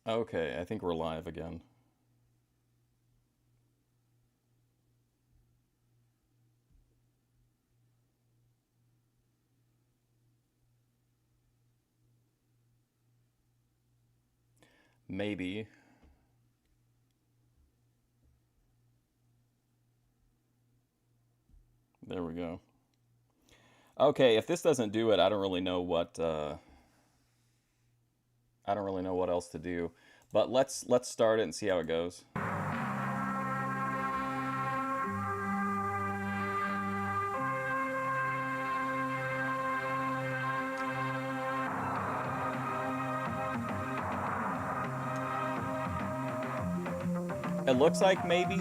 Okay, I think we're live again. Maybe. There we go. Okay, if this doesn't do it, I don't really know what I don't really know what else to do. But let's start it and see how it goes. It looks like maybe.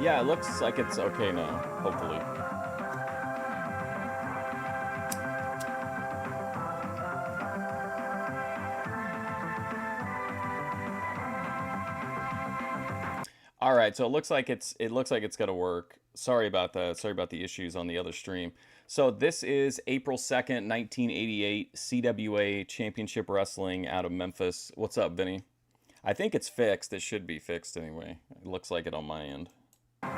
Yeah, it looks like it's okay now, hopefully. All right, so it looks like it's gonna work. Sorry about that. Sorry about the issues on the other stream. So this is April 2nd, 1988, CWA Championship Wrestling out of Memphis. What's up, Vinny? I think it's fixed. It should be fixed anyway. It looks like it on my end. Hello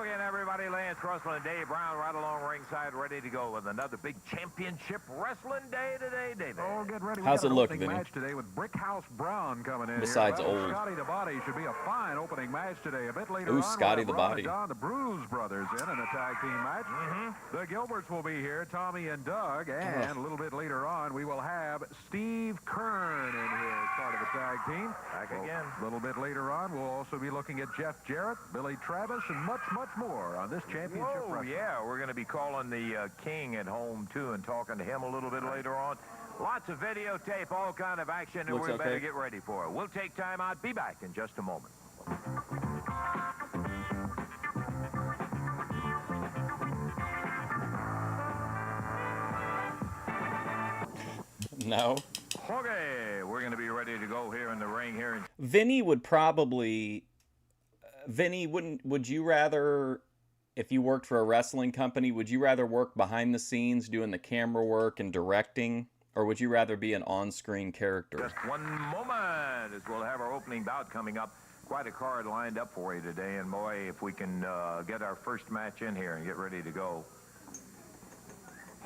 again, everybody. Lance Russell and Dave Brown right along ringside, ready to go with another big championship wrestling day today, David. Oh, get ready. How's it look, Vinny? Vinny? Match today with Brickhouse Brown coming in. Besides here. old. Scotty the Body should be a fine opening match today. A bit later Ooh, on, Scotty we'll the have Ron Body. and John, the Bruise Brothers, in a tag team match. The Gilberts will be here, Tommy and Doug, and a little bit later on, we will have Steve Kern in here as part of the tag team. Back again. A little bit later on, we'll also be looking at Jeff Jarrett, Billy Travis, and much, much more on this championship Whoa, wrestling. yeah, we're going to be calling the King at home, too, and talking to him a little bit later on. Lots of videotape, all kind of action, and Looks we okay. better get ready for it. We'll take time out. Be back in just a moment. No. Okay, we're going to be ready to go here in the ring here in Vinny would probably. Vinny, would you rather, if you worked for a wrestling company, would you rather work behind the scenes doing the camera work and directing, or would you rather be an on-screen character? just one moment as we'll have our opening bout coming up. Quite a card lined up for you today, and boy, if we can get our first match in here and get ready to go.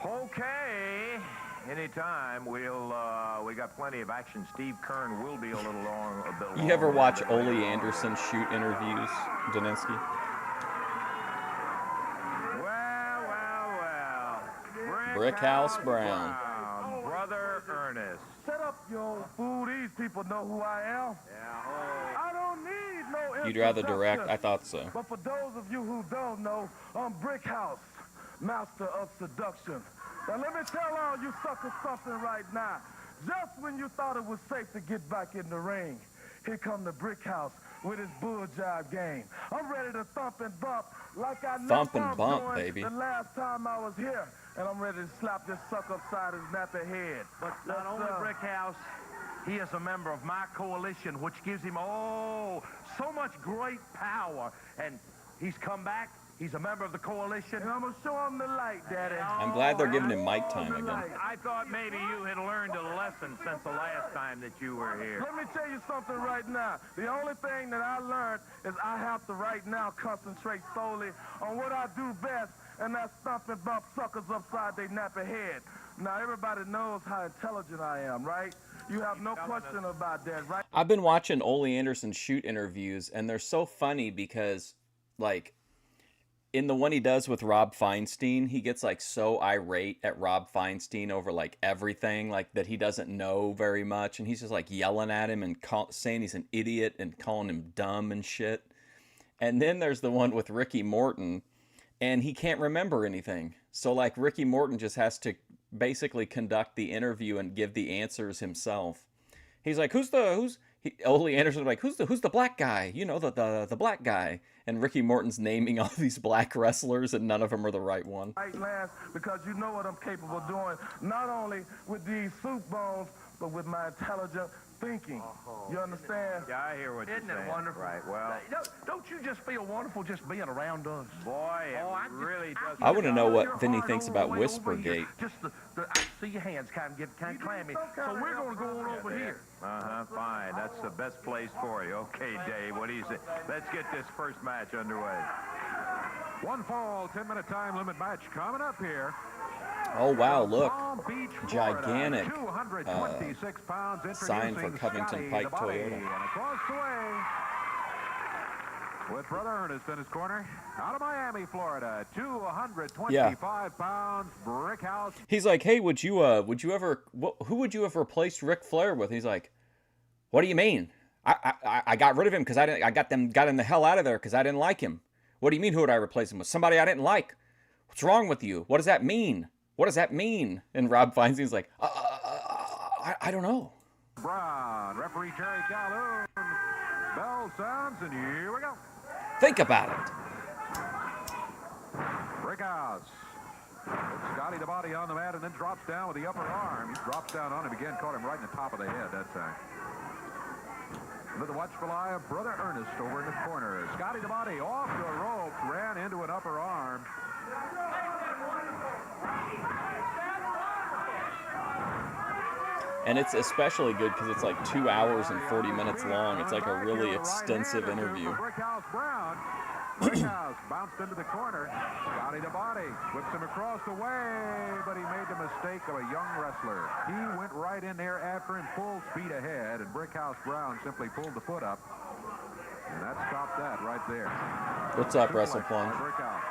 Okay, anytime we got plenty of action. Steve Kern will be a little long. You ever watch Ole Anderson shoot interviews, Daninsky? Well. Brickhouse Brown. Brother Ernest. Shut up, you old fool. These people know who I am. I don't need no You'd rather direct? introduction. I thought so. But for those of you who don't know, I'm Brickhouse, master of seduction. Now let me tell all you suckers something right now. Just when you thought it was safe to get back in the ring, here come the Brickhouse with his bull jive game. I'm ready to thump and bump like I Thump know and I'm bump, doing baby. the last time I was here. And I'm ready to slap this sucker upside his nappy head. But not only Brickhouse, he is a member of my coalition, which gives him, so much great power. And he's come back. He's a member of the coalition. And I'm going to show him the light, Daddy. I'm glad they're giving him mic time The again. light. I thought maybe you had learned a lesson since the last time that you were here. Let me tell you something right now. The only thing that I learned is I have to right now concentrate solely on what I do best, and that's thump and bump suckers upside their nappy head. Now, everybody knows how intelligent I am, right? You have no question about that, right? I've been watching Ole Anderson shoot interviews, and they're so funny because, like, in the one he does with Rob Feinstein, he gets like so irate at Rob Feinstein over like everything, like that he doesn't know very much, and he's just like yelling at him and saying he's an idiot and calling him dumb and shit. And then there's the one with Ricky Morton, and he can't remember anything. So like Ricky Morton just has to basically conduct the interview and give the answers himself. He's like, Ole Anderson's like, who's the black guy? You know, the black guy. and Ricky Morton's naming all these black wrestlers, and none of them are the right one. Right, Lance, because you know what I'm capable of doing, not only with these soup bones, but with my intelligent thinking. You understand? Yeah, I hear what you're saying. Isn't it wonderful? Right, well, Don't you just feel wonderful just being around us? boy, it really does. I want to know what Vinny Hard thinks all about the way over here. Whispergate. Just I see your hands kind of clammy. So we're going to go on over here. Fine. That's the best place for you. Okay, Dave, what do you say? Let's get this first match underway. One fall, 10-minute time limit match coming up here. Oh, wow, look. Palm Beach, Florida, Gigantic 226 pounds, sign for introducing Covington Scotty Pike the Body. Toyota. And across the way, with Brother Ernest in his corner, out of Miami, Florida, 225 pounds, Brickhouse. He's like, hey, who would you have replaced Ric Flair with? He's like, what do you mean? I got rid of him because I got him the hell out of there because I didn't like him. What do you mean, who would I replace him with? Somebody I didn't like. What's wrong with you? What does that mean? What does that mean? And Rob Feinstein's like, I don't know. Brown, referee Jerry Calhoun. Bell sounds, and here we go. Think about it. Brickhouse. Scotty the Body on the mat and then drops down with the upper arm. He drops down on him again, caught him right in the top of the head that time. With the watchful eye of Brother Ernest over in the corner. Scotty the Body off the ropes, ran into an upper arm. And it's especially good because it's like 2 hours and 40 minutes long. It's like a really extensive interview. Brickhouse Brown. Brickhouse bounced into the corner. Scotty the Body whips him across the way, but he made the mistake of a young wrestler. He went right in there after him full speed ahead, and Brickhouse Brown simply pulled the foot up. And that stopped that right there. What's up, WrestlePlum? Brickhouse.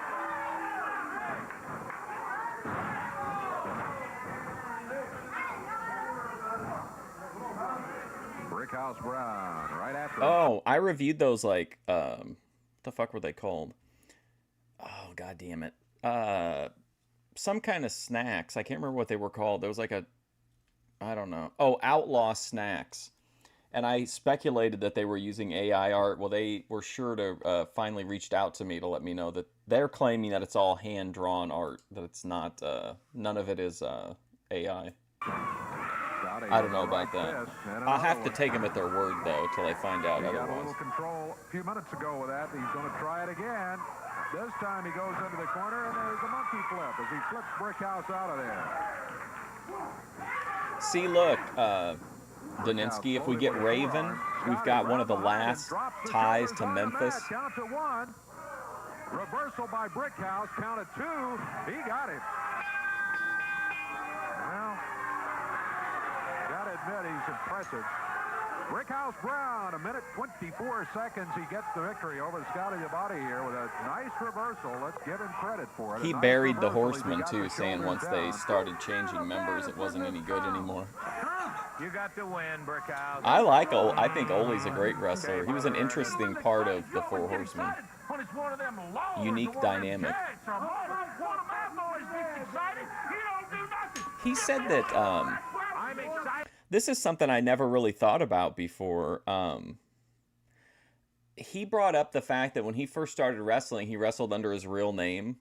Brickhouse Brown right after. Oh, I reviewed those like what the fuck were they called? Oh, god damn it. Some kind of snacks. I can't remember what they were called. There was like I don't know. Oh, Outlaw Snacks. And I speculated that they were using AI art. Well, they were sure to finally reached out to me to let me know that they're claiming that it's all hand-drawn art, that it's not, none of it is AI. I don't know about that. I'll have to take them at their word, though, till I find out He got a otherwise. little control a few minutes ago with that. He's going to try it again. This time he goes into the corner, and there's a monkey flip as he flips Brickhouse out of there. See, look, Daninsky, if we get Raven, we've got one of the last ties to Memphis. Count to one. Reversal by Brickhouse. Count at two. He got it. Well, gotta admit he's impressive. Brickhouse Brown, 1:24 seconds. He gets the victory over Scotty the Body here with a nice reversal. Let's give him credit for it. He buried the Horsemen, too, saying once they started changing members, it wasn't any good anymore. You got to win, Brickhouse. I think Ole's a great wrestler. He was an interesting part of the Four Horsemen. Unique dynamic. He said that, I'm excited. this is something I never really thought about before. He brought up the fact that when he first started wrestling, he wrestled under his real name.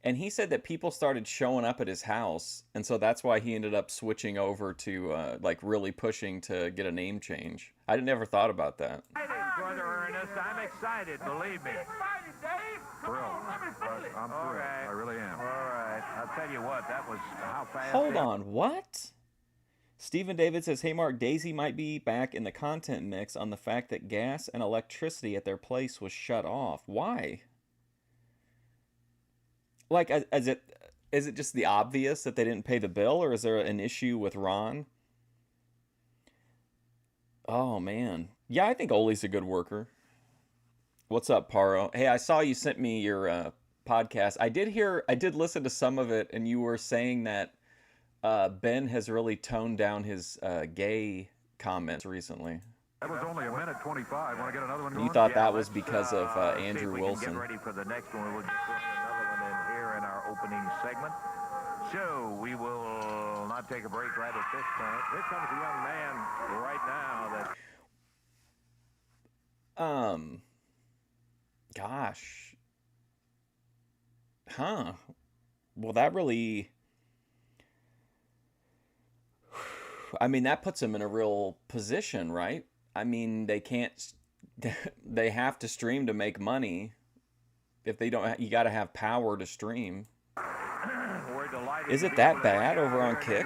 And he said that people started showing up at his house. And so that's why he ended up switching over to, like, really pushing to get a name change. I never thought about that. Brother Ernest, I'm excited, believe me. Thrilled. I'm thrilled. right. I really am. All right. I'll tell you what, that was how fast. Hold on, what? Stephen David says, hey, Mark, Daisy might be back in the content mix on the fact that gas and electricity at their place was shut off. Why? Like, is it just the obvious that they didn't pay the bill, or is there an issue with Ron? Oh, man. Yeah, I think Ole's a good worker. What's up, Paro? Hey, I saw you sent me your podcast. I did listen to some of it, and you were saying that Ben has really toned down his gay comments recently. That was only 1:25. Want to get another one going? You thought that was because of see if Andrew we can Wilson. Get ready for the next one. We'll just bring another one in here in our opening segment. So we will not take a break right at this point. Here comes a young man right now that. Gosh. Huh. Well, that really... I mean, that puts them in a real position, right? I mean, they can't... They have to stream to make money. If they don't... You got to have power to stream. Is it that bad over on Kick?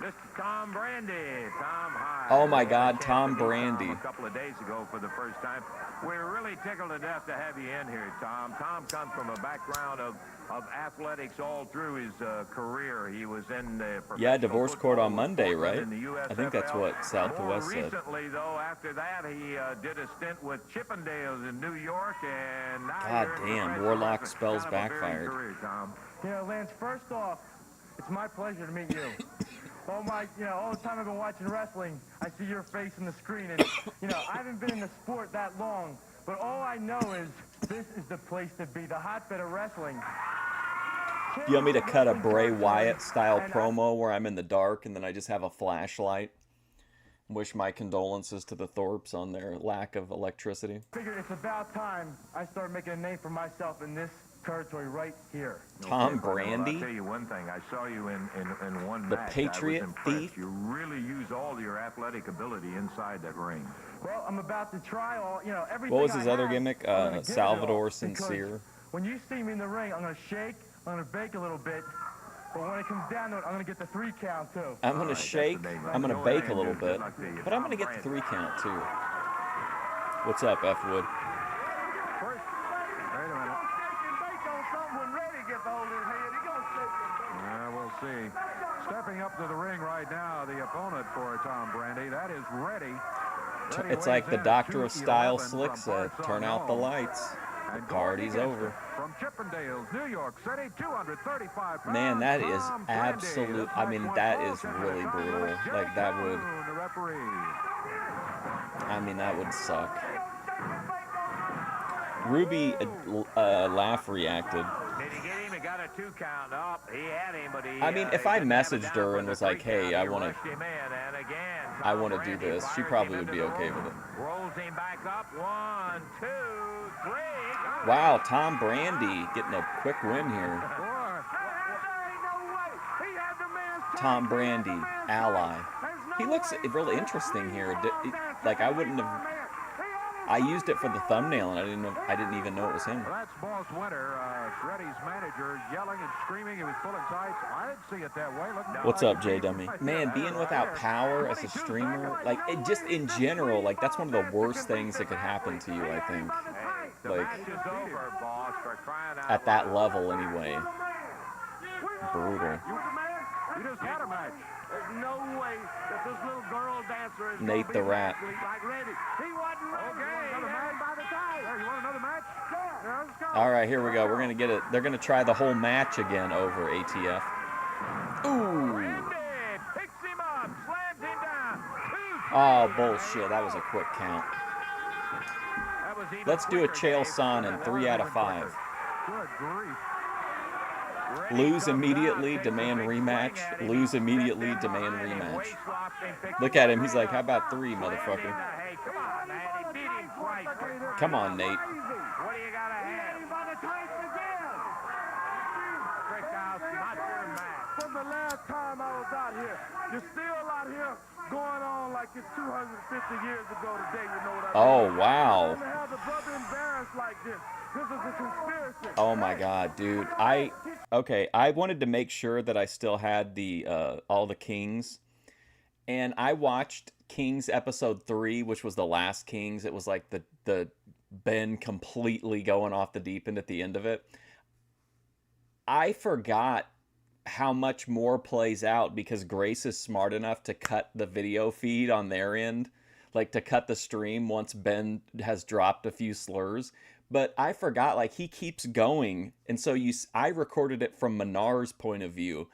Mr. Tom Brandy. Tom, hi. Oh my God, Tom Brandy. A couple of days ago for the first time. We're really tickled to death to have you in here, Tom. Tom comes from a background of athletics all through his career. He was in the divorce court on Monday, right? I think that's what South to West said. Recently, though, after that, he did a stint with Chippendales in New York, and now God damn, Warlock spells backfired. Career, Tom. Lance, first off, it's my pleasure to meet you. All the time I've been watching wrestling, I see your face on the screen, and, I haven't been in the sport that long, but all I know is this is the place to be, the hotbed of wrestling. Do you want me to cut a Bray Wyatt style promo where I'm in the dark and then I just have a flashlight? Wish my condolences to the Thorpes on their lack of electricity. I figured it's about time I start making a name for myself in this territory right here. Tom Brandy? I'll tell you one thing. I saw you in one The match. Patriot I was impressed. Thief? You really use all your athletic ability inside that ring. Well, I'm about to try everything. What was his I other have. gimmick? I'm gonna give it Salvador all, Sincere. because when you see me in the ring, I'm going to shake, I'm going to bake a little bit, but when it comes down to it, I'm going to get the 3 count, too. I'm going to shake, I'm going to bake a little bit, but I'm going to get the 3 count, too. What's up, F. Wood? Wait a minute. We'll see. Stepping up to the ring right now, the opponent for Tom Brandy. That is Reddy. It's like the Doctor of Style Slick said, turn out the lights. The party's over. From Chippendales, New York City, 235 pounds. Man, that is Tom absolute. I mean, that is really brutal. Like, that would. The referee. I mean, that would suck. Ruby laugh reacted. Did he get him? He got a 2 count up. He had him, but he. I mean, if I messaged her and was like, "Hey, I want to do this," she probably would be okay with it. Rolls him back up. 1, 2, 3. Wow, Tom Brandy getting a quick win here. Tom Brandy, ally. He looks really interesting here. Like, I wouldn't have. I used it for the thumbnail, and I didn't even know it was him. Well, that's Boss Winter, Reddy's manager, yelling and screaming. He was pulling sides. I didn't see it that way. What's up, J Dummy? Man, being without power as a streamer, like, it just in general, like, that's one of the worst things that could happen to you, I think. Like, at that level, anyway. Brutal. You just had a match. There's no way that this little girl dancer is Nate the Rat. like Reddy. He wasn't ready. Okay, another match by the time. Hey, you want another match? Yeah, let's go. All right, here we go. We're gonna get it. They're gonna try the whole match again over ATF. Ooh. Picks him up, slams him down. Oh, bullshit. That was a quick count. Let's do a Chael Sonnen 3 out of 5. Good grief. Lose immediately, demand rematch. Lose immediately, demand rematch. Look at him. He's like, how about 3, motherfucker? Hey, come on, man. He beat him twice. Come on, Nate. What do you gotta have? Brickhouse, not your match. From the last time I was out here, you're still out here going on like it's 250 years ago today, you know what I mean? Oh, wow. To have the brother embarrassed like this. This is a conspiracy. Oh my God, dude. Okay, I wanted to make sure that I still had the all the Kings, and I watched Kings episode 3, which was the last Kings. It was like the Ben completely going off the deep end at the end of it. I forgot how much more plays out because Grace is smart enough to cut the video feed on their end, like to cut the stream once Ben has dropped a few slurs. But I forgot, like, he keeps going. And so I recorded it from Menar's point of view.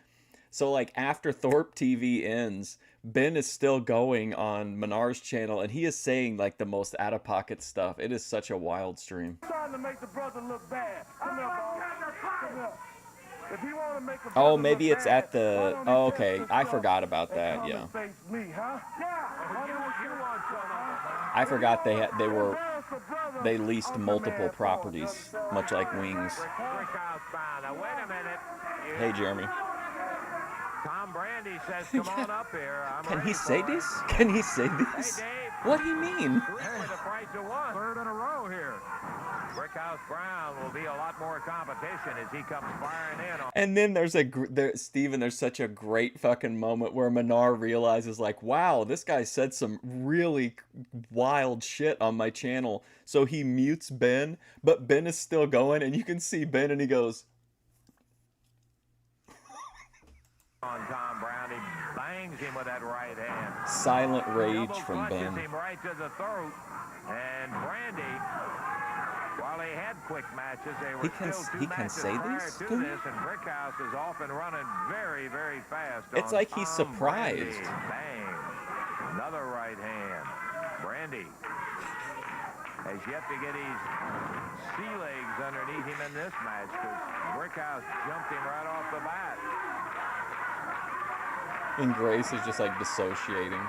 So, like, after Thorpe TV ends, Ben is still going on Menar's channel, and he is saying, like, the most out-of-pocket stuff. It is such a wild stream. Trying to make the brother look bad. Come here, boss. Come here. If you want to make a Oh, maybe it's at the... Oh, okay. I forgot about that, yeah. Face me, huh? I forgot they were... they leased multiple properties, much like Wings. Brickhouse Brown. Now, wait a minute. Hey, Jeremy. Tom Brandy says, come on up here. I'm Can ready he say for it. this? Can he say Hey, this? Dave. What do you mean? Three for the price of one. Third in a row here. Brickhouse Brown will be a lot more competition as he comes firing in. And then Steven, there's such a great fucking moment where Menard realizes, like, wow, this guy said some really wild shit on my channel. So he mutes Ben, but Ben is still going, and you can see Ben, and he goes, On Tom Brown, he bangs him with that right hand. silent rage Double from clutches Ben. him right to the throat. And Brandy, while they had quick matches, they were He can matches say prior this? to this, and Brickhouse is off and running very, very fast. It's on like he's Tom surprised. Brandy. Bang. Another right hand. Brandy has yet to get his sea legs underneath him in this match because Brickhouse jumped him right off the bat. And Grace is just like dissociating.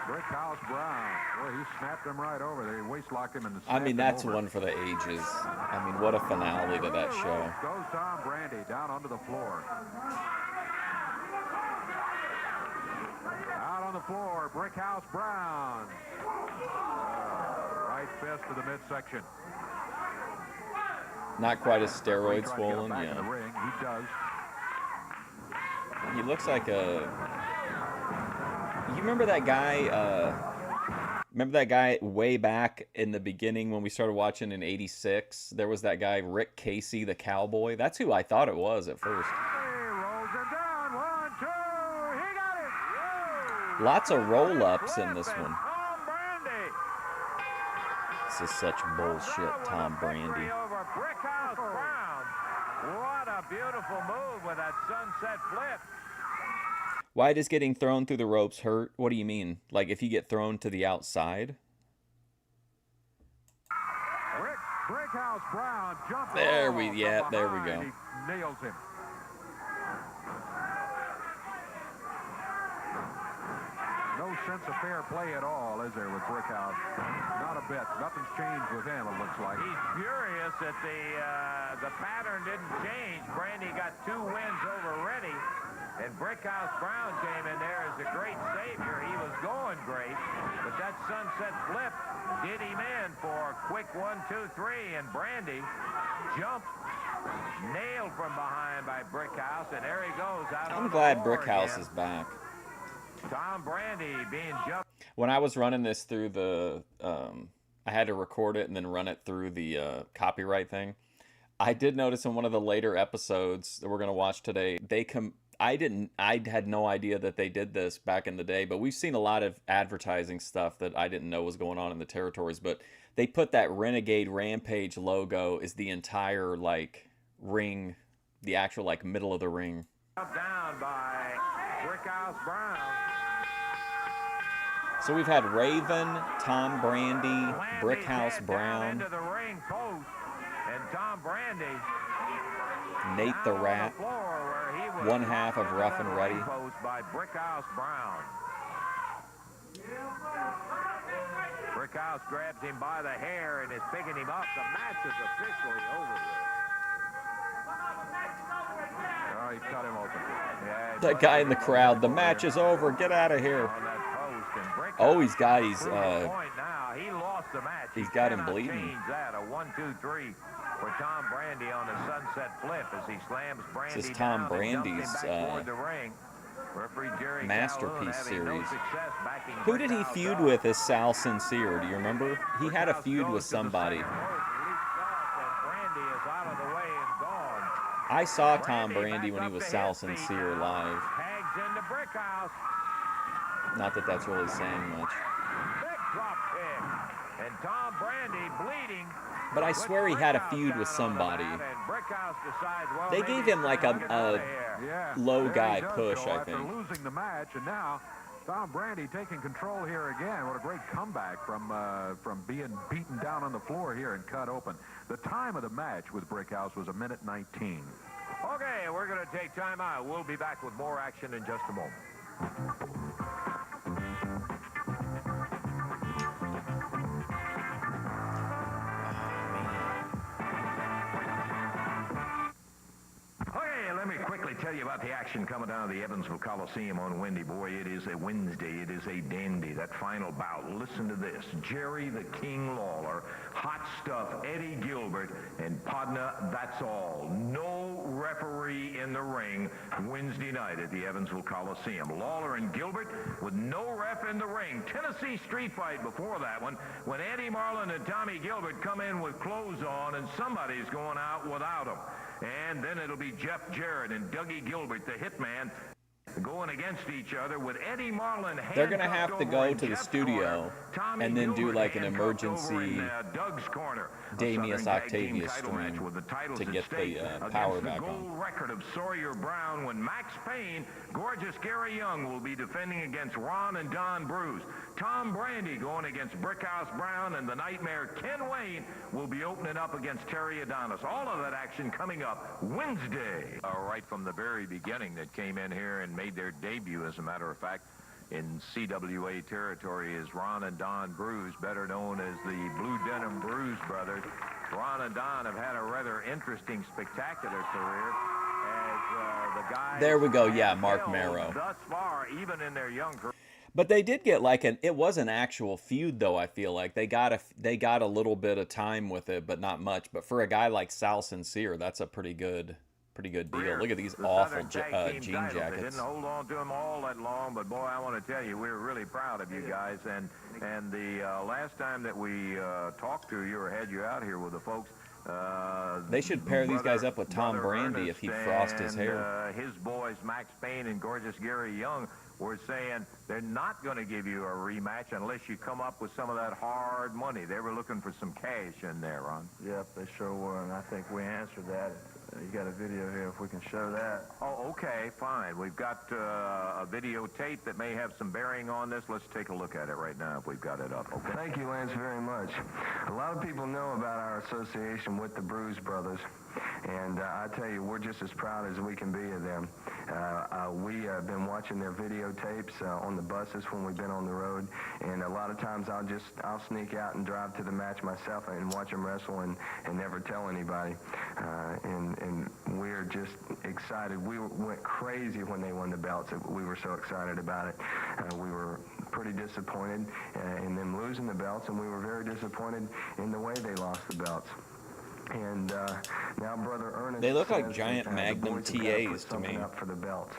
Brickhouse Brown. Boy, he snapped him right over there. He waist locked him and I mean, that's over. one for the ages. I mean, what a finale to that show. Goes Tom Brandy down onto the floor. Out on the floor, Brickhouse Brown. Right fist to the midsection. Not quite as steroid Trying to get him swollen, back in the yeah. ring. He does. He looks like a... You remember that guy, way back in the beginning when we started watching in '86? There was that guy, Rick Casey, the cowboy. That's who I thought it was at first. He rolls it down. 1, 2. He got it. Whoa. Lots of roll-ups in this one. Tom Brandy. This is such bullshit, Tom Brandy. Victory over Brickhouse Brown. What a beautiful move with that sunset flip. Why does getting thrown through the ropes hurt? What do you mean? Like if you get thrown to the outside? Brickhouse Brown jumps. There we go. He nails him. No sense of fair play at all, is there, with Brickhouse? Not a bit. Nothing's changed with him, it looks like. He's furious that the pattern didn't change. Brandy got 2 wins over Reddy. And Brickhouse Brown came in there as a great savior. He was going great, but that sunset flip did him in for a quick 1, 2, 3. And Brandy jumped, nailed from behind by Brickhouse, and there he goes out. I'm glad Brickhouse is back. Tom Brandy being jumped. When I was running this through the, I had to record it and then run it through the copyright thing. I did notice in one of the later episodes that we're going to watch today, I had no idea that they did this back in the day, but we've seen a lot of advertising stuff that I didn't know was going on in the territories, but they put that Renegade Rampage logo as the entire, like, ring, the actual, like, middle of the ring. Down by Brickhouse Brown. So we've had Raven, Tom Brandy, Slammed his Brickhouse head down Brown, into the ring post, and Tom Brandy Nate the down on Rat, the floor where he was one half of Rough and ring Ready. post by Brickhouse Brown. Brickhouse grabs him by the hair and is picking him up. The match is officially over with. Oh, he cut him open. Yeah, That guy in the crowd, the match is over, get out of here. on that post, and Brickhouse Oh, he's got his, proved the point now. He lost the match. he's He got him cannot bleeding. change that. A 1, 2, 3 for Tom Brandy on the sunset flip as he slams Brandy This is Tom down and dumps him Brandy's, back toward the ring. Referee Jerry Masterpiece Calhoun having no series. success backing Who did he Brickhouse feud up. with as Sal Sincere? Do you remember? He had a Brickhouse feud goes with to the somebody. second rope, leaps off, and Brandy is out of the way and gone. I saw Tom Brandy back when he up was to Sal his feet Sincere now. live. Tags into Brickhouse. Not that that's really saying much. Big drop kick. And Tom Brandy bleeding. But I swear he had a feud with somebody. They gave him like a Yeah, low there guy he does push, go I after think. losing the match, and now Tom Brandy taking control here again. What a great comeback from being beaten down on the floor here and cut open. The time of the match with Brickhouse was 1:19. Okay, we're going to take time out. We'll be back with more action in just a moment. me quickly tell you about the action coming down to the Evansville Coliseum on Wednesday. Boy, it is a Wednesday. It is a dandy, that final bout. Listen to this. Jerry the King Lawler, hot stuff Eddie Gilbert, and Podna, that's all. No referee in the ring Wednesday night at the Evansville Coliseum. Lawler and Gilbert with no ref in the ring. Tennessee street fight before that one when Eddie Marlin and Tommy Gilbert come in with clothes on and somebody's going out without them. And then it'll be Jeff Jarrett and Dougie Gilbert, the hitman, going against each other with Eddie Marlin. They're going to have to go to the studio and then do like an emergency Damius Octavius stream to get the power back on. Gold record of Sawyer Brown when Max Payne, gorgeous Gary Young will be defending against Ron and Don Bruce. Tom Brandy going against Brickhouse Brown, and the Nightmare Ken Wayne will be opening up against Terry Adonis. All of that action coming up Wednesday. Right from the very beginning that came in here and made their debut, as a matter of fact, in CWA territory is Ron and Don Bruce, better known as the Blue Denim Bruce brothers. Ron and Don have had a rather interesting, spectacular career as the guys. There we go. Yeah, Mark Marrow. Thus far, even in their young career. But they did get like it was an actual feud, though. I feel like they got a little bit of time with it, but not much. But for a guy like Sal Sincere, that's a pretty good deal. Look at these awful jean jackets. They didn't hold on to them all that long, but boy, I want to tell you, we're really proud of you guys. And the last time that we talked to you or had you out here with the folks, they should pair these guys up with Tom Brandy if he'd frost his hair. His boys, Max Payne and gorgeous Gary Young, were saying they're not going to give you a rematch unless you come up with some of that hard money. They were looking for some cash in there, Ron. Yep, they sure were, and I think we answered that. You got a video here if we can show that. Oh, okay, fine. We've got a videotape that may have some bearing on this. Let's take a look at it right now if we've got it up. Okay. Thank you, Lance, very much. A lot of people know about our association with the Bruise Brothers, and I tell you, we're just as proud as we can be of them. We have been watching their videotapes on the buses when we've been on the road, and a lot of times I'll sneak out and drive to the match myself and watch them wrestle and never tell anybody. And we're just excited. We went crazy when they won the belts. We were so excited about it. We were pretty disappointed in them losing the belts, and we were very disappointed in the way they lost the belts. And now Brother Ernest, they look like giant Magnum TAs to me. Up for the belts.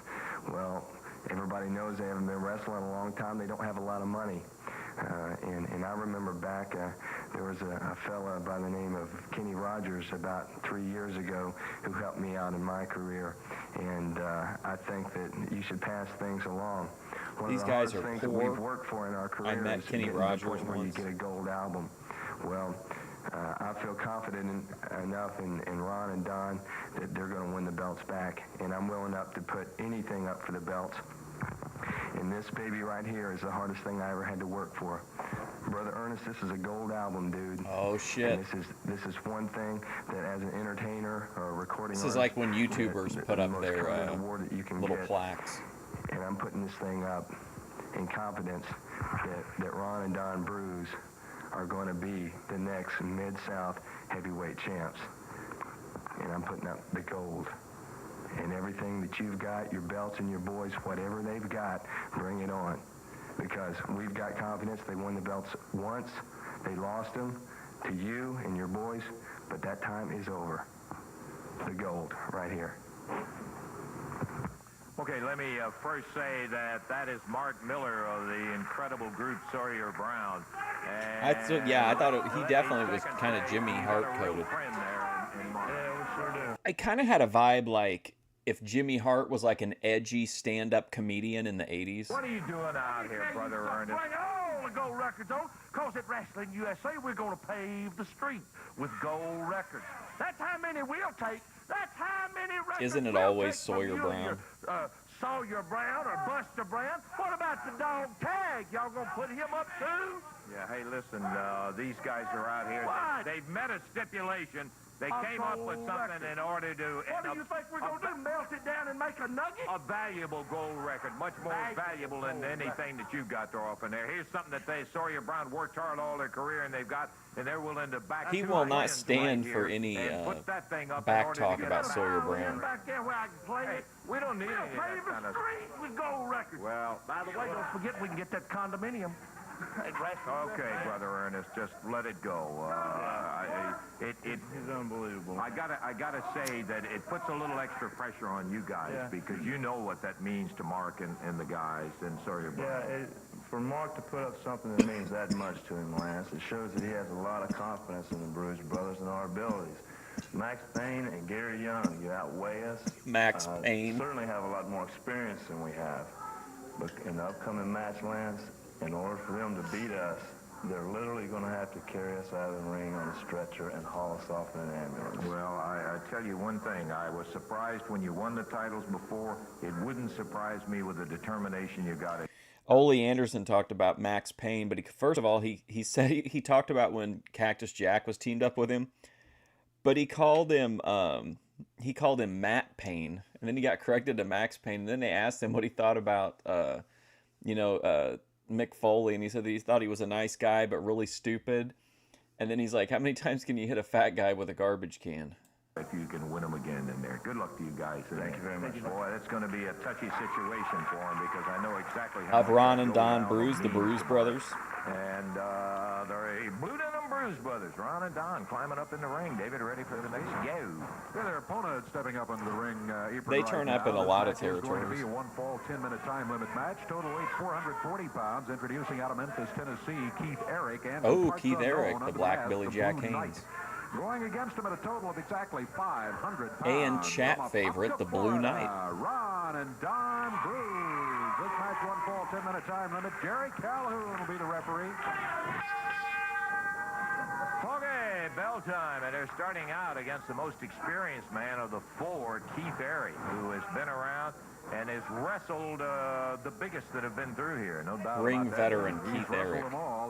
Well, everybody knows they haven't been wrestling a long time. They don't have a lot of money. And I remember back, there was a fella by the name of Kenny Rogers about 3 years ago who helped me out in my career. And I think that you should pass things along. These guys are things poor. that we've worked for in our career I met Kenny Rogers where you once. get a gold album. Well, I feel confident enough in Ron and Don that they're going to win the belts back, and I'm willing up to put anything up for the belts. And this baby right here is the hardest thing I ever had to work for. Brother Ernest, this is a gold album, dude. Oh shit! And this is one thing that, as an entertainer or a recording This artist, is like when YouTubers put the up most their coveted award that you can little get. plaques. And I'm putting this thing up in confidence that Ron and Don Bruce are going to be the next Mid-South heavyweight champs. And I'm putting up the gold. And everything that you've got, your belts and your boys, whatever they've got, bring it on. Because we've got confidence. They won the belts once. They lost them to you and your boys, but that time is over. The gold right here. Okay, let me first say that is Mark Miller of the incredible group Sawyer Brown. I thought he definitely was kind of Jimmy Hart coded. I kind of had a vibe like if Jimmy Hart was like an edgy stand-up comedian in the 80s. What are you doing out here, Brother Ernest? Bring all the gold records on, because at Wrestling USA, we're going to pave the street with gold records. That's how many we'll take. That's how many records. Isn't it we'll always take from Sawyer you Brown? and Sawyer Brown or Buster Brown. What about the dog Tag? Y'all going to put him up too? Yeah, hey, listen, these guys are out here. What? They've met a stipulation They came up with something in order to... What do you think we're going to do, melt it down and make a nugget? A valuable gold record, much more valuable than anything that you've got to offer there. Here's something that Sawyer Brown worked hard all their career, and they're willing to back. He will not stand for any back talk about Sawyer Brown. Back there where I can play it. We don't need any of that kind of... with gold records. Well, By the way, don't forget we can get that condominium. okay, Brother Ernest, just let it go. It's unbelievable. I gotta say that it puts a little extra pressure on you guys because you know what that means to Mark and the guys and Sawyer Brown. Yeah, for Mark to put up something that means that much to him, Lance, it shows that he has a lot of confidence in the Bruce brothers and our abilities. Max Payne and Gary Young, you outweigh us. Max Payne. Certainly have a lot more experience than we have. But in the upcoming match, Lance, in order for them to beat us, they're literally going to have to carry us out of the ring on a stretcher and haul us off in an ambulance. Well, I tell you one thing. I was surprised when you won the titles before. It wouldn't surprise me with the determination you got. Ole Anderson talked about Max Payne, but first of all, he said he talked about when Cactus Jack was teamed up with him, but he called him Matt Payne, and then he got corrected to Max Payne, and then they asked him what he thought about Mick Foley, and he said that he thought he was a nice guy but really stupid. And then he's like, how many times can you hit a fat guy with a garbage can? If you can win them again in there. Good luck to you guys today. Thank you very much. Boy, that's going to be a touchy situation for them because I know exactly how... Of Ron and Don Bruise, the Bruise brothers. And they're a Blue Denim Bruise brothers. Ron and Don climbing up in the ring. David, ready for the next go. Yeah, their opponent stepping up into the ring. They turn up in a lot of territories. It's going to be a one-fall, 10-minute time limit match. Total weight 440 pounds. Introducing out of Memphis, Tennessee, Keith Eric. And Keith Eric, the Black Billy Jack Haynes. Going against him at a total of exactly 500 pounds. And chat favorite, the Blue Knight. Ron and Don Bruise. This match, one fall, 10-minute time limit. Jerry Calhoun will be the referee. Okay, bell time, and they're starting out against the most experienced man of the four, Keith Eric, who has been around and has wrestled the biggest that have been through here, no doubt Ring about that. veteran Keith Eric.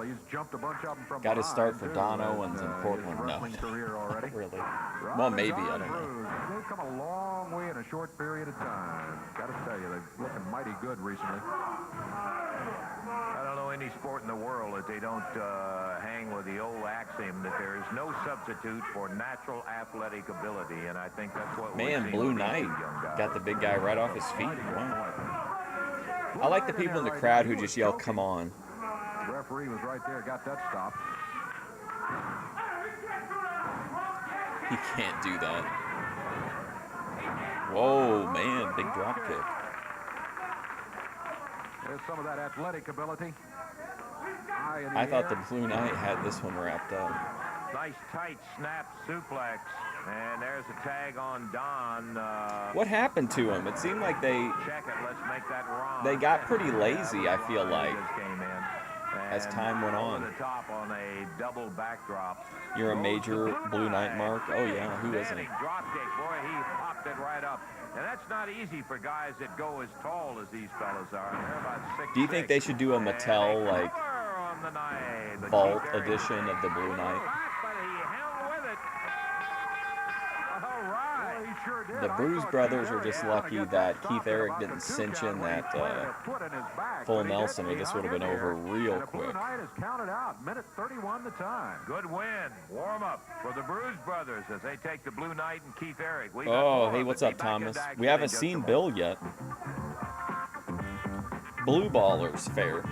He's jumped a bunch of them from Got his start for behind, Don Owens in Portland. No, career already. not really. Ron Well, and maybe, Don I don't know. Bruise. They've come a long way in a short period of time. Got to tell you, they're looking mighty good recently. I don't know any sport in the world that they don't hang with the old axiom that there is no substitute for natural athletic ability, and I think that's what we're Man, seeing Blue with these Knight young guys. got the big guy right off his feet. Wow. I like the people in the crowd who just yell, "Come on." The referee was right there, got that stopped. He can't do that. Whoa, man, big drop kick. There's some of that athletic ability. I thought the Blue Knight had this one wrapped up. Nice tight snap suplex, and there's a tag on Don. What happened to him? It seemed like they Check it. Let's make that Ron. They got pretty lazy, I feel like, Came in, as time went on. Over the top on a double backdrop. You're a major Blue Knight, Mark? Oh, yeah, who isn't? Standing drop kick, boy, he popped it right up. And that's not easy for guys that go as tall as these fellas are. They're about 6'6". Do you think they should do a Mattel, like, vault edition of the Blue Knight? The Bruise brothers are just lucky that Keith Eric didn't cinch in that full Nelson, or this would have been over real quick. Good win. Warm up for the Bruise brothers as they take the Blue Knight and Keith Eric. Oh, hey, what's up, Thomas? We haven't seen Bill yet. Blue Ballers fair.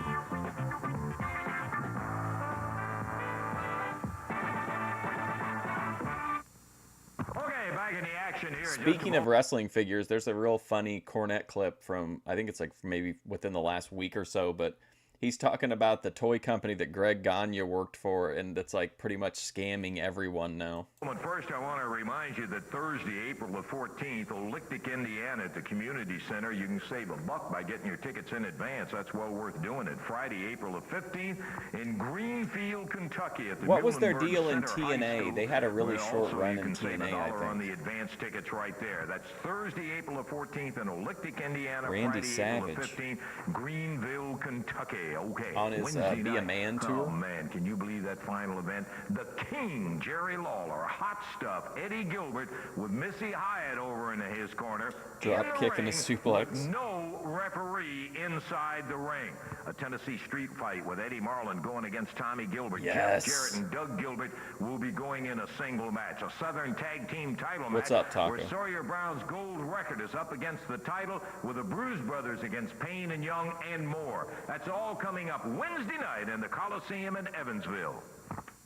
Speaking of wrestling figures, there's a real funny Cornette clip from, I think it's like maybe within the last week or so, but he's talking about the toy company that Greg Gagne worked for, and that's like pretty much scamming everyone now. First, I want to remind you that Thursday, April the 14th, Olyctic, Indiana, at the Community Center, you can save $1 by getting your tickets in advance. That's well worth doing it. Friday, April the 15th, in Greenfield, Kentucky, at the What was their Muhlenberg deal in Center High TNA? School. They had a really Well, short also, run you in can save TNA, I $1 on think. the advance tickets right there. That's Thursday, April the 14th, in Olyctic, Indiana. Randy Friday, April Savage. the 15th, Greenville, Kentucky. Okay. On his Wednesday Be a night. Man tour. Oh, man, can you believe that final event? The King, Jerry Lawler, hot stuff, Eddie Gilbert with Missy Hyatt over in his corner. Drop in the kick and a ring suplex. with no referee inside the ring. A Tennessee street fight with Eddie Marlin going against Tommy Gilbert. Yes. Jeff Jarrett and Doug Gilbert will be going in a single match. A Southern Tag Team title What's match up, Taco? where Sawyer Brown's gold record is up against the title with the Bruise Brothers against Payne and Young and more. That's all coming up Wednesday night in the Coliseum in Evansville.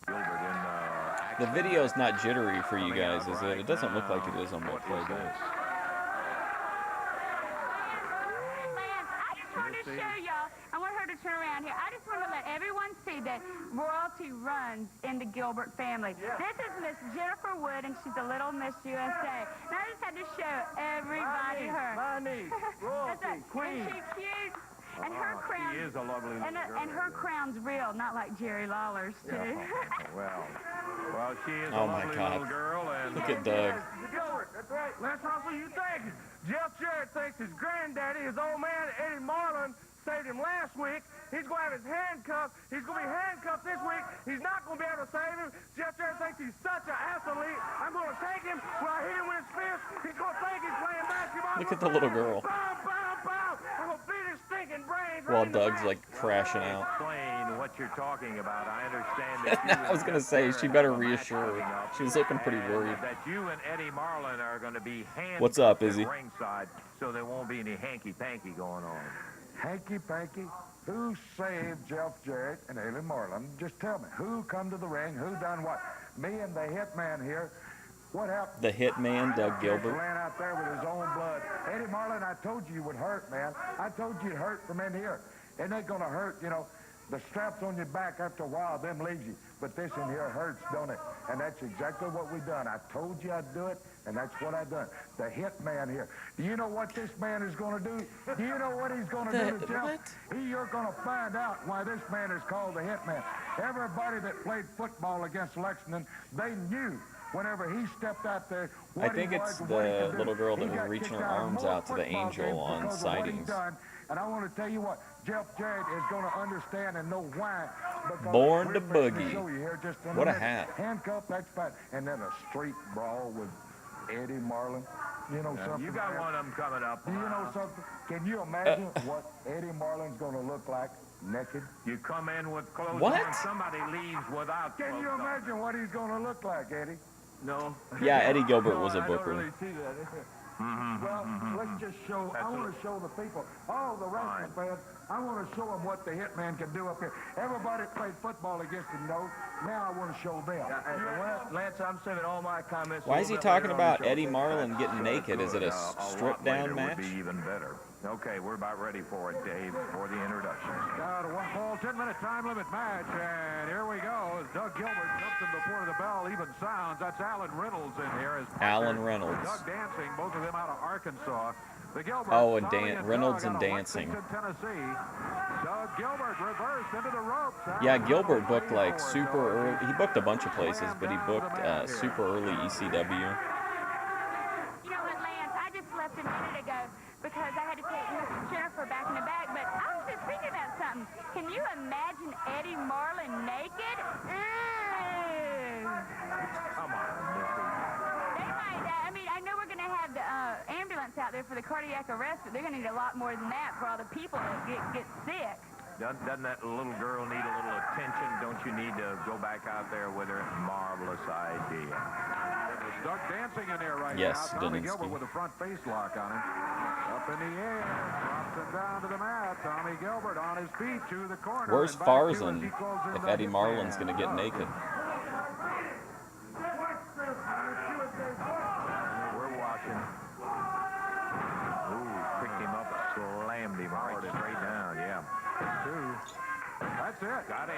The video's not jittery for you guys, is it? It doesn't look like it is on my playback. Lance, I just wanted to show y'all. I want her to turn around here. I just want to let everyone see that royalty runs in the Gilbert family. This is Miss Jennifer Wood, and she's a little Miss USA. And I just had to show everybody her. My niece, royalty, queen. Isn't she cute? And her crown, She is a lovely little girl. and her crown's real, not like Jerry Lawler's too. Well, she is Oh a my lovely God. little girl, and Look at Doug. Gilbert, that's right. Lance Russell, you think Jeff Jarrett thinks his granddaddy, his old man, Eddie Marlin, saved him last week. He's going to have his handcuffed. He's going to be handcuffed this week. He's not going to be able to save him. Jeff Jarrett thinks he's such an athlete. I'm going to take him when I hit him with his fist. He's going to think he's playing basketball. Look at the little girl. Bow, bow, bow. I'm going to beat his stinking brains While right in the Doug's back. like crashing out. explain what you're talking about. I understand that I was gonna say, she better reassure her. She was looking pretty worried. That you and Eddie Marlin are going to be handcuffed What's up, at Izzy? ringside, so there won't be any hanky-panky going on. Hanky-panky? Who saved Jeff Jarrett and Eddie Marlin? Just tell me, who come to the ring, who done what? Me and the hitman here. What happened? The hitman, Doug Gilbert. Ran out there with his own blood. Eddie Marlin, I told you would hurt, man. I told you it hurt from in here. It ain't gonna hurt, you know. The straps on your back after a while, them leaves you. But this in here hurts, don't it? And that's exactly what we done. I told you I'd do it, and that's what I done. The hitman here. Do you know what this man is gonna do? Do you know what he's gonna do to Jeff? You're gonna find out why this man is called the hitman. Everybody that played football against Lexington, they knew whenever he stepped out there what I think he it's was, what he the could do. little girl He that was got reaching kicked her out of arms more out to the football angel games on because of what he's sightings. done. And I want to tell you what, Jeff Jarrett is going to understand and know why. because Born we're to fixing boogie. show you here just in What a minute. hat. Handcuffed, that's fine. And then a street brawl with Eddie Marlin. You know something? You got man? one of them coming up. Do you know something? Can you imagine what Eddie Marlin's going to look like naked? You come in with clothes What? on, somebody leaves without Can clothes you on. imagine what he's going to look like, Eddie? No. Yeah, Eddie Gilbert was a I don't booker. really see that. Well, let's just show, I want to show the people, all the wrestling fans, I want to show them what the hitman can do up here. Everybody that played football against him knows. Now I want to show them. Lance, I'm saving all my comments. Why is he talking about Eddie Marlin getting naked? Is it a strip down match? Would be even better. Okay, we're about ready for it, Dave, for the introductions. Got a one-fall, 10-minute time limit match, and here we go. As Doug Gilbert something before the bell even sounds. That's Alan Reynolds in here. As Alan Reynolds. Doug Dancing, both of them out of Arkansas. The Gilbert, Oh, and Tommy Reynolds Doug and out of Dancing. Lexington, Tennessee. Doug Gilbert reversed into the ropes. Yeah, Gilbert booked like super early. He booked a bunch of places, but he booked super early ECW. You know what, Lance? I just left a minute ago because I had to take Miss Jennifer back in the back, but I was just thinking about something. Can you imagine Eddie Marlin naked? Ew. Come on, Missy. They might, I mean, I know we're going to have the ambulance out there for the cardiac arrest, but they're going to need a lot more than that for all the people that get sick. Doesn't that little girl need a little attention? Don't you need to go back out there with her? Marvelous idea. There's Doug Dancing in there right Yes, now. Tommy Dynasty. Gilbert with a front face lock on him. Up in the air, drops him down to the mat. Tommy Gilbert on his feet to the corner. Where's and back to as Farzan he calls in if the Eddie hitman. Marlin's going to get naked? We're watching. Ooh, picked him up, slammed him right straight down. Yeah. That's it. Got it.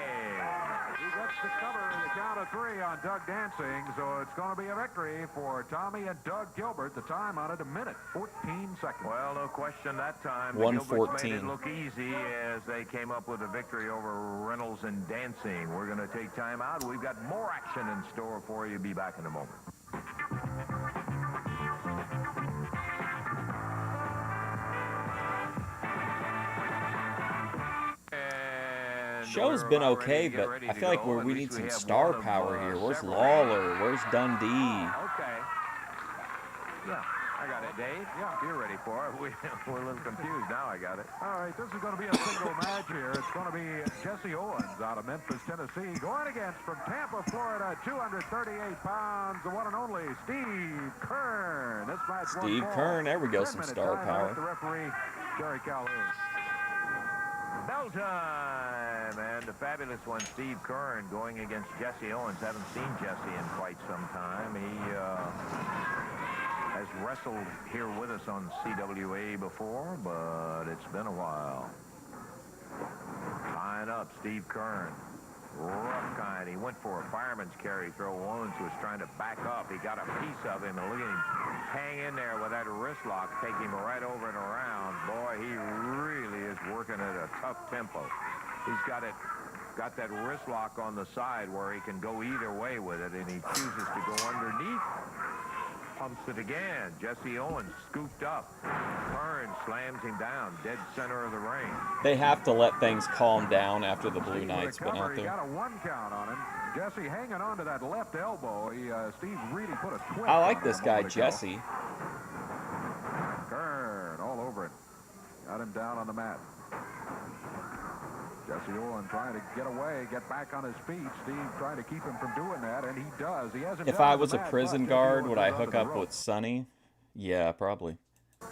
He gets to cover the count of 3 on Doug Dancing, so it's going to be a victory for Tommy and Doug Gilbert. The time on it, 1:14 seconds. Well, no question that time. The 1:14. Gilberts made it look easy as they came up with a victory over Reynolds and Dancing. We're going to take time out. We've got more action in store for you. Be back in a moment. Show's we're been about ready okay, to get but ready I to feel like go. we At need least we some have star one of, power here. Where's several. Lawler? Where's Dundee? Okay. Yeah, I got it, Dave. Yeah, you're ready for it. We're a little confused now. I got it. All right, this is going to be a single match here. It's going to be Jesse Owens out of Memphis, Tennessee, going against from Tampa, Florida, 238 pounds, the one and only Steve Kern. This match Steve Kern, there we go, some star power. The referee, Jerry Calhoun. Bell time, and the fabulous one, Steve Kern, going against Jesse Owens. Haven't seen Jesse in quite some time. He has wrestled here with us on CWA before, but it's been a while. Tying up, Steve Kern. Rough kind. He went for a fireman's carry throw. Owens was trying to back up. He got a piece of him, and look at him hang in there with that wrist lock, take him right over and around. Boy, he really is working at a tough tempo. He's got that wrist lock on the side where he can go either way with it, and he chooses to go underneath. Pumps it again. Jesse Owens scooped up. Kern slams him down, dead center of the ring. They have to let things calm down after the Blue Knight's been out He there. got a 1 count on him. Jesse hanging on to that left elbow. Steve really put a twist. I like on this him a guy, moment ago. Jesse. Kern all over it. Got him down on the mat. Jesse Owens trying to get away, get back on his feet. Steve trying to keep him from doing that, and he does. He hasn't. If I was a prison guard, would I hook up with Sonny? Yeah, probably. The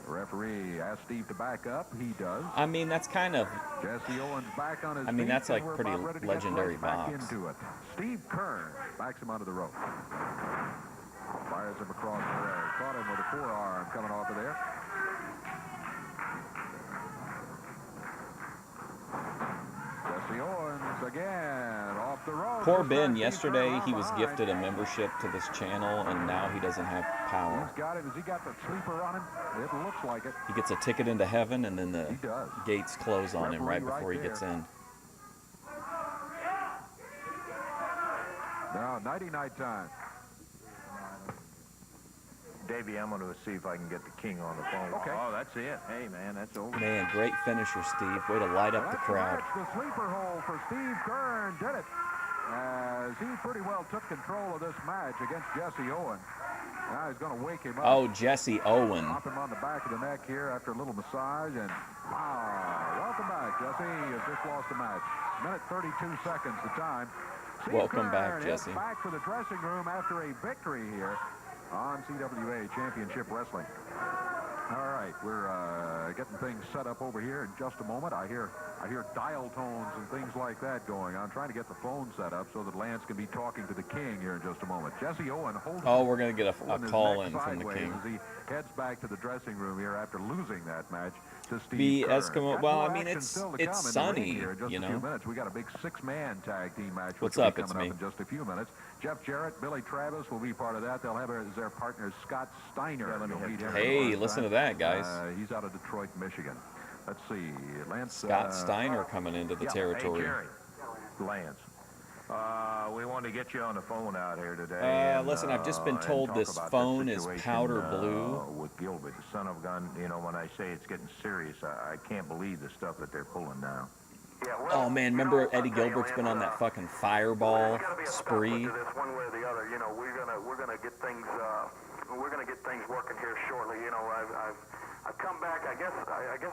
referee asked Steve to back up. He does. I mean, that's kind of... Jesse Owens back on his I mean, feet, that's and like we're pretty about ready to get legendary right back box. into it. Steve Kern backs him onto the rope. Fires him across the way. Caught him with a forearm coming off of there. Jesse Owens again off the rope. Poor Ben, yesterday he was gifted a membership to this channel, and now he doesn't have power. He's got it. Has he got the sleeper on him? It looks like it. He gets a ticket into heaven, and then the He does. gates close on him right Referee before he right gets there. in. Now, nighty-night time. Davey, I'm going to see if I can get the king on the phone. Okay. Oh, that's it. Hey, man, that's over. Man, great finisher, Steve. Way to light up the That's crowd. The sleeper hole for Steve Kern did it. As he pretty well took control of this match against Jesse Owens. Now he's going to wake him up. Oh, Jesse Owen. Pop him on the back of the neck here after a little massage. And wow, welcome back, Jesse. You've just lost the match. Minute 32 seconds the time. Steve Welcome Kern back, heads Jesse. back for the dressing room after a victory here on CWA Championship Wrestling. All right, we're getting things set up over here in just a moment. I hear dial tones and things like that going on. Trying to get the phone set up so that Lance can be talking to the king here in just a moment. Jesse Owen holding. Oh, we're going to get a holding his call neck in from the sideways king. as he heads back to the dressing room here after losing that match to Steve Be Kern. Eskimo. Got Well, more I mean, action it's still to come in the ring sunny, here in just you a few know. minutes. We got a big 6-man tag team match. What's which will up? be It's coming me. up in just a few minutes. Jeff Jarrett, Billy Travis will be part of that. They'll have as their partner Scott Steiner. Yeah, let me You'll hit meet him Hey, for the first listen to time. that, guys. He's out of Detroit, Michigan. Let's see. Lance Scott Steiner coming into the Yeah. territory. Hey, Jerry. Lance. We want to get you on the phone out here today. Listen, I've just been and told talk this about phone this is situation, powder blue. With Gilbert, the son of gun. You know, when I say it's getting serious, I can't believe the stuff that they're pulling now. Yeah, well, Oh, man, remember Eddie Gilbert's been on that fucking fireball spree? to this one way or the other. You know, we're gonna get things working here shortly. You know, I've come back. I guess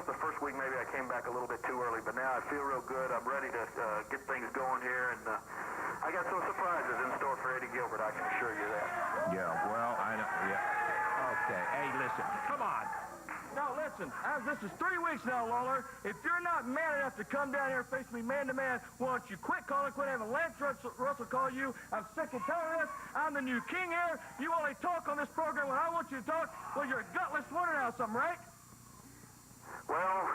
the first week maybe I came back a little bit too early, but now I feel real good. I'm ready to get things going here, and I got some surprises in store for Eddie Gilbert. I can assure you that. Yeah, well, I know. Yeah. Okay. Hey, listen. Come on. Now listen, this is 3 weeks now, Lawler. If you're not man enough to come down here and face me man-to-man, why don't you quit calling, quit having Lance Russell call you? I'm sick and tired of this. I'm the new king here. You only talk on this program when I want you to talk. Well, you're a gutless wonder now, something, right? Well,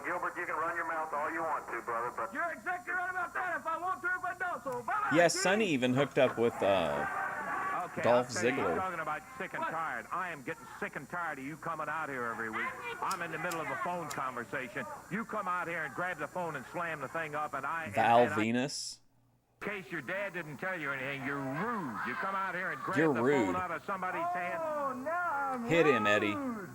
Gilbert, you can run your mouth all you want to, brother, but You're exactly right about that. If I want to, if I don't. So bye-bye. Yes, King. Sonny even hooked up with Okay, Dolph I'll tell you, Ziggler. You're talking about sick and tired. I am getting sick and tired of you coming out here every week. I'm in the middle of a phone conversation. You come out here and grab the phone and slam the thing up, and Val Venus. in case your dad didn't tell you anything, you're rude. You come out here and grab You're the rude. phone out of somebody's hand. Oh, now I'm Hit him, Eddie. rude.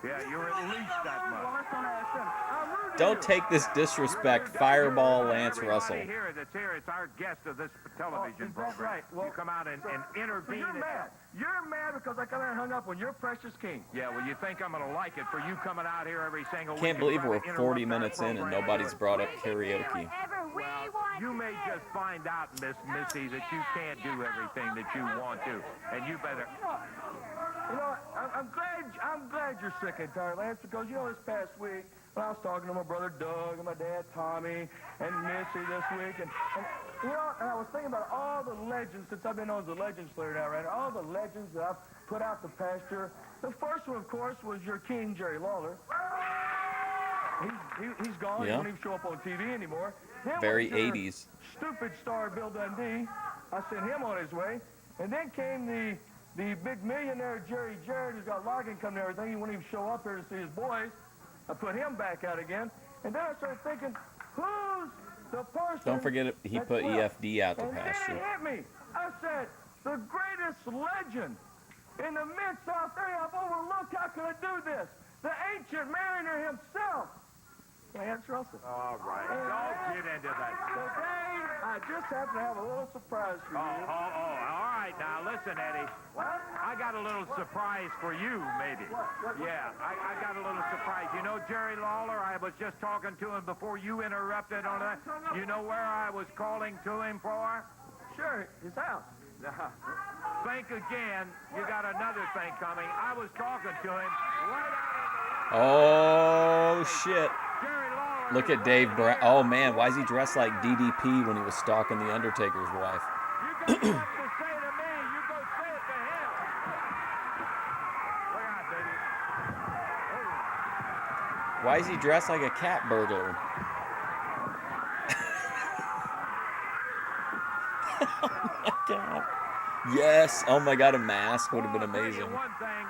Yeah, you're at least that much. Well, let's not ask him. I'm rude to Don't take this disrespect. Fireball Lance Russell. Here that's here, it's our guest of this television that's program. right. Well, you come out and intervene. You're mad. You're mad because I come out and hung up on your precious king. Yeah, well, you think I'm going to like it for you coming out here every single week. Can't believe we're 40 minutes in and nobody's brought up We can do karaoke. whatever we want You to may do. just find out, Miss Missy, that you can't do everything that you want to, and you better. You know, I'm glad you're sick and tired, Lance, because, you know, this past week, when I was talking to my brother Doug and my dad Tommy and Missy this week, and you know, and I was thinking about all the legends, since I've been known as a legends player now, right? All the legends that I've put out the pasture. The first one, of course, was your king, Jerry Lawler. He's gone. Yeah. He won't even show up on TV anymore. Then Very was your 80s. Stupid star Bill Dundee. I sent him on his way. And then came the big millionaire Jerry Jarrett, who's got lock income and everything. He wouldn't even show up here to see his boys. I put him back out again. And then I started thinking, who's the person... Don't forget it, he that's put left? EFD out the And then pasture. it hit me. I said, the greatest legend in the Mid-South area I've overlooked. How could I do this? The ancient mariner himself, Lance Russell. All right, don't get into that. Today, I just happen to have a little surprise for you. All right. Now, listen, Eddie. I got a little surprise for you, maybe. Yeah, I got a little surprise. You know Jerry Lawler? I was just talking to him before you interrupted on that. You know where I was calling to him for? Sure, his house. Think again. You got another thing coming. I was talking to him right out Oh, shit. Jerry Lawler. Look at Dave Brown. Oh, man, why is he dressed like DDP when he was stalking The Undertaker's wife? You got something to say to me. You go say it to him. Look out, baby. Why is he dressed like a cat burglar? Oh, my God. Yes. Oh, my God, a mask would have been I'll tell you amazing. one thing.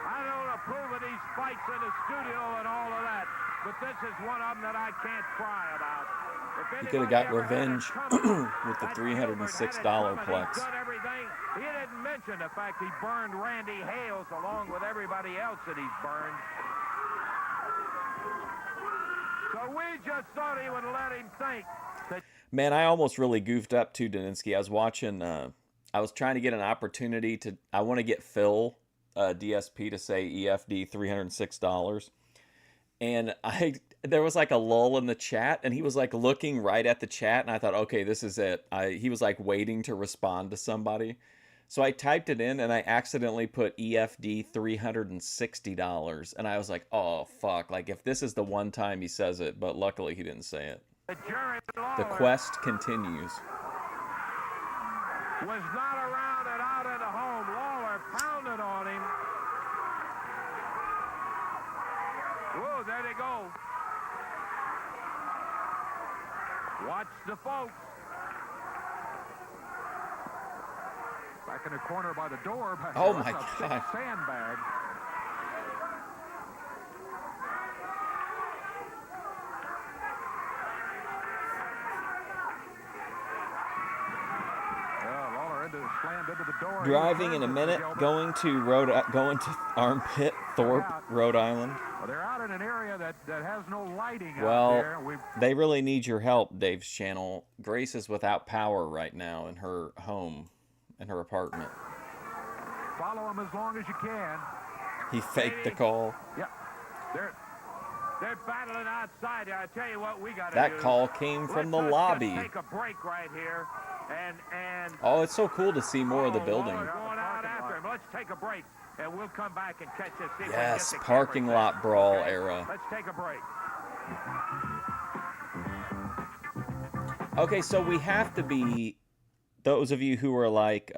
I don't approve of these fights in the studio and all of that, but this is one of them that I can't cry about. He could have got revenge with the $306 plex. Done everything. He didn't mention the fact he burned Randy Hales along with everybody else that he's burned. So we just thought he would let him think. Man, I almost really goofed up too, Daninsky. I was watching, I was trying to get an opportunity to, I want to get Phil, DSP, to say EFD $306. And there was like a lull in the chat, and he was like looking right at the chat, and I thought, okay, this is it. He was like waiting to respond to somebody. So I typed it in, and I accidentally put EFD $360, and I was like, oh, fuck. Like, if this is the one time he says it, but luckily he didn't say it. The quest continues. Was not around and out in the home. Lawler pounded on him. Whoa, there they go. Watch the folks. Back in the corner by the door. Oh, That's my a thick God. sandbag. Slammed into the door. Driving in a minute, going to Armpit, Thorpe, Rhode Island. Well, they're out in an area that has no lighting out Well, there. they really need your help, Dave's channel. Grace is without power right now in her home, in her apartment. Follow them as long as you can. He faked the call. Yep. They're battling outside. I tell you what, we got to That call came from the lobby. Let's take a break right here. And Oh, it's so cool to see more of the building. Lawler going out after him. Let's take a break, and we'll come back and catch this. See if we can Yes, get the parking camera lot set. brawl Okay? era. Let's take a break. Okay, so we have to be, those of you who are like,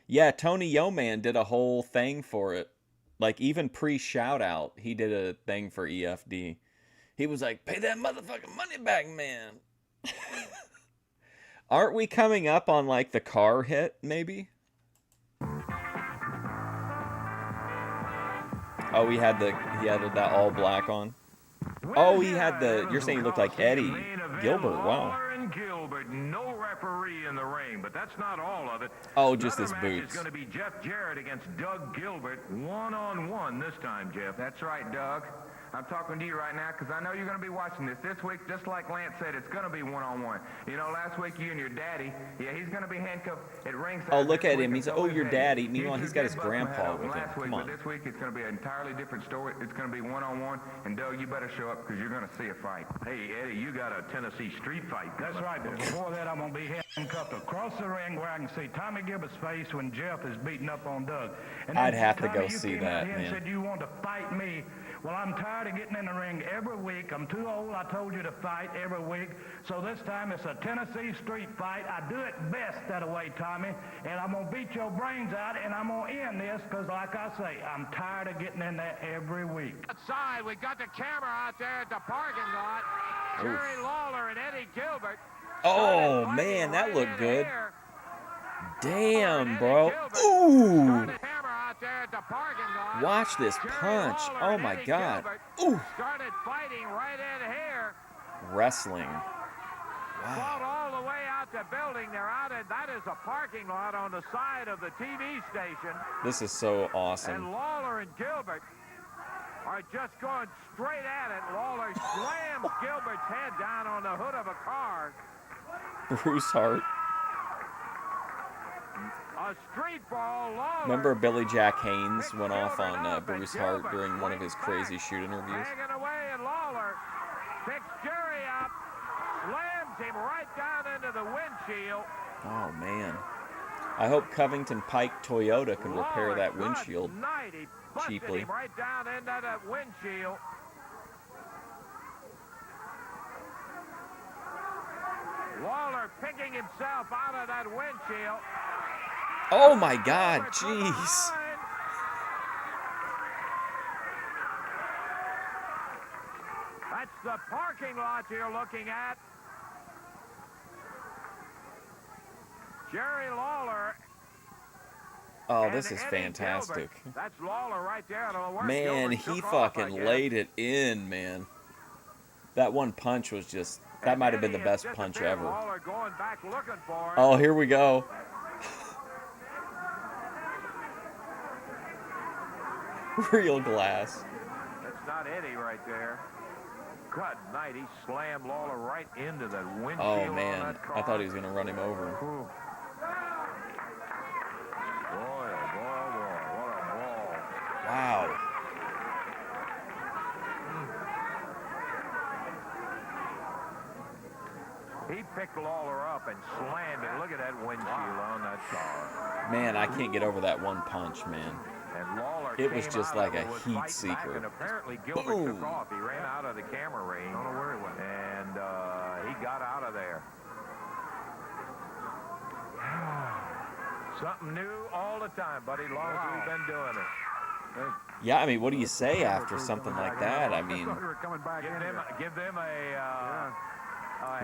yeah, Tony Yeoman did a whole thing for it. Like, even pre-shout out, he did a thing for EFD. He was like, pay that motherfucking money back, man. Aren't we coming up on, like, the car hit, maybe? Oh, he had that all black on. Oh, he had the, you're saying he looked like Eddie Gilbert. Wow. Lawler and Gilbert, no referee in the ring, but that's not all of it. Oh, just his Another match boots. is going to be Jeff Jarrett against Doug Gilbert, one-on-one this time, Jeff. That's right, Doug. I'm talking to you right now because I know you're going to be watching this. This week, just like Lance said, it's going to be one-on-one. You know, last week you and your daddy, yeah, he's going to be handcuffed at ringside. Oh, look this at week, him. and He's, so oh, is your Eddie. daddy. Meanwhile, You he's two got his did bust my head grandpa open with him. last week, Come on. but this week it's going to be an entirely different story. It's going to be one-on-one. And, Doug, you better show up because you're going to see a fight. Hey, Eddie, you got a Tennessee street fight. That's right, but before that, I'm going to be handcuffed across the ring where I can see Tommy Gilbert's face when Jeff is beating up on Doug. And then, I'd have to Tommy, go you see came that, out here and man. said you want to fight me. Well, I'm tired of getting in the ring every week. I'm too old. I told you to fight every week. So this time it's a Tennessee street fight. I do it best that way, Tommy. And I'm going to beat your brains out, and I'm going to end this because, like I say, I'm tired of getting in there every week. Outside, we got the camera out there at the parking lot. Jerry Lawler and Eddie Gilbert. Oh, man, that looked good. Damn, bro. Ooh. Watch this punch. Oh, my God. Ooh. Started fighting right in here. Wrestling. Fought all the way out the building. They're out in, that is a parking lot on the side of the TV station. This is so And awesome. Lawler and Gilbert are just going straight at it. Lawler slams Gilbert's head down on the hood of a car. Bruce Hart. A street ball. Lawler. Remember Billy Jack Haynes went off on Bruce Hart during one of his crazy shoot interviews? Hanging away, and Lawler picks Jerry up, slams him right down into the windshield. Oh, man. I hope Covington Pike Toyota can repair that windshield He busted cheaply. him right down into that windshield. Lawler picking himself out of that windshield. Oh, my God. Jeez. That's the parking lot you're looking at. Jerry Lawler. Oh, and this is Eddie fantastic. Gilbert. That's Lawler right there. I don't know where Man, Gilbert he took off, I fucking guess. laid it in, man. That one punch was just, that might have been the Eddie best has punch disappeared. ever. Lawler going back looking for him. Oh, here we go. Real glass. That's not Eddie right there. Good night. He slammed Lawler right into the windshield. Oh, on man. that car. I thought he was going to run him over. Boy, oh boy, oh boy. What a ball. Wow. He picked Lawler up and slammed it. Look at that windshield on that car. Man, I can't get over that one punch, man. And Lawler It was came just out like of it, a was heat fighting back, seeker. And apparently Gilbert Boom. took off. He ran out of the camera range. Don't know where he went. And he got out of there. Something new all the time, buddy, long as we've been doing it. Yeah, I mean, what do you say after something like that? I mean, Give them a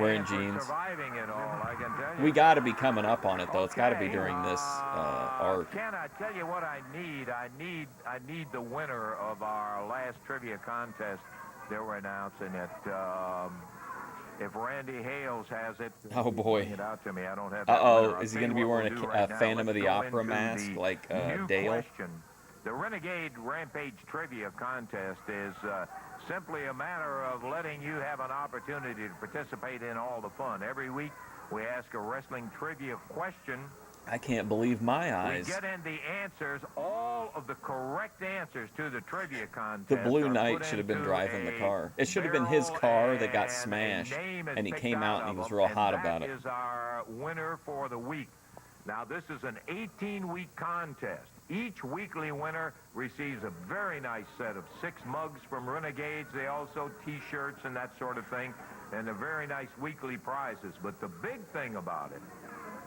wearing hand for jeans. surviving it all, I can tell you. We got to be coming up on it, though. It's got to be during this arc. Ken, I tell you what I need. I need the winner of our last trivia contest that we're announcing it. If Randy Hales has it, Oh, boy. bring it out to me. I don't have that Uh-oh, winner. I'll is he tell going to you be what wearing we'll do a right now. Phantom of Let's the go Opera into mask the like new Dale? question. The Renegade Rampage Trivia Contest is simply a matter of letting you have an opportunity to participate in all the fun. Every week, we ask a wrestling trivia question. I can't believe my eyes. We get in the answers, all of the correct answers to the trivia contest. The Blue are Knight put should have been into driving the a car. It should have been his barrel, car that got and a smashed, name is and he picked came out and of he was them, real and hot about it. That is our winner for the week. Now, this is an 18-week contest. Each weekly winner receives a very nice set of 6 mugs from Renegades. They also T-shirts and that sort of thing, and a very nice weekly prizes. But the big thing about it,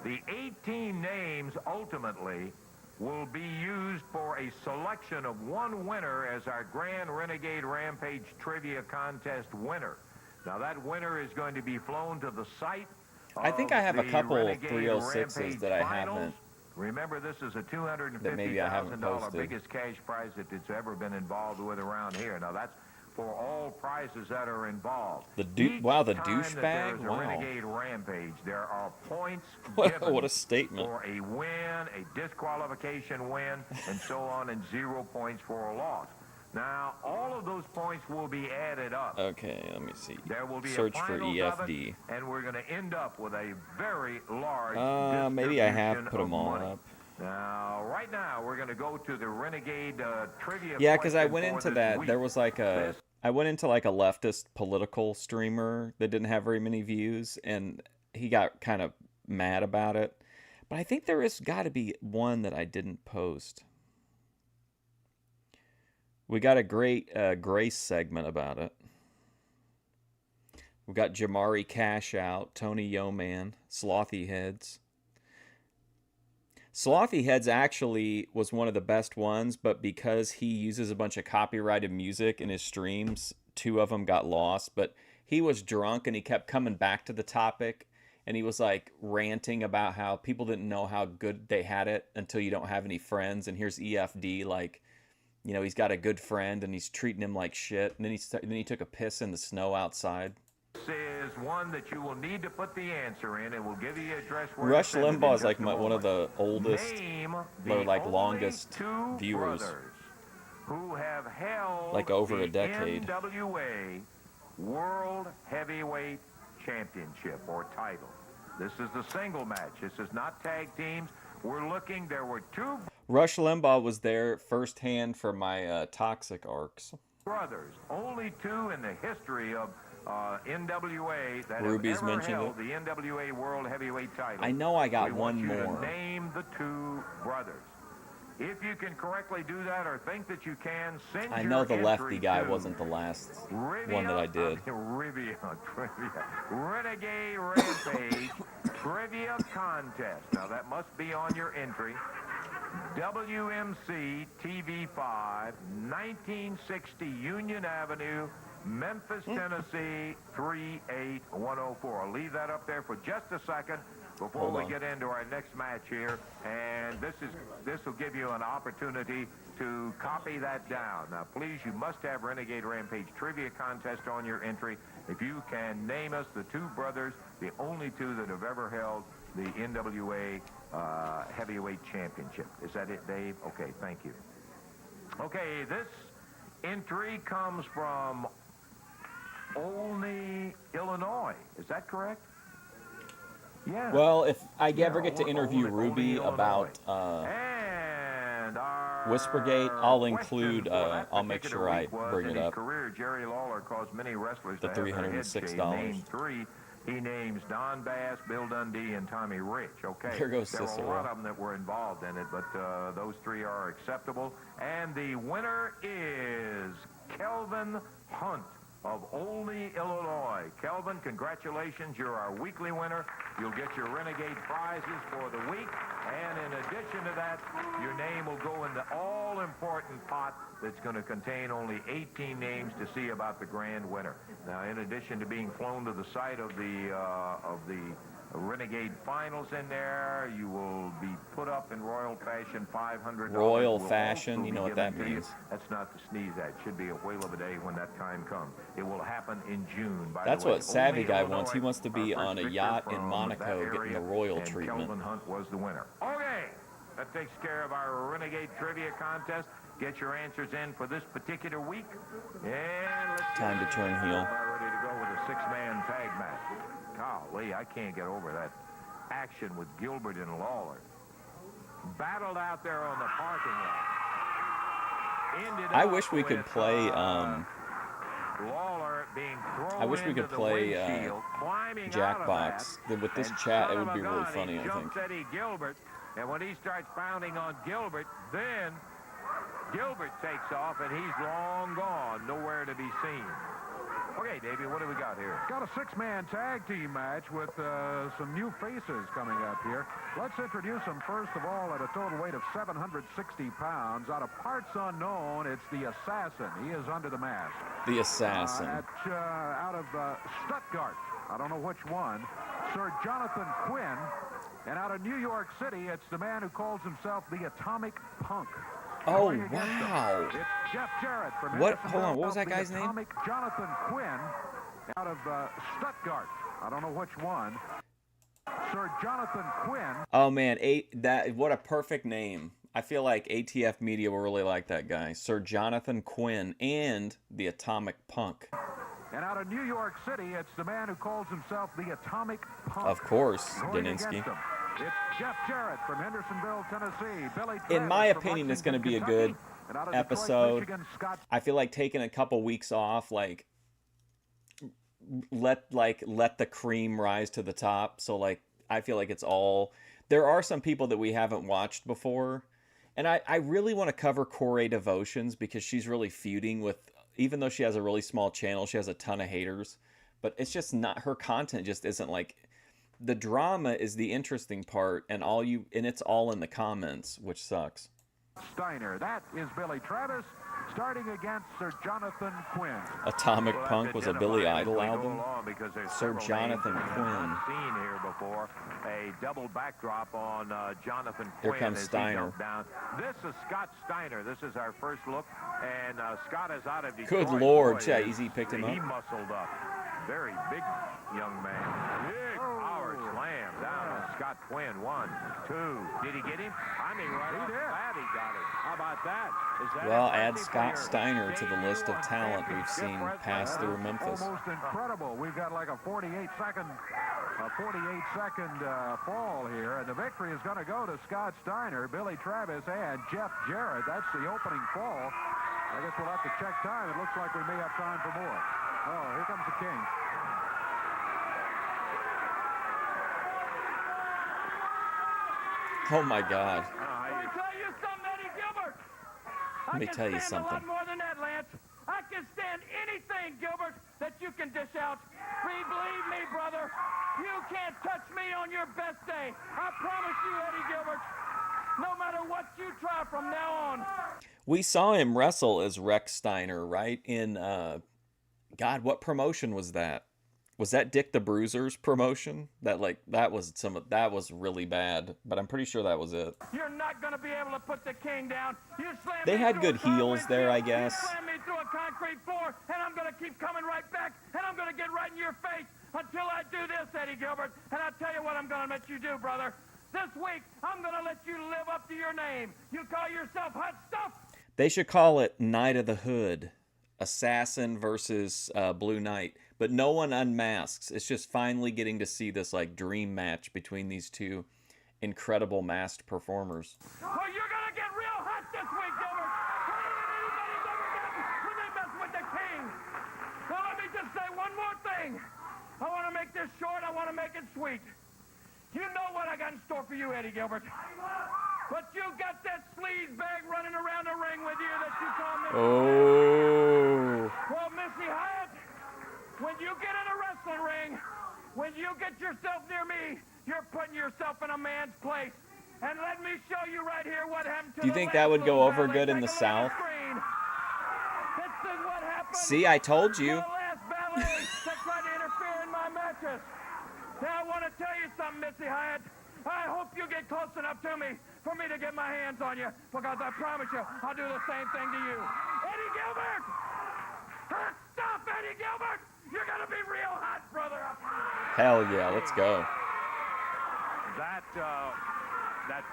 the 18 names ultimately will be used for a selection of one winner as our Grand Renegade Rampage Trivia Contest winner. Now, that winner is going to be flown to the site. I think I have a the couple Renegade 306s Rampage that I Finals. haven't. Remember, this is a That maybe I haven't $250,000 posted. biggest cash prize that it's ever been involved with around here. Now, that's for all prizes that are involved. Wow, the Each time that there douchebag? is a Wow. Renegade Rampage, there are points What given a statement. for a win, a disqualification win, and so on, and 0 points for a loss. Now, all of those points will be added up. Okay, let me see. There will be Search a for finals of it, EFD. and we're going to end up with a very large Maybe I have distribution put them of all money. up. Now, right now, we're going to go to the Renegade trivia. Yeah, because I question went for into this that. week. There was like a. I went into like a leftist political streamer that didn't have very many views, and he got kind of mad about it. But I think there has got to be one that I didn't post. We got a great Grace segment about it. We got Jamari Cash Out, Tony Yeoman, Slothy Heads. Slothy Heads actually was one of the best ones, but because he uses a bunch of copyrighted music in his streams, 2 of them got lost. But he was drunk and he kept coming back to the topic, and he was like ranting about how people didn't know how good they had it until you don't have any friends. And here's EFD, like, you know, he's got a good friend and he's treating him like shit. And then he took a piss in the snow outside. This is one that you will need to put the answer in. It will give you the address where Rush to send it Limbaugh in is like just a one of moment. the oldest, Name or like the longest only 2 viewers. brothers who have held Like over the a decade. NWA World Heavyweight Championship or title. This is the single match. This is not tag teams. We're looking. There were 2 Rush Limbaugh was there firsthand for my toxic arcs. brothers, only 2 in the history of NWA that Ruby's have ever mentioned held it. the NWA World Heavyweight title. I know I got we one want you more. To name the 2 brothers. If you can correctly do that or think that you can, send I your know the lefty entry guy to wasn't the last Trivia, one that I did. Trivia, Renegade Rampage Trivia Contest. Now that must be on your entry. WMC TV5, 1960 Union Avenue, Memphis, Tennessee, 38104. I'll leave that up there for just a second before Hold we on. get into our next match here. And this will give you an opportunity to copy that down. Now, please, you must have Renegade Rampage Trivia Contest on your entry. If you can name us the 2 brothers, the only 2 that have ever held the NWA Heavyweight Championship. Is that it, Dave? Okay, thank you. Okay, this entry comes from Olney, Illinois. Is that correct? Yeah. Well, if I Yeah, ever get to interview Olney, Ruby Illinois. about And our Whispergate, I'll question include, for that I'll make particular sure I week was, bring in it his up. career, Jerry Lawler caused many wrestlers The to have their heads $306. shaved. Name 3. He names Don Bass, Bill Dundee, and Tommy Rich. Okay. There goes There were a Cicero. lot of them that were involved in it, but those 3 are acceptable. And the winner is Kelvin Hunt of Olney, Illinois. Kelvin, congratulations. You're our weekly winner. You'll get your Renegade prizes for the week. And in addition to that, your name will go in the all-important pot that's going to contain only 18 names to see about the grand winner. Now, in addition to being flown to the site of the Renegade finals in there, you will be put up in royal fashion, $500. Royal will fashion, also you be know what given that to you. means. That's not to sneeze at. It should be a whale of a day when that time comes. It will happen in June. By That's the way, what Savvy Olney, Guy Illinois, wants. He wants to be our on a first yacht victor in from Monaco that getting the area, royal and treatment. Kelvin Hunt was the winner. Okay, that takes care of our Renegade Trivia Contest. Get your answers in for this particular week. And let's Time to turn heel. about ready to go with a 6-man tag match. Golly, I can't get over that action with Gilbert and Lawler. Battled out there on the parking lot. Ended I up wish we could with, play, Lawler being thrown I wish we into could the play windshield, climbing out of Jackbox. that, With this and chat, it son would of be a really gun, funny, he I think. jumps Eddie Gilbert, and when he starts pounding on Gilbert, then Gilbert takes off, and he's long gone, nowhere to be seen. Okay, Davey, what do we got here? Got a 6-man tag team match with some new faces coming up here. Let's introduce them first of all at a total weight of 760 pounds. Out of parts unknown, it's the Assassin. He is under the mask. The Assassin. Out of Stuttgart, I don't know which one, Sir Jonathan Quinn. And out of New York City, it's the man who calls himself the Atomic Punk. Oh, Going against him, wow. it's Jeff Jarrett from What? Hendersonville, Hold on, what was that the guy's name? Atomic Jonathan Quinn out of Stuttgart. I don't know which one. Sir Jonathan Quinn. Oh man, what a perfect name. I feel like ATF media will really like that guy, Sir Jonathan Quinn, and the Atomic Punk. And out of New York City, it's the man who calls himself the Atomic Punk. Of course, Going Daninsky. against him, it's Jeff Jarrett from Hendersonville, Tennessee. Billy In my Travis from opinion, it's going to be a Lexington, good Kentucky. And out of Detroit, episode. Michigan, Scott I feel like taking a couple weeks off, like let the cream rise to the top. So like I feel like it's all. There are some people that we haven't watched before, and I really want to cover Corey Devotions because she's really feuding with. Even though she has a really small channel, she has a ton of haters, but it's just not, her content just isn't like, the drama is the interesting part, and it's all in the comments, which sucks. Steiner. That is Billy Travis starting against Sir Jonathan Quinn. Atomic Punk was a Billy Idol album. Sir Jonathan Quinn. Seen here before a double backdrop on Jonathan Quinn. Here comes as he Steiner. jumped down. This is Scott Steiner. This is our first look, and Scott is out of Good Detroit. Lord, Boy, yeah, Easy picked him up. He muscled up. Very big young man. Big power slam down on Scott Quinn. 1, 2. Did he get him? I mean, right off the bat he got it. How about that? Is that Well, impressive add for Scott your Steiner to the list of talent we've seen pass through Memphis. Almost incredible. We've got like a 48-second fall here, and the victory is going to go to Scott Steiner, Billy Travis, and Jeff Jarrett. That's the opening fall. I guess we'll have to check time. It looks like we may have time for more. Oh, here comes the King. Oh my God. Let me tell you something, Eddie Gilbert. Let me tell you I can stand something. a lot more than that, Lance. I can stand anything, Gilbert, that you can dish out. Believe me, brother, you can't touch me on your best day. I promise you, Eddie Gilbert. No matter what you try from now on. We saw him wrestle as Rex Steiner, right? In, God, what promotion was that? Was that Dick the Bruiser's promotion? That was really bad, but I'm pretty sure that was it. You're not going to be able to put the King down. You slam They me had through good a car heels there, I windshield, guess. You slam me through a concrete floor, and I'm going to keep coming right back, and I'm going to get right in your face until I do this, Eddie Gilbert. And I'll tell you what I'm going to let you do, brother. This week, I'm going to let you live up to your name. You call yourself Hot Stuff? They should call it Night of the Hood. Assassin versus Blue Knight. But no one unmasks. It's just finally getting to see this like dream match between these two incredible masked performers. Oh, you're going to get real hot this week, Gilbert. Hotter than anybody's ever gotten when they mess with the King. Now, let me just say one more thing. I want to make this short. I want to make it sweet. You know what I got in store for you, Eddie Gilbert. But you got that sleaze bag running around the ring with you that you call Missy. Oh. Well, Missy Hyatt, when you get in a wrestling ring, when you get yourself near me, you're putting yourself in a man's place. And let me show you right here what happened to Do you think that would go over good in the South? This is what happened. See, I told you. To the last ballet that tried to interfere in my matches. Now, I want to tell you something, Missy Hyatt. I hope you get close enough to me for me to get my hands on you, because I promise you, I'll do the same thing to you. Eddie Gilbert! Hot stuff, Eddie Gilbert! You're going to be real hot, brother. Hell yeah, let's go. That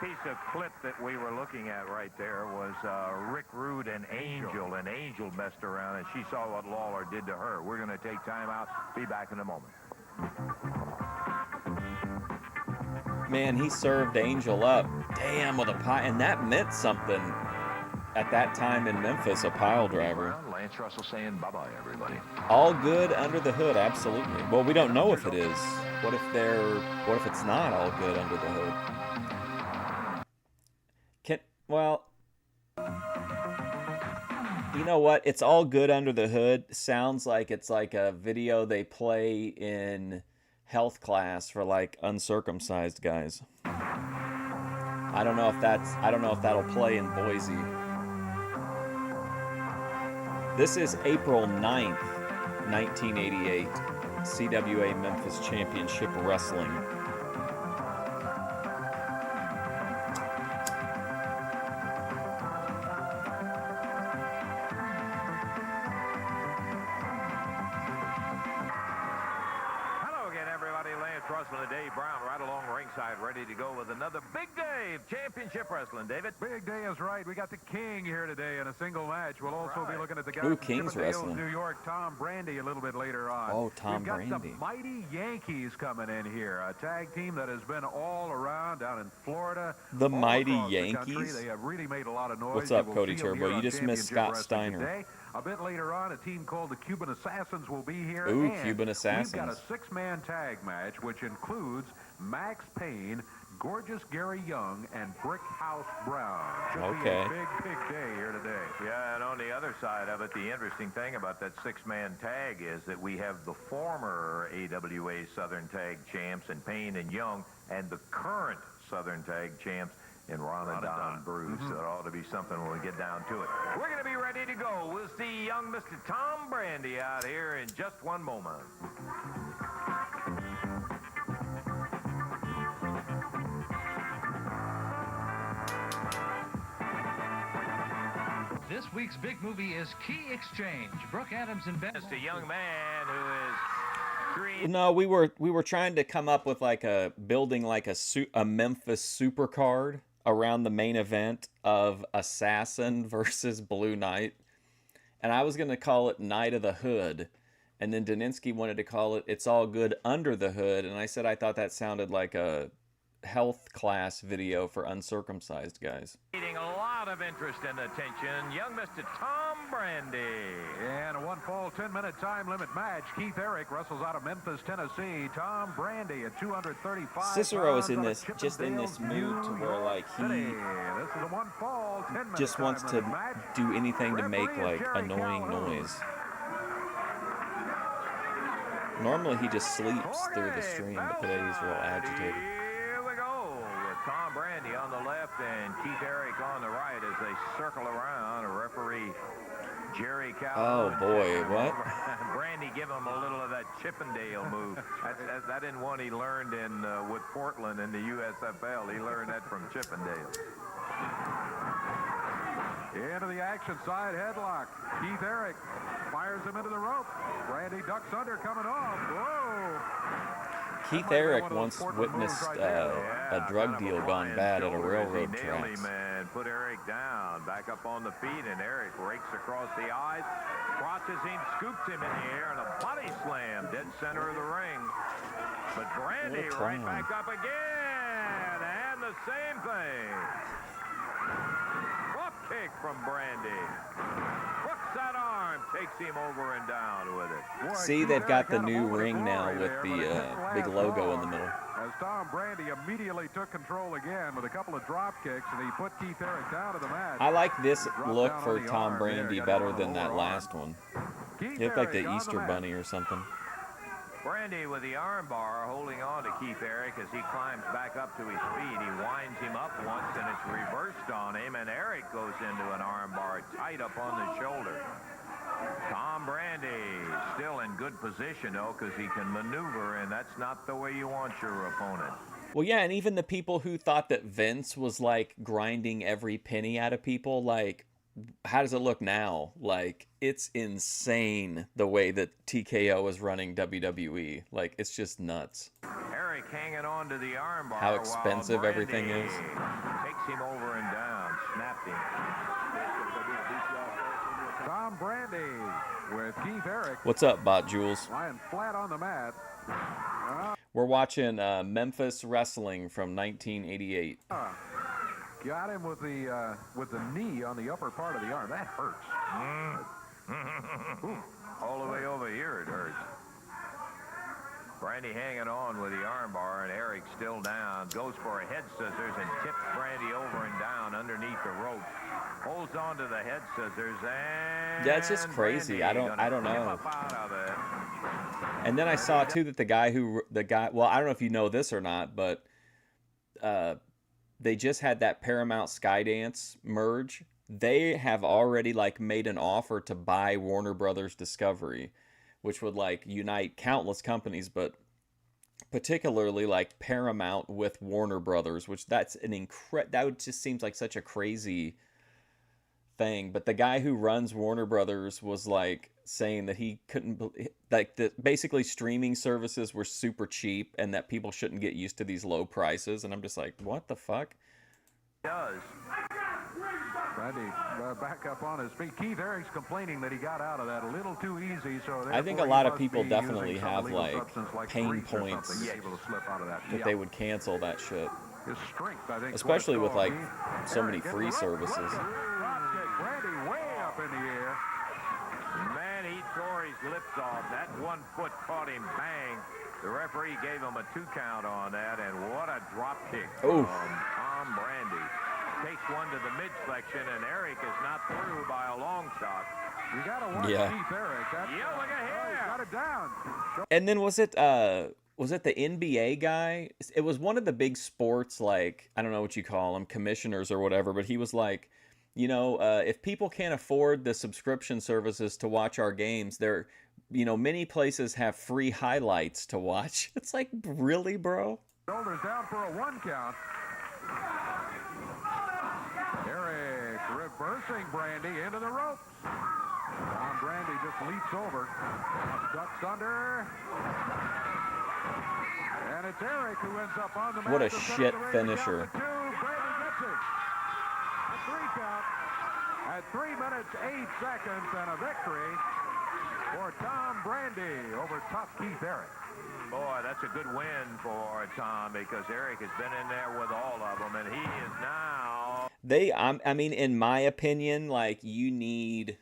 piece of clip that we were looking at right there was Rick Rude and Angel. And Angel messed around, and she saw what Lawler did to her. We're going to take time out. Be back in a moment. Man, he served Angel up. Damn, with a pile. And that meant something at that time in Memphis, a pile driver. Lance Russell saying bye-bye, everybody. All good under the hood, absolutely. Well, we don't know if it is. What if it's not all good under the hood? You know what? It's all good under the hood. Sounds like it's like a video they play in health class for like uncircumcised guys. I don't know if that'll play in Boise. This is April 9th, 1988. CWA Memphis Championship Wrestling. ringside ready to go with another big day of championship wrestling, David. Big day is right. We got the King here today in a single match. We'll also be looking at the guy Ooh, from King's Chippendales, wrestling. New York, Tom Brandy, a little bit later on. Oh, Tom We've got Brandy. the Mighty Yankees coming in here, a tag team that has been all around down in Florida. The all Mighty across the country. Yankees? They have really made a lot of noise. What's up, You will Cody see them Turbo? here You on just missed Championship Scott Wrestling Steiner. today. A bit later on, a team called the Cuban Assassins will be here. Ooh, and Cuban we've got a Assassins. 6-man tag match, which includes Max Payne, Gorgeous Gary Young, and Brickhouse Brown. Should be Okay. a big day here today. Yeah, and on the other side of it, the interesting thing about that 6-man tag is that we have the former AWA Southern Tag Champs in Payne and Young and the current Southern Tag Champs in Ronadon Bruce. So it ought to be something when we get down to it. We're going to be ready to go. We'll see young Mr. Tom Brandy out here in just one moment. This week's big movie is Key Exchange. Brooke Adams and Ben. Just a young man who is creating. No, we were trying to come up with like a Memphis super card around the main event of Assassin versus Blue Knight, and I was gonna call it Night of the Hood, and then Daninsky wanted to call it It's All Good Under the Hood, and I said I thought that sounded like a health class video for uncircumcised guys. Getting a lot of interest and attention, young Mr. Tom Brandy. And a one-fall, 10-minute time limit match. Keith Eric wrestles out of Memphis, Tennessee. Tom Brandy at 235 Cicero is pounds in out of this just in this Chippendales, mood to New where like York he City. This is a one-fall, 10-minute just wants time to limit match. do anything to make Referee is like Jerry annoying Lawler. noise. Normally he just sleeps through the stream, but today he's real agitated. Here we go with Tom Brandy on the left and Keith Eric on the right as they circle around. A referee, Jerry Oh Calhoun. boy, what? Brandy give him a little of that Chippendale move. That isn't one he learned in with Portland in the USFL. He learned that from Chippendale. Into the action side headlock. Keith Eric fires him into the rope. Brandy ducks under, coming off. Whoa! Keith Eric once witnessed a drug deal gone bad at a railroad tracks. Man, put Eric down, back up on the feet, and Eric rakes across the eyes, crosses him, scoops him in the air, and a body slam, dead center of the ring. But Brandy right back up again, and the same thing. Drop kick from Brandy. Hooks that arm, takes him over and down with it. Boy, See, Keith they've got Eric the had a new moment of ring now glory with there, but the it didn't big last logo in long. the middle. As Tom Brandy immediately took control again with a couple of drop kicks, and he put Keith Eric down to the mat. I like this Dropped look down for on the Tom arm Brandy there. Got better him on than the that lower last arm. one. Keith He looked like Eric the on Easter mat. Bunny or something. Brandy with the arm bar holding on to Keith Eric as he climbs back up to his feet. He winds him up once and it's reversed on him, and Eric goes into an arm bar tight up on the shoulder. Tom Brandy still in good position, though, because he can maneuver, and that's not the way you want your opponent. Well, yeah, and even the people who thought that Vince was like grinding every penny out of people, like, how does it look now? Like, it's insane the way that TKO is running WWE. Like, it's just nuts. Eric hanging on to the arm bar. How expensive while everything Brandy is. Takes him over and down, snapped him. Tom Brandy with Keith Eric What's up, Bot Jules? lying flat on the mat. We're watching Memphis Wrestling from 1988. Got him with the knee on the upper part of the arm. That hurts. All the way over here it hurts. Brandy hanging on with the armbar, and Eric still down. Goes for a head scissors and tips Brandy over and down underneath the ropes. Holds on to the head scissors, and Yeah, it's just crazy. I don't Brandy know. gonna flip up out of it. And then I saw too that the guy, well, I don't know if you know this or not, but they just had that Paramount Skydance merge. They have already like made an offer to buy Warner Brothers Discovery, which would like unite countless companies, but particularly like Paramount with Warner Brothers, which that just seems like such a crazy thing, but the guy who runs Warner Brothers was like saying that he couldn't like that basically streaming services were super cheap and that people shouldn't get used to these low prices, and I'm just like, what the fuck? Does. Randy back up on his feet. Keith Eric's complaining that he got out of that a little too easy. So I think a lot of people definitely have like pain points that they would cancel that shit. His strength, I think, especially with like so many free services. Randy way up in the air. Man, he tore his lips off. That 1 foot caught him bang. The referee gave him a 2 count on that, and what a drop kick from Tom Brandy. Takes one to the midsection, and Eric is not through by a long shot. You got to watch Keith Eric. Look at him. He's got it down. And then was it the NBA guy? It was one of the big sports, like, I don't know what you call them, commissioners or whatever, but he was like, you know, if people can't afford the subscription services to watch our games, there, you know, many places have free highlights to watch. It's like, really, bro? Shoulders down for a 1 count. Eric reversing Brandy into the ropes. Tom Brandy just leaps over. Ducks under. And it's Eric who ends up on the mat. What a shit finisher. Brandy gets it. A 3 count at 3 minutes, 8 seconds, and a victory for Tom Brandy over top Keith Eric. Boy, that's a good win for Tom because Eric has been in there with all of them, and he is now... I mean, in my opinion, like, you need...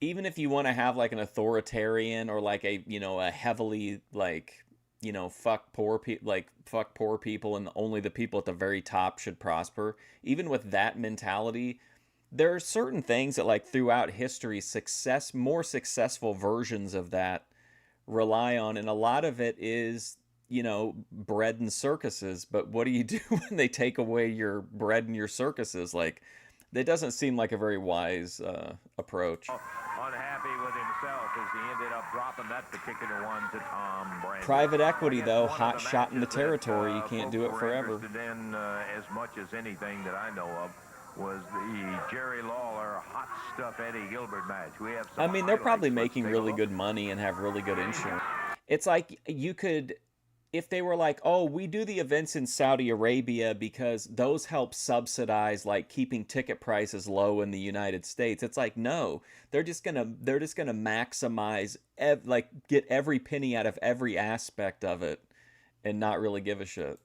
Even if you want to have, like, an authoritarian or, like, a, you know, a heavily, like, you know, fuck poor people and only the people at the very top should prosper, even with that mentality, there are certain things that, like, throughout history, more successful versions of that rely on, and a lot of it is, you know, bread and circuses. But what do you do when they take away your bread and your circuses? Like, that doesn't seem like a very wise approach. Unhappy with himself as he ended up dropping that particular one to Tom Brandy. Private equity, though, hot shot in the territory. You can't do it forever. In, as much as anything that I know of was the Jerry Lawler hot stuff Eddie Gilbert match. We have some, I mean, they're probably making really good money and have really good insurance. It's like you could, if they were like, oh, we do the events in Saudi Arabia because those help subsidize like keeping ticket prices low in the United States. It's like, no, they're just gonna maximize like get every penny out of every aspect of it and not really give a shit.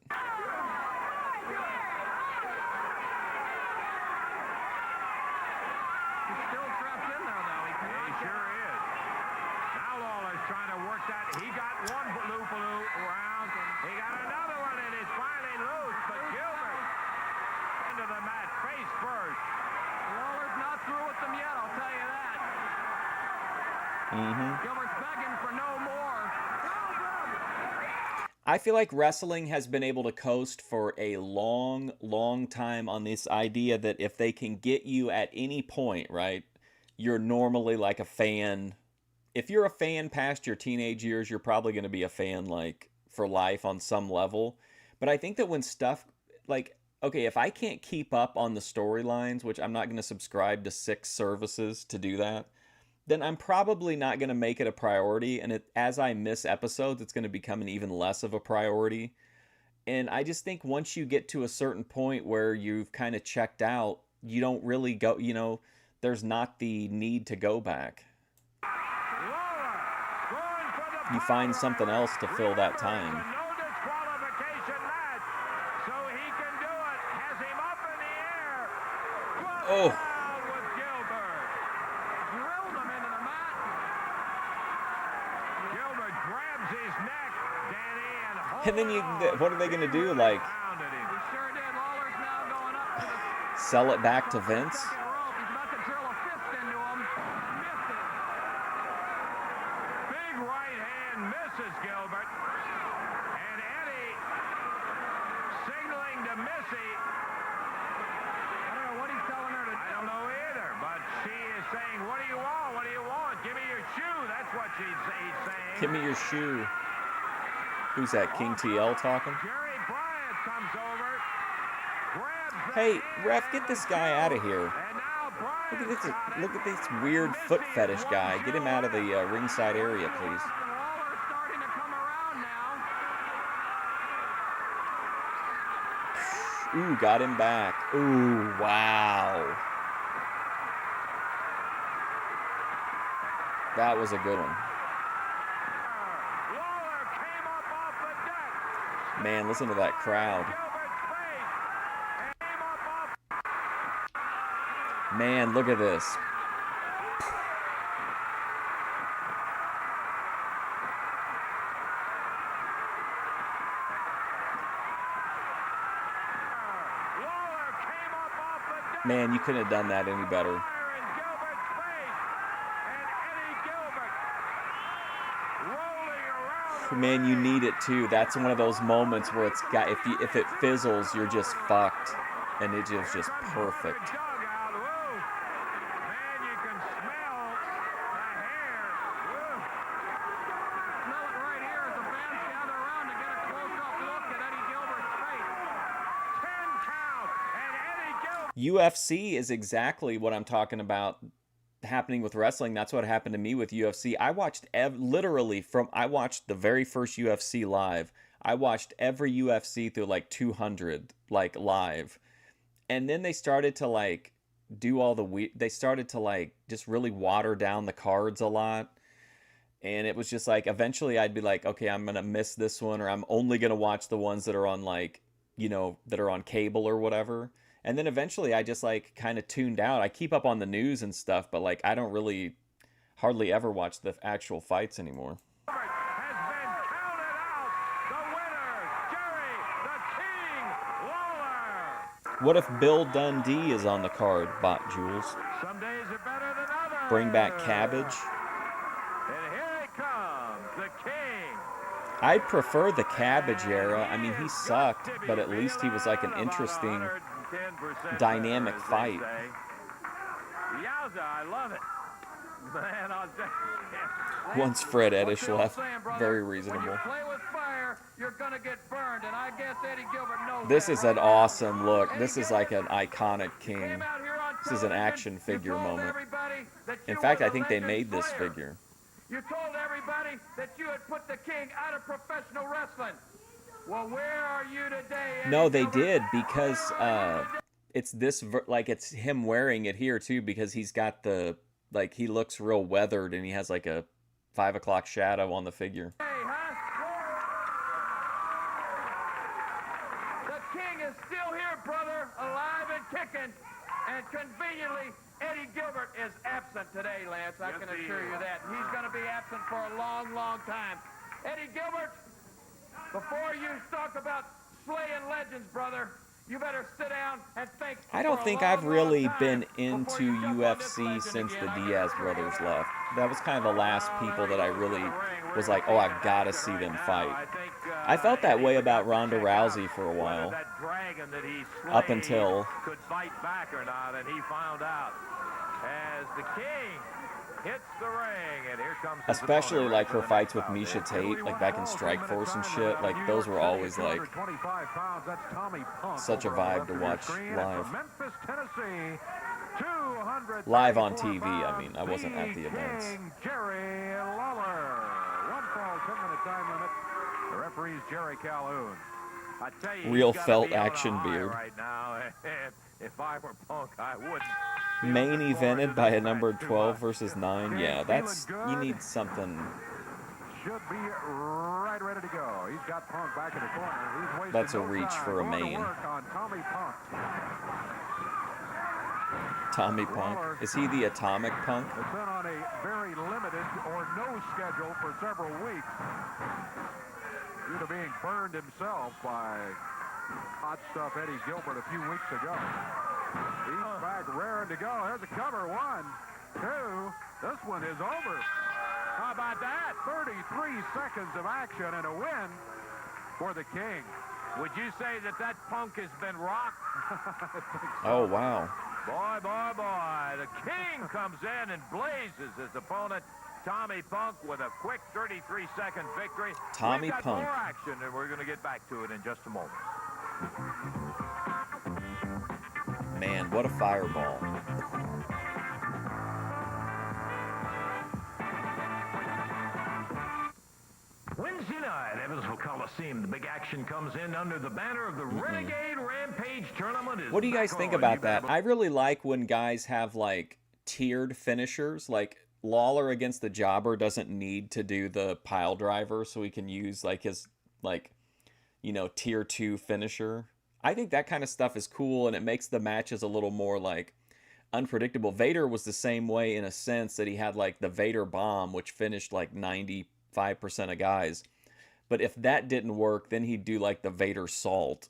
Gilbert's begging for no more. I feel like wrestling has been able to coast for a long, long time on this idea that if they can get you at any point, right, you're normally like a fan. If you're a fan past your teenage years, you're probably going to be a fan like for life on some level. But I think that when stuff like, okay, if I can't keep up on the storylines, which I'm not going to subscribe to 6 services to do that, then I'm probably not going to make it a priority. And as I miss episodes, it's going to become an even less of a priority. And I just think once you get to a certain point where you've kind of checked out, you don't really go, you know, there's not the need to go back. You find something else to fill that time. Oh. And then what are they going to do? Like, sell it back to Vince? Big right hand misses Gilbert. And Eddie signaling to Missy. I don't know what he's telling her to do. I don't know either, but she is saying, what do you want? What do you want? Give me your shoe. That's what he's saying. Give me your shoe. Who's that, King TL talking? Jerry Bryant comes over, grabs hey, ref, get this guy out of here. And now Look at this weird foot fetish guy. Get him out of the ringside area, please. Lawler starting to come around now. Ooh, got him back. Ooh, wow. That was a good one. Lawler came up off the deck. Man, listen to that crowd. Man, look at this. Man, you couldn't have done that any better. Man, you need it too. That's one of those moments where it's got if it fizzles, you're just fucked, and it is just perfect. UFC is exactly what I'm talking about happening with wrestling. That's what happened to me with UFC. I watched I watched the very first UFC live. I watched every UFC through like 200 like live. And then they started to like do all they started to like just really water down the cards a lot. And it was just like eventually I'd be like, okay, I'm going to miss this one, or I'm only going to watch the ones that are on like, you know, that are on cable or whatever. And then eventually I just like kind of tuned out. I keep up on the news and stuff, but like I don't really hardly ever watch the actual fights anymore. What if Bill Dundee is on the card, Bot Jules? Some days are better than others. Bring back Cabbage. And here he comes, the King. I prefer the Cabbage era. I mean, he sucked, but at least he was like an interesting, dynamic fight. Yowza, I love it. Man, I'll tell you. Once Fred Eddish left, very reasonable. When you play with fire, you're gonna get burned, and I guess Eddie Gilbert knows This that. is an awesome look. This is like an iconic King. This is an action figure moment. In fact, I think they made this figure. You told everybody that you had put the King out of professional wrestling. Well, where are you today, Eddie No, they Gilbert? did, because it's this like it's him wearing it here too, because he's got the like he looks real weathered and he has like a 5 o'clock shadow on the figure. Hey, huh? The King is still here, brother, alive and kicking, and conveniently, Eddie Gilbert is absent today, Lance. I can assure you that. He's going to be absent for a long, long time. Eddie Gilbert, before you talk about slaying legends, brother, you better sit down and think. I don't think I've really been into UFC since the Diaz brothers left. That was kind of the last people that I really was like, oh, I've got to see them fight. I felt that way about Ronda Rousey for a while. Up until... could fight back or not, and he found out as the King hits the ring, and here comes Especially like her fights with Misha Tate, like back in Strikeforce and shit, like those were always like such a vibe to watch live. Memphis, Tennessee, Live on TV, I mean, I wasn't at the events. Jerry Lawler. 1 fall, 10-minute time limit. The referee's Jerry Calhoun. I tell you, Real he's gotta felt be on a action high beard. right now. If I were Punk, I wouldn't. Main evented by a number 12 versus 9. Yeah, that's, you need something. Should be right ready to go. He's got Punk back in the corner. He's wasting That's a no reach time. for a Going to main. work on Tommy Punk. Tommy Punk. Is he the Atomic Punk? Has been on a very limited or no schedule for several weeks due to being burned himself by hot stuff Eddie Gilbert a few weeks ago. He's back raring to go. There's a cover. 1, 2. This one is over. How about that? 33 seconds of action and a win for the King. Would you say that Punk has been rocked? Oh, wow. Boy, boy, boy. The King comes in and blazes his opponent, Tommy Punk, with a quick 33-second victory. Tommy We've got Punk. more action, and we're going to get back to it in just a moment. Man, what a fireball. Wednesday night, Evansville Coliseum. The big action comes in under the banner of the Renegade Rampage Tournament. What do you guys think about that? I really like when guys have like tiered finishers. Like Lawler against the Jobber doesn't need to do the pile driver, so he can use like his tier 2 finisher. I think that kind of stuff is cool, and it makes the matches a little more like unpredictable. Vader was the same way in a sense that he had like the Vader bomb, which finished like 95% of guys. But if that didn't work, then he'd do like the Vader salt.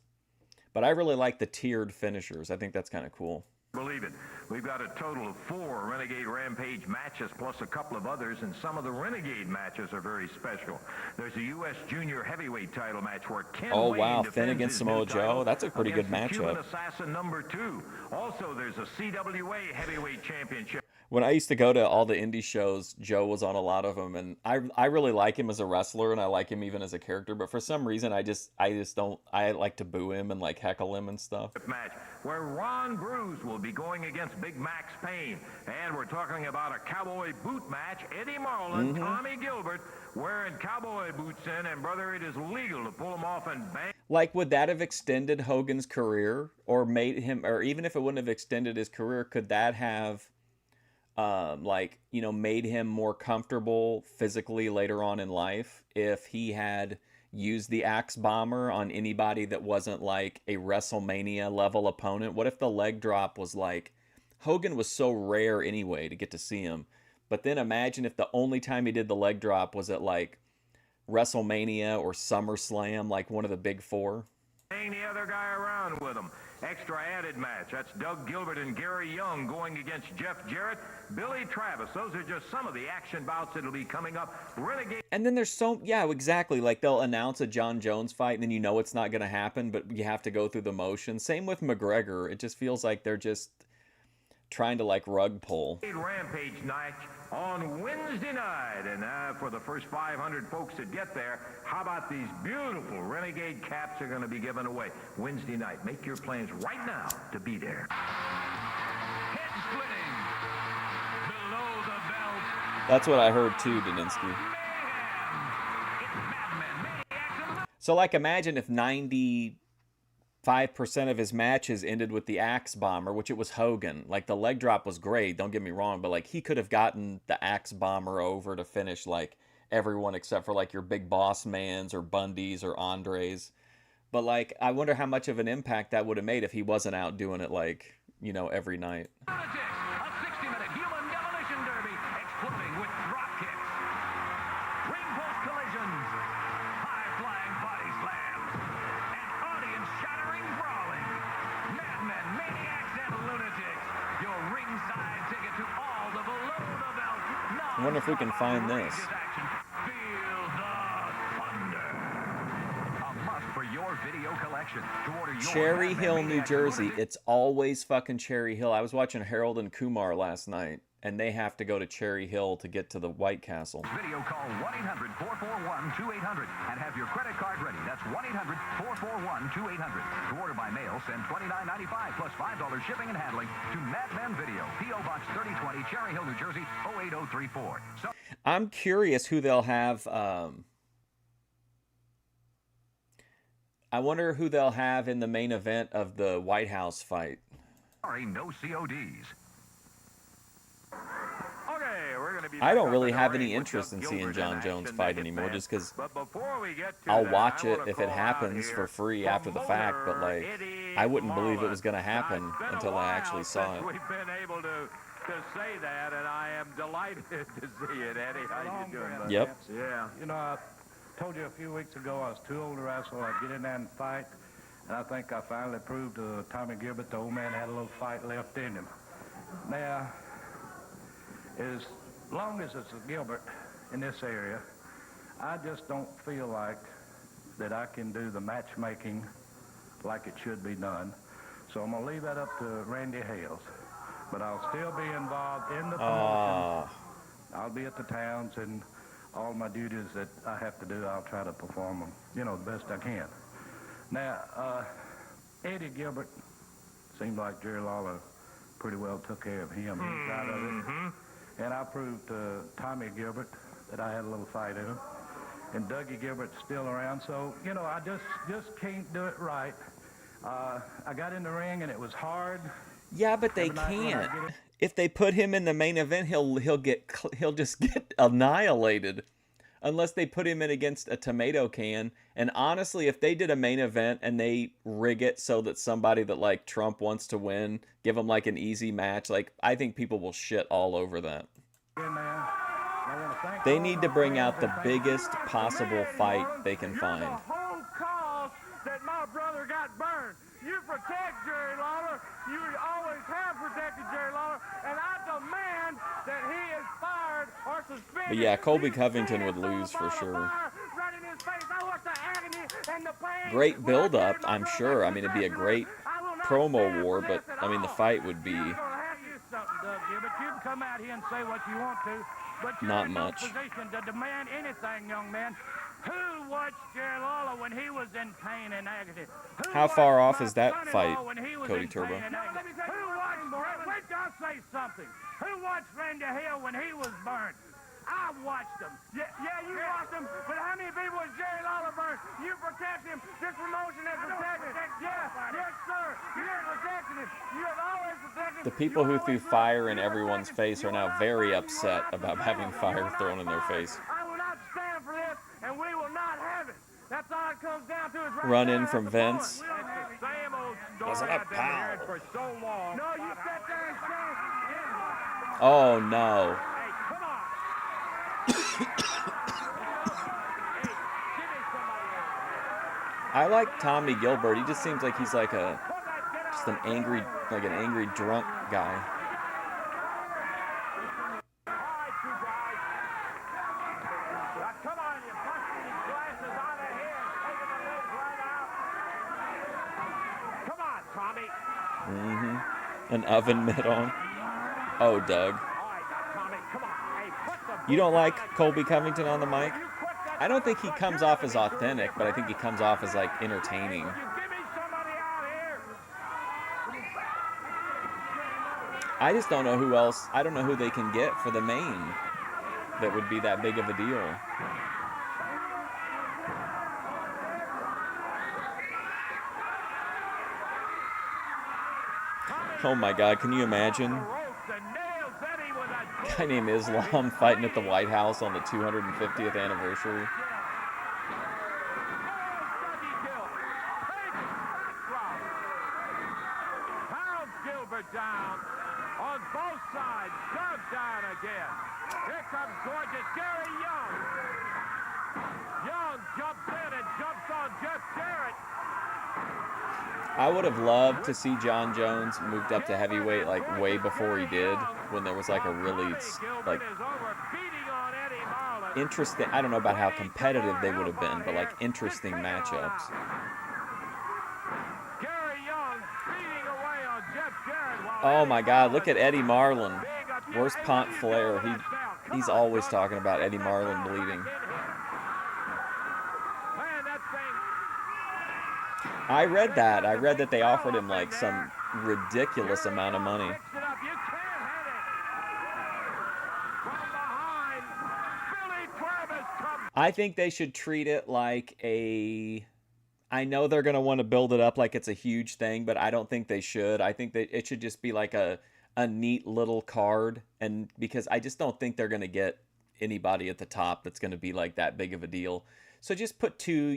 But I really like the tiered finishers. I think that's kind of cool. Believe it. We've got a total of 4 Renegade Rampage matches plus a couple of others, and some of the Renegade matches are very special. There's a U.S. Junior Heavyweight title match where Ken Wayne wow, defends Finn against his Samoa new Joe. title That's a pretty good against the Cuban matchup. Assassin #2. Also, there's a CWA Heavyweight Championship. When I used to go to all the indie shows, Joe was on a lot of them, and I really like him as a wrestler, and I like him even as a character. But for some reason, I just don't. I like to boo him and like heckle him and stuff. Match where Ron Bruce will be going against Big Max Payne, and we're talking about a cowboy boot match. Eddie Marlin, Tommy Gilbert wearing cowboy boots in, and brother, it is legal to pull them off and bang. Like, would that have extended Hogan's career, or made him, or even if it wouldn't have extended his career, could that have made him more comfortable physically later on in life if he had used the Axe Bomber on anybody that wasn't like a WrestleMania level opponent? What if the leg drop was like, Hogan was so rare anyway to get to see him, but then imagine if the only time he did the leg drop was at like WrestleMania or SummerSlam, like one of the big 4. Bang the other guy around with him. Extra added match. That's Doug Gilbert and Gary Young going against Jeff Jarrett, Billy Travis. Those are just some of the action bouts that'll be coming up. Renegade. And then there's exactly. Like they'll announce a John Jones fight, and then you know it's not going to happen, but you have to go through the motion. Same with McGregor. It just feels like they're just trying to like rug pull. Rampage night on Wednesday night, and for the first 500 folks that get there, how about these beautiful Renegade caps are going to be given away Wednesday night? Make your plans right now to be there. Head splitting. Below the belt. That's what I heard too, Daninsky. So like imagine if 95% of his matches ended with the Axe Bomber, which it was Hogan. Like the leg drop was great, don't get me wrong, but like he could have gotten the Axe Bomber over to finish like everyone except for like your Big Boss Mans or Bundys or Andres. But like I wonder how much of an impact that would have made if he wasn't out doing it like, every night. A 60-minute human demolition derby exploding with drop kicks, ring post collisions, high-flying body slams, and audience-shattering brawling. Madmen, maniacs, and lunatics. Your ringside ticket to all the below-the-belt. I wonder if we can find this. Feel the thunder. A must for your video collection. To order your Cherry Madman Hill, New Maniac Jersey. Lunatic- It's always fucking Cherry Hill. I was watching Harold and Kumar last night, and they have to go to Cherry Hill to get to the White Castle. Video call 1-800-441-2800 and have your credit card ready. That's 1-800-441-2800. To order by mail, send $29.95 plus $5 shipping and handling to Madmen Video, P.O. Box 3020, Cherry Hill, New Jersey, 08034. So I'm curious who they'll have. I wonder who they'll have in the main event of the White House fight. sorry, no CODs. Okay, we're going to be I don't back really up have the any ring with interest in Doug seeing Gilbert John in Jones action fight to anymore, defend. just because But before we get to I'll that, watch I it wanna if it call happens out for here free after the fact, but like Eddie I wouldn't believe it Lawler. was going to happen Now, it's been a until I while actually saw since it. We've been able to say that, and I am delighted to see it, Eddie. How you doing, buddy? Yep. Yeah. You know, I told you a few weeks ago I was too old to wrestle. I'd get in there and fight. And I think I finally proved to Tommy Gilbert the old man had a little fight left in him. Now, as long as it's a Gilbert in this area, I just don't feel like that I can do the matchmaking like it should be done. So I'm going to leave that up to Randy Hales. But I'll still be involved in the promotion. I'll be at the towns, and all my duties that I have to do, I'll try to perform them, the best I can. Now, Eddie Gilbert seemed like Jerry Lawler pretty well took care of him. He's out of it. And I proved to Tommy Gilbert that I had a little fight in him. and Dougie Gilbert's still around. So, you know, I just can't do it right. I got in the ring, and it was hard. Yeah, but they can't. If they put him in the main event, he'll just get annihilated. Unless they put him in against a tomato can. And honestly, if they did a main event and they rig it so that somebody that like Trump wants to win, give him like an easy match, like I think people will shit all over that. They need to bring out the biggest possible fight they can find. The whole cause that my brother got burned. You protect Jerry Lawler. You always have protected Jerry Lawler. And I demand that he is fired or suspended. But yeah, Colby Covington would lose for sure. Great build-up, I'm sure. I mean, it'd be a great promo war, but, I mean, the fight would be Doug Gilbert, you can come out here and say what you want to, but you're not in much. no position to demand anything, young man. Who watched Jerry Lawler when he was in pain and agony? How far off is that fight, Cody Turbo? Who watched, wait till I say something. Who watched Randy Hill when he was burned? I watched him. Yeah, you watched him, but how many people was Jerry Lawler burned? You protect him. This promotion has protected him. Yes, sir. You're protecting him. You have always protected him. The people who threw fire in everyone's face are now very upset about having fire thrown in their face. I will not stand for this, and we will not have it. That's all it comes down to. Is right Run there in at from the Vince. point. Same old Wasn't story a I've been hearing pal. for so long. No, you sat there and said, Oh, no. Hey, come on. I like Tommy Gilbert. He just seems like he's like just an angry drunk guy. Come on, you're busting these glasses out of here and taking the lids right out. Come on, Tommy. An oven mitt on. Oh, Doug. All right, now, Tommy, come on. Hey, put the You don't like Colby Covington on the mic? I don't think he comes off as authentic, but I think he comes off as like entertaining. You give me somebody out here. I just don't know who else. I don't know who they can get for the main that would be that big of a deal. Oh my God, can you imagine? A guy named Islam fighting at the White House on the 250th anniversary. Pounds Gilbert down on both sides. Doug down again. Here comes gorgeous Gary Young. Young jumps in and jumps on Jeff Jarrett. I would have loved to see John Jones moved up to heavyweight like way before he did, when there was like a really like interesting, I don't know about how competitive they would have been, but like interesting matchups. Oh my God, look at Eddie Marlin. Where's Pont Flair? He's always talking about Eddie Marlin bleeding. I read that. I read that they offered him like some ridiculous amount of money. I think they should treat it like a... I know they're going to want to build it up like it's a huge thing, but I don't think they should. I think that it should just be like a neat little card, and because I just don't think they're going to get anybody at the top that's going to be like that big of a deal. So just put two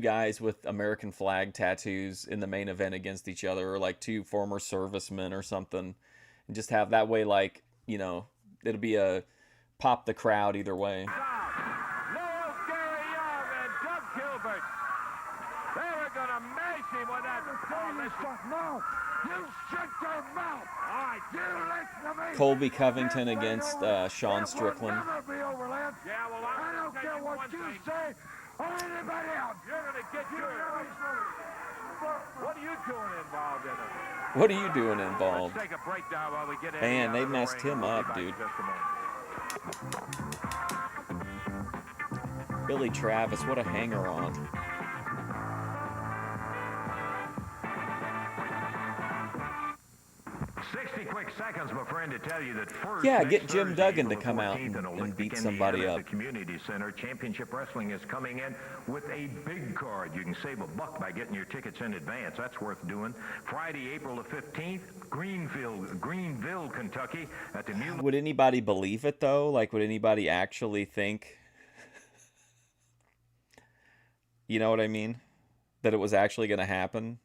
guys with American flag tattoos in the main event against each other, or like two former servicemen or something, and just have that way, like, you know, it'll be a pop the crowd either way. No, you shut your mouth. All right, you listen to me. Colby Covington against Sean Strickland. That will never be over, Lance. Yeah, well, I don't care what you say or anybody else. You're going to get your... What are you doing involved in it? What are you doing involved? Let's take a break now while we get Man, they messed him up, dude. Billy Travis, what a hanger-on. 60 quick seconds, my friend, to tell you that first. Yeah, next get Jim Thursday, Duggan to April come out 14th in and Olympic, beat Indiana, somebody at up. the Community Center. Championship Wrestling is coming in with a big card. You can save $1 by getting your tickets in advance. That's worth doing. Friday, April the 15th, Greenville, Kentucky, at the new. Would anybody believe it, though? Like, would anybody actually think, you know what I mean, that it was actually going to happen?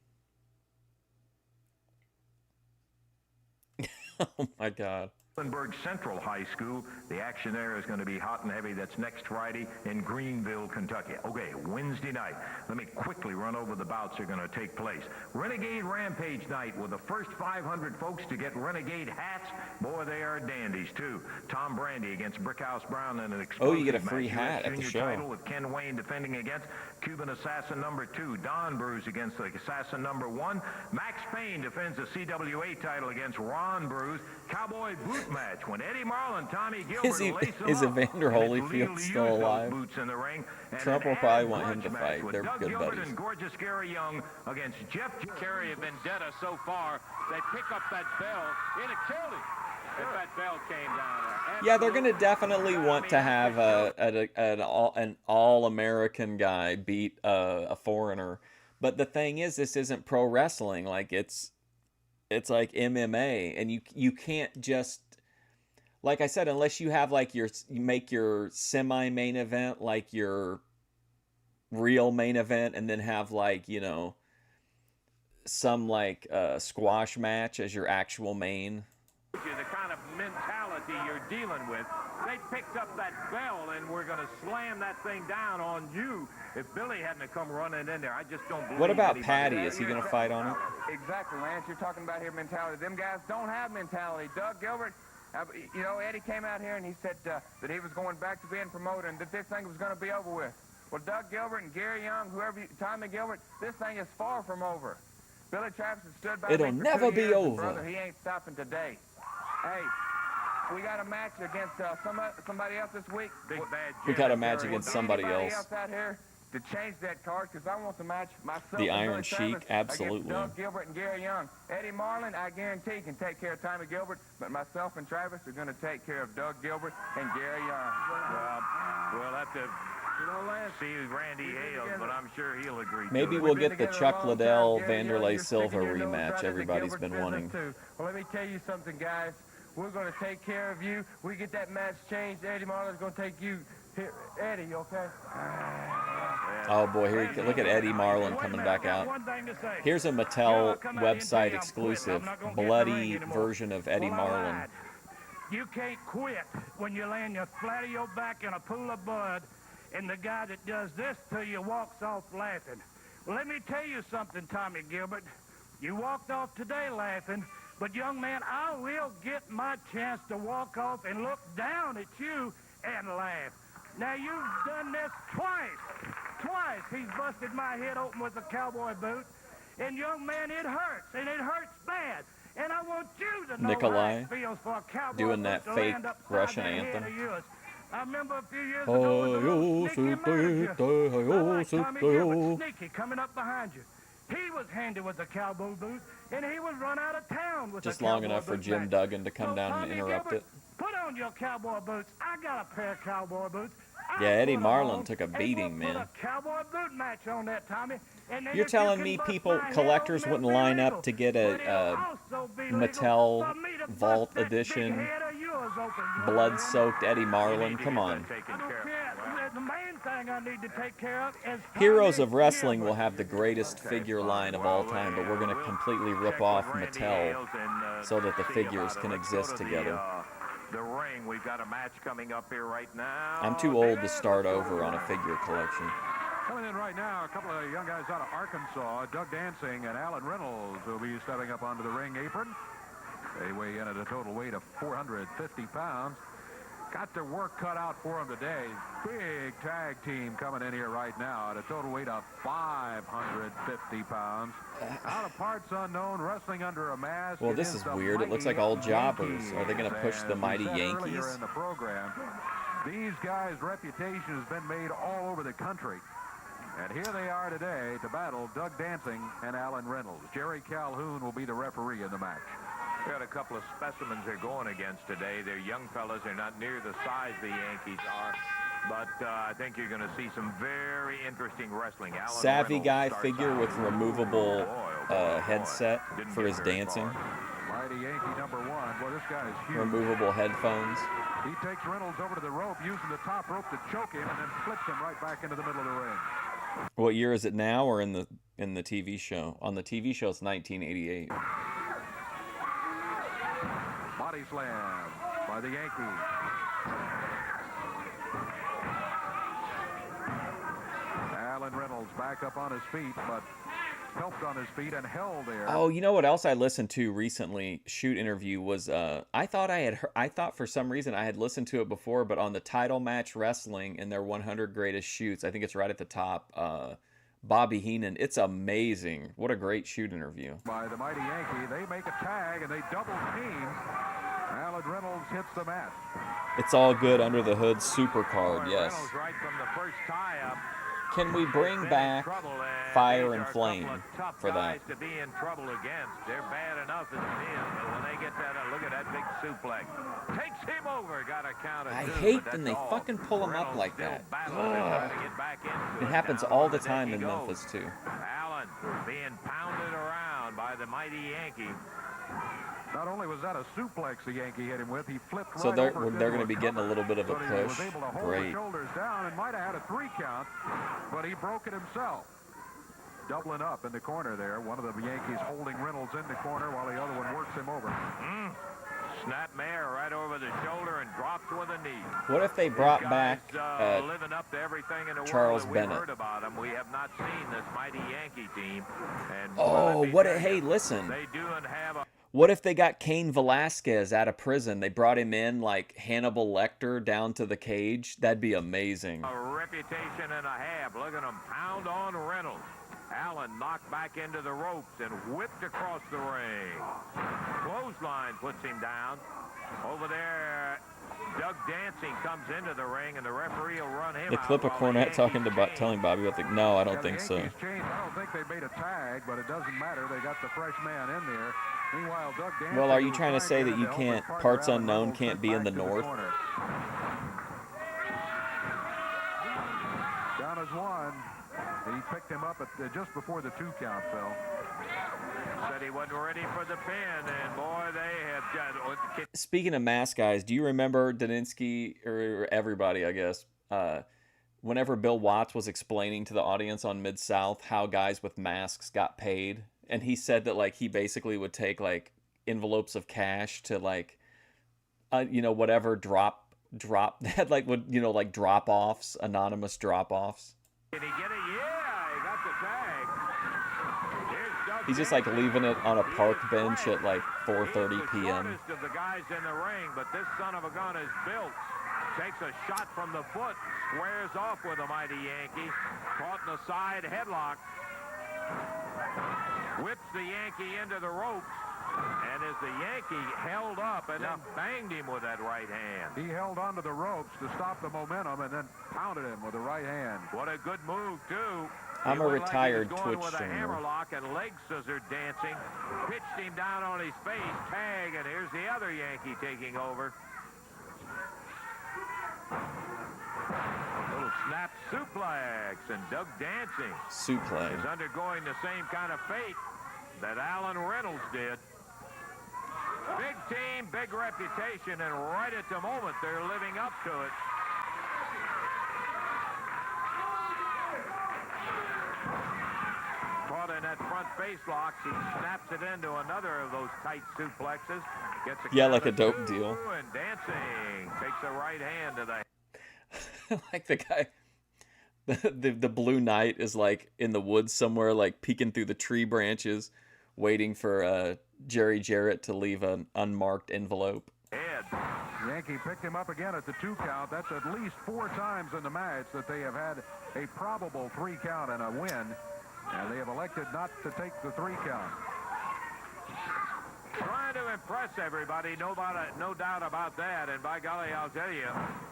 Oh, my God. Muhlenberg Central High School. The action there is going to be hot and heavy. That's next Friday in Greenville, Kentucky. Okay, Wednesday night. Let me quickly run over the bouts that are going to take place. Renegade Rampage night with the first 500 folks to get Renegade hats. Boy, they are dandies, too. Tom Brandy against Brickhouse Brown in an explosive you get a free match. hat US at the Junior show. title with Ken Wayne defending against Cuban Assassin number 2. Don Bruce against the Assassin number 1. Max Payne defends the CWA title against Ron Bruce. Cowboy boot match when Eddie Marlin, Tommy Gilbert lace them is up. Evander And it's Holyfield Leo still Uso alive? boots in the ring. And Trump an will probably added want him grudge to match fight. with They're Doug good Gilbert buddies. and gorgeous Gary Young against Jeff Carry a vendetta so far. They pick up that bell. It'd have killed him if that bell came down there. Yeah, they're going to definitely want to have an all-American guy beat a foreigner. But the thing is, this isn't pro wrestling. Like, it's like MMA. And you can't just, like I said, unless you have like you make your semi-main event like your real main event, and then have like, you know, some like squash match as your actual main. The kind of mentality you're dealing with. They picked up that bell and we're going to slam that thing down on you. If Billy hadn't have come running in there, I just don't believe. What about anybody- Patty? Is he going to fight on it? Exactly, Lance. You're talking about here mentality. Them guys don't have mentality. Doug Gilbert, you know, Eddie came out here and he said that he was going back to being promoter and that this thing was going to be over with. Well, Doug Gilbert and Gary Young, Tommy Gilbert, this thing is far from over. Billy Travis has stood by It'll me for never 2 be years, and over. brother, he ain't stopping today. Hey, we got a match against somebody else this week. Big bad We got a Jerry match Lawler. against somebody Anybody else. out here to change that card, because I want the match myself. The and Iron Billy Sheik, Travis absolutely. Against Doug Gilbert and Gary Young. Eddie Marlin, I guarantee, can take care of Tommy Gilbert, but myself and Travis are going to take care of Doug Gilbert and Gary Young. Well, we'll have to see Randy Hales, but I'm sure he'll agree. Maybe to we'll it. get the Chuck Liddell, Vanderlei Silva rematch everybody's been wanting. Well, let me tell you something, guys. We're going to take care of you. We get that match changed. Eddie Marlin's going to take you. Here, Eddie, okay? Oh boy, here look at Eddie Marlin coming back out. Here's a Mattel website exclusive, bloody version of Eddie Marlin. You can't quit when you're laying flat on your back in a pool of blood, and the guy that does this to you walks off laughing. Well, let me tell you something, Tommy Gilbert. You walked off today laughing, but young man, I will get my chance to walk off and look down at you and laugh. Now, you've done this twice. Twice he's busted my head open with a cowboy boot. And young man, it hurts, and it hurts bad. And I want you to know Nikolai how it feels for a cowboy doing boot that to fake land upside Russian that head anthem. of yours. I remember a few years ago, it was a little sneaky manager. I like Tommy Gilbert, sneaky, coming up behind you. He was handy with the cowboy boot, and he was run out of town with Just the long cowboy enough for boot Jim match. Duggan to come So, down and Tommy interrupt Gilbert, it. Put on your cowboy boots. I got a pair of cowboy boots. Yeah, Eddie I'll put 'em Marlin on, took a and beating, we'll man. Put a cowboy boot match on that, Tommy. And then You're if you telling can me bust people, my head collectors open, wouldn't it'll be line up legal. to get But a it'll also be legal Mattel for me to bust Vault that big Edition head of yours open, young man. blood-soaked Eddie Marlin? Come on. I don't care. The main thing I need to take care of is Heroes Tommy of Wrestling will Gilbert. have the greatest figure line of all time, but we're going to completely rip off Mattel so that the figures can exist together. The ring, we've got a match coming up here right now. I'm too old to start over on a figure collection. Coming in right now, a couple of young guys out of Arkansas, Doug Dancing and Alan Reynolds, will be stepping up onto the ring apron. They weigh in at a total weight of 450 pounds. Got their work cut out for them today. Big tag team coming in here right now at a total weight of 550 pounds. Out of parts unknown, wrestling under a mask. Well, this is weird. It looks like all jobbers. Are they going to push the mighty Earlier Yankees? in the program, these guys' reputation has been made all over the country. And here they are today to battle Doug Dancing and Alan Reynolds. Jerry Calhoun will be the referee in the match. We got a couple of specimens they're going against today. They're young fellas. They're not near the size the Yankees are. But I think you're going to see some very interesting wrestling. Alan Savvy Reynolds guy starts figure out. with removable headset Didn't for get his very dancing. far. Mighty Yankee number 1. Well, this guy is huge. Removable headphones. He takes Reynolds over to the rope, using the top rope to choke him, and then flips him right back into the middle of the ring. What year is it now, or in the TV show? On the TV show, it's 1988. Body slam by the Yankee. Alan Reynolds back up on his feet, but helped on his feet and held there. Oh, you know what else I listened to recently? Shoot interview was I thought for some reason I had listened to it before, but on the Title Match Wrestling in their 100 Greatest Shoots, I think it's right at the top. Bobby Heenan, it's amazing. What a great shoot interview. By the Mighty Yankee, they make a tag and they double team. Alan Reynolds hits the mat. It's all good under the hood supercard, yes. Reynolds right from the first tie-up. Can we bring back Fire and Flame for that? To be in trouble against. They're bad enough as it is, but when they get that, look at that big suplex. Takes him over, got a count of I two, hate but when that's they all. fucking pull him up Reynolds like still that. battling and trying to get back into It happens Down all on the deck time he in goes. Memphis, too. Allen being pounded around by the mighty Yankee. Not only was that a suplex the Yankee hit him with, he flipped So right they're over going to into be getting a little bit of a but he was push. able to hold Great. the shoulders down and might have had a 3 count, but he broke it himself. Doubling up in the corner there. One of the Yankees holding Reynolds in the corner while the other one works him over. Snap Mayer right over the shoulder and drops with a knee. What if they brought These back guys, living up to everything in the Charles world that Bennett? We've heard about them. We have not seen this mighty Yankee team. And Oh, hey, listen. They do and have a What if they got Cain Velasquez out of prison? They brought him in like Hannibal Lecter down to the cage. That'd be amazing. reputation and a half. Look at them pound on Reynolds. Allen knocked back into the ropes and whipped across the ring. Clothesline puts him down. Over there, Doug Dancing comes into the ring, and the referee will run him The out clip of while the Cornette talking to Yankees telling Bobby about the... No, I don't Yeah, think the so. Yankees changed. I don't think they made a tag, but it doesn't matter. They got the fresh man in there. Meanwhile, Doug Dancing... Well, are you was trying to say that you help can't... his partner Parts Alan Unknown Reynolds can't be in the back to north? corner. Down as one. He picked him up at just before the 2 count, Phil. said he wasn't ready for the pin, and boy, they have done. Speaking of mask guys, do you remember Daninsky, or everybody, I guess, whenever Bill Watts was explaining to the audience on Mid-South how guys with masks got paid, and he said that, like, he basically would take, like, envelopes of cash to, like, whatever drop that, like, would, like, drop-offs, anonymous drop-offs. Did he get it? Yeah, he got the tag. Here's Doug He's just, like, leaving it on a park bench at, like, He's 4:30 the p.m. shortest of the guys in the ring, but this son of a gun is built. Takes a shot from the foot, squares off with a mighty Yankee. Caught in the side headlock. Whips the Yankee into the ropes. And as the Yankee held up and then banged him with that right hand. He held onto the ropes to stop the momentum and then pounded him with the right hand. What a good move, too. I'm a retired Twitch Twitch with streamer. a hammerlock and leg scissor dancing. Pitched him down on his face. Tag, and here's the other Yankee taking over. Little snap suplex, and Doug Dancing Suplex. is undergoing the same kind of fate that Alan Reynolds did. Big team, big reputation, and right at the moment, they're living up to it. Caught in that front face lock, he snaps it into another of those tight suplexes. Gets a Yeah, count like a of dope 2, deal. And Dancing takes a right hand to the... Like the guy, the Blue Knight is like in the woods somewhere, like peeking through the tree branches, waiting for Jerry Jarrett to leave an unmarked envelope. Yankee picked him up again at the 2 count. That's at least 4 times in the match that they have had a probable 3 count and a win. And they have elected not to take the 3 count. Trying to impress everybody, no doubt about that. And by golly, I'll tell you,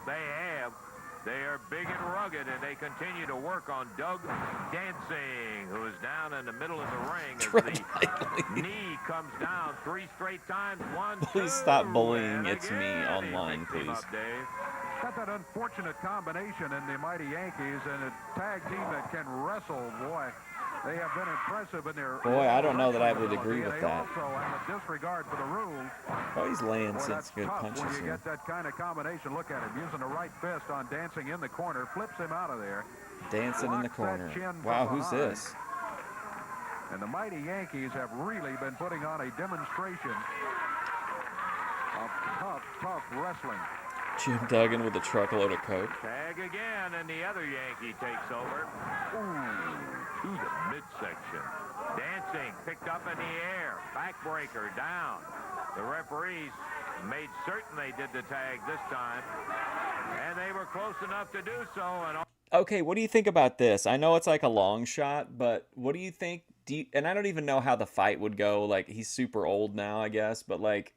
they have. They are big and rugged, and they continue to work on Doug Dancing, who is down in the middle of the ring as the knee comes down 3 straight times. 1, Please 2, stop bullying and It's Me again, he online, picks him please. up, Dave. Got that unfortunate combination in the mighty Yankees and a tag team that can wrestle. Boy, they have been impressive in their... Boy, I don't know that I would agree with they that. also have a disregard for the rules. Oh, he's laying Boy, some that's good tough punches when you here. get that kind of combination. Look at him using the right fist on Dancing in the corner, flips him out of there. Dancing in the Locks that corner. chin from Wow, who's behind. this? And the mighty Yankees have really been putting on a demonstration of tough wrestling. Jim Duggan with a truckload of coke. Tag again, and the other Yankee takes over. Ooh, to the midsection. Dancing picked up in the air. Backbreaker down. The referees made certain they did the tag this time, and they were close enough to do so. And Okay, what do you think about this? I know it's like a long shot, but what do you think? And I don't even know how the fight would go. Like, he's super old now, I guess, but like,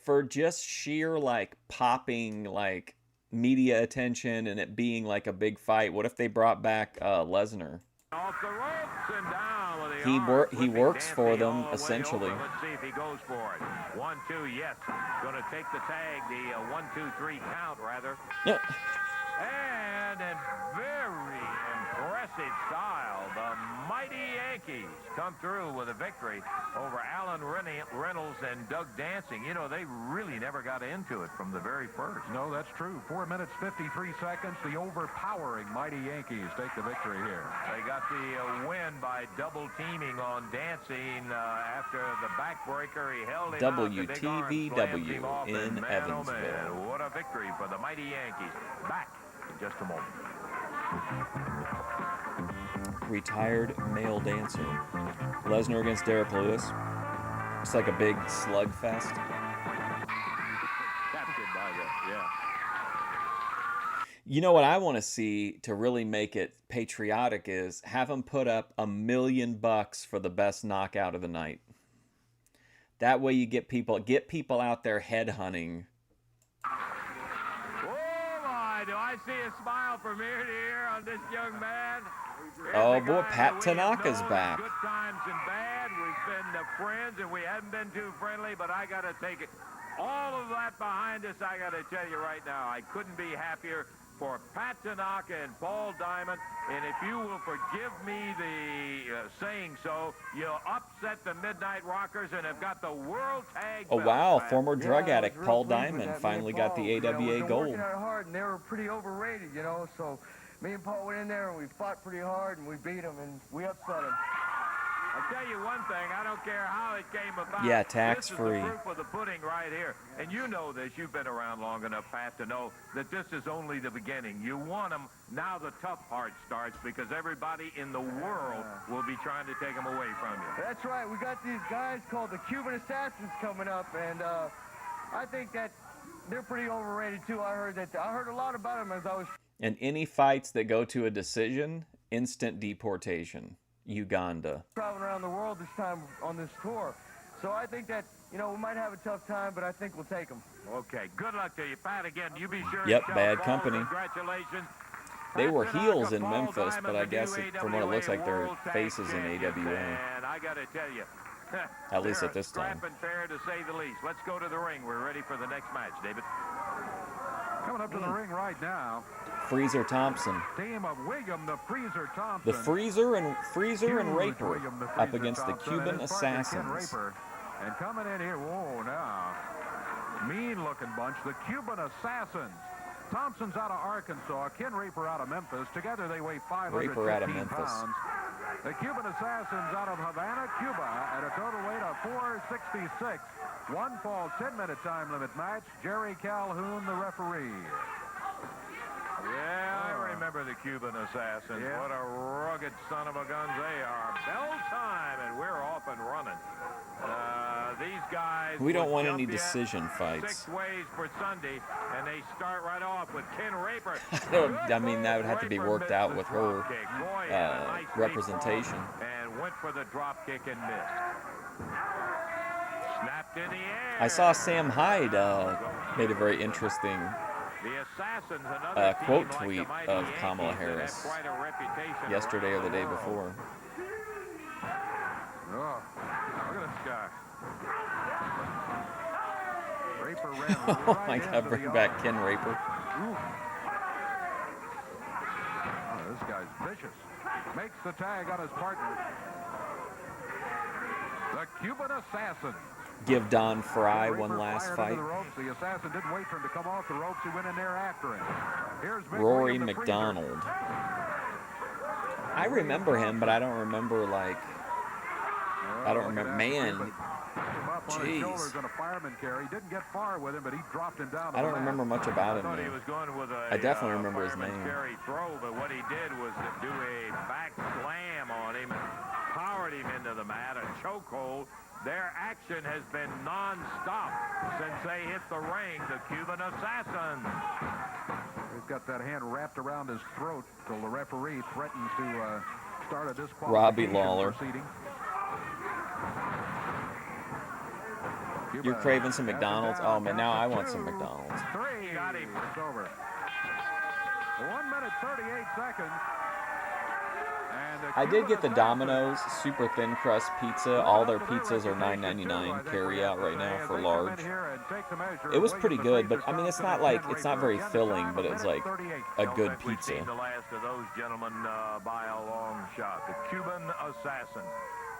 for just sheer like popping like media attention and it being like a big fight, what if they brought back Lesnar? off the ropes and down with the He works Dancing for all them the way essentially. over. Let's see if he goes for it. 1, 2, yes. Going to take the tag, the 1, 2, 3 count rather. Yeah. And in very impressive style, the mighty Yankees come through with a victory over Alan Reynolds and Doug Dancing. You know, they really never got into it from the very first. No, that's true. 4 minutes, 53 seconds. The overpowering mighty Yankees take the victory here. They got the win by double teaming on Dancing after the backbreaker. He held him out. The big arm slammed him off, in and man, oh Evansville. man, what a victory for the mighty Yankees. Back in just a moment. Retired male dancer. Lesnar against Derek Lewis. It's like a big slugfest. Captured by the, yeah. You know what I want to see to really make it patriotic is have them put up $1 million for the best knockout of the night. That way you get people out there headhunting. Oh my, do I see a smile from ear to ear on this young man? Here's Oh a boy, guy Pat that we have Tanaka's known back. Good times and bad. We've been friends and we haven't been too friendly, but I got to take it. All of that behind us, I got to tell you right now, I couldn't be happier for Pat Tanaka and Paul Diamond. And if you will forgive me the saying so, you'll upset the Midnight Rockers and have got the World Tag Oh Belt wow, back. former drug I was addict real Paul pleased with Diamond that. Me finally and got Paul, the AWA we've been gold. working out hard, and they were pretty overrated, you know, so me and Paul went in there and we fought pretty hard and we beat them and we upset them. I'll tell you one thing, I don't care how it came about. Yeah, This tax-free. is the proof of the pudding right here. And you know this, you've been around long enough, Pat, to know that this is only the beginning. You want them, now the tough part starts because everybody in the world will be trying to take them away from you. That's right, we got these guys called the Cuban Assassins coming up, and I think that they're pretty overrated too. I heard a lot about them as I was And any fights that go to a decision, instant deportation. Uganda. traveling around the world this time on this tour. So I think that, you know, we might have a tough time, but I think we'll take them. Okay, good luck to you, Pat. Again, you be sure Yep, to tell bad Paul company. Congratulations. They Pat were Tanaka, heels in Paul Memphis, Diamond, but I the guess new from what it looks like they're World Tag faces in Champions. AWA. And I got to tell you, At least they're at this time. scrapping fair to say the least. Let's go to the ring. We're ready for the next match, David. Coming up to the ring right now, Freezer Thompson. team of William the Freezer Thompson. The Freezer and Huge Raper William the up Freezer against the Thompson Cuban and his partner, Ken Assassins. Raper. And coming in here, whoa, now. Mean-looking bunch, the Cuban Assassins. Thompson's out of Arkansas, Ken Raper out of Memphis. Together they weigh 515 Raper out of Memphis. pounds. The Cuban Assassins out of Havana, Cuba, at a total weight of 466. One fall, 10-minute time limit match. Jerry Calhoun, the referee. Yeah, I remember the Cuban Assassins. Yeah. What a rugged son of a guns they are. Bell time, and we're off and running. These guys. We don't will want jump any you decision fights. 6 ways for Sunday, and they start right off with Ken Raper. I mean, that would have to be Raper worked missed out the with her drop kick. Boy, had a nice deep representation. ball and went for the drop kick and missed. Snapped in the air. I saw Sam Hyde made a very interesting The Assassins, another quote team tweet like the of mighty Kamala Yankees, have Harris quite a reputation yesterday or around the day world. before. Oh, look at this guy. Raper ran Oh right my into God, the bring arm. back Ken Raper. Ooh. Oh, this guy's vicious. Makes the tag on his partner. The Cuban Assassin. Give Don Fry Raper one last fired fight. into the ropes. The Assassin didn't wait for him to come off the ropes. He went in there after him. Here's Big Rory William the Freezer. McDonald. I remember him, but I don't remember, like, I don't remember. Man, Up on his shoulders jeez. on a fireman carry. He didn't get far with him, but he dropped him down. To I the don't mat. remember much about I him, thought he though. was going with a I definitely remember his fireman's name. carry throw, but what he did was do a back slam on him and powered him into the mat, a chokehold. Their action has been non-stop since they hit the ring, the Cuban Assassin. He's got that hand wrapped around his throat till the referee threatened to start a disqualification Robbie Lawler. proceeding. You're craving some McDonald's? Oh, man, now I want some McDonald's. Three. Got him. It's over. 1 minute 38 seconds. And the I did get the Cuban Domino's super thin crust pizza. All their pizzas are $9.99 carry out right now for large. It was pretty good, but I mean, it's not like, it's not very filling, but it's like a good We've seen pizza. the last of those gentlemen by a long shot. The Cuban Assassin.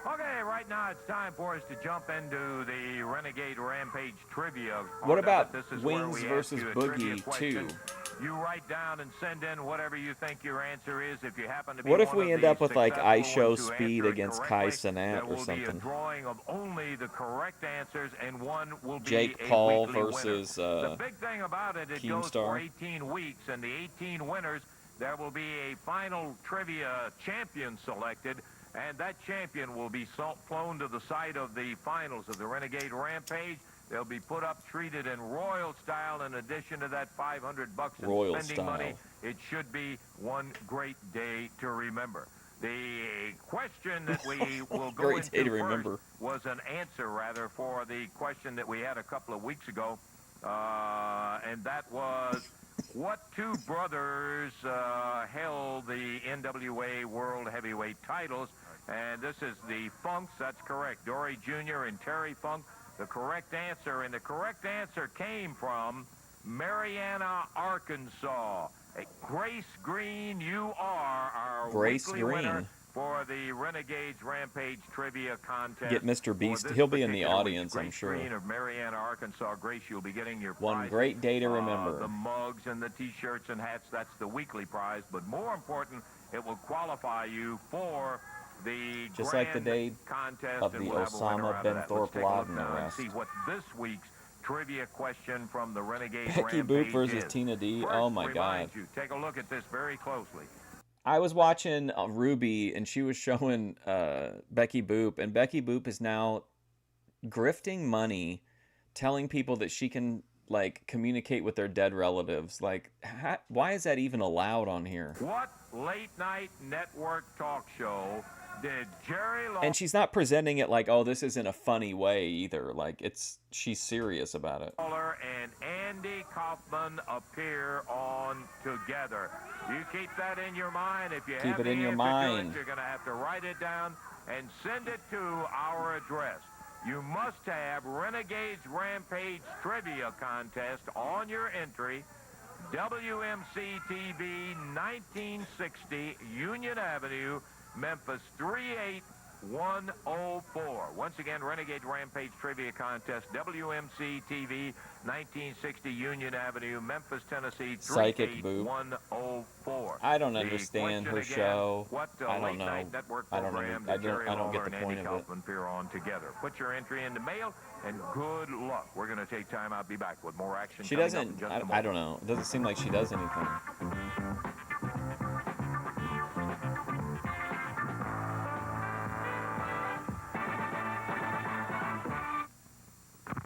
Okay, right now it's time for us to jump into the Renegade Rampage trivia. What about This is where Wings we versus ask you a trivia Boogie question. 2? You write down and send in whatever you think your answer is. If you happen to be What if one we of end the up with like successful I ones Show to Speed answer it against Kai correctly, Cenat there or will be a something? drawing of only the correct answers, and one will be Jake a Paul weekly winner. versus The big thing about it, it goes for Keemstar. 18 weeks, and the 18 winners, there will be a final trivia champion selected, and that champion will be flown to the site of the finals of the Renegade Rampage. They'll be put up, treated in royal style. In addition to that $500 in Royal spending style. money, it should be one great day to remember. The question that we will go Great day into to remember. first was an answer, rather, for the question that we had a couple of weeks ago, and that was, what two brothers held the NWA World Heavyweight titles? And this is the Funks. That's correct. Dory Jr. and Terry Funk. The correct answer, and the correct answer came from Marianna, Arkansas. Grace Green, you are our Grace weekly Green. winner for the Renegades Rampage Trivia Contest. Get Mr. For Beast. this He'll be in the particular week. audience, I'm Grace sure. Green of Marianna, Arkansas. Grace, you'll be getting your One prizes. great day to remember. The mugs and the T-shirts and hats, that's the weekly prize. But more important, it will qualify you for the Just grand like the day contest, of and the we'll have a winner Osama out bin of that. Let's Thorpe take a look Laden now and arrest. see what this week's trivia question from the Renegade Becky Boop Rampage versus is. Tina D. First, Oh my remind God. you, take a look at this very closely. I was watching Ruby, and she was showing Becky Boop, and Becky Boop is now grifting money, telling people that she can like communicate with their dead relatives. Like, why is that even allowed on here? What late-night network talk show did Jerry Lawler... And she's not presenting it like, oh, this is in a funny way either. Like, she's serious about it. And Andy Kaufman appear on together. You keep that in your mind. If you Keep have it the in your answer to mind. it, you're going to have to write it down and send it to our address. You must have Renegades Rampage Trivia Contest on your entry. WMC TV, 1960 Union Avenue, Memphis 38104. Once again, Renegade Rampage Trivia Contest, WMC TV, 1960 Union Avenue, Memphis, Tennessee, Psychic Boop. 38104. I don't The understand her question again, show. What I don't late-night know. network I don't program know. did Jerry I don't get Lawler the and point Andy of it. Kaufman appear on together? Put your entry in the mail, and good luck. We're going to take time out. Be back with more action. She coming up doesn't. in just a I moment. don't know. It doesn't seem like she does anything.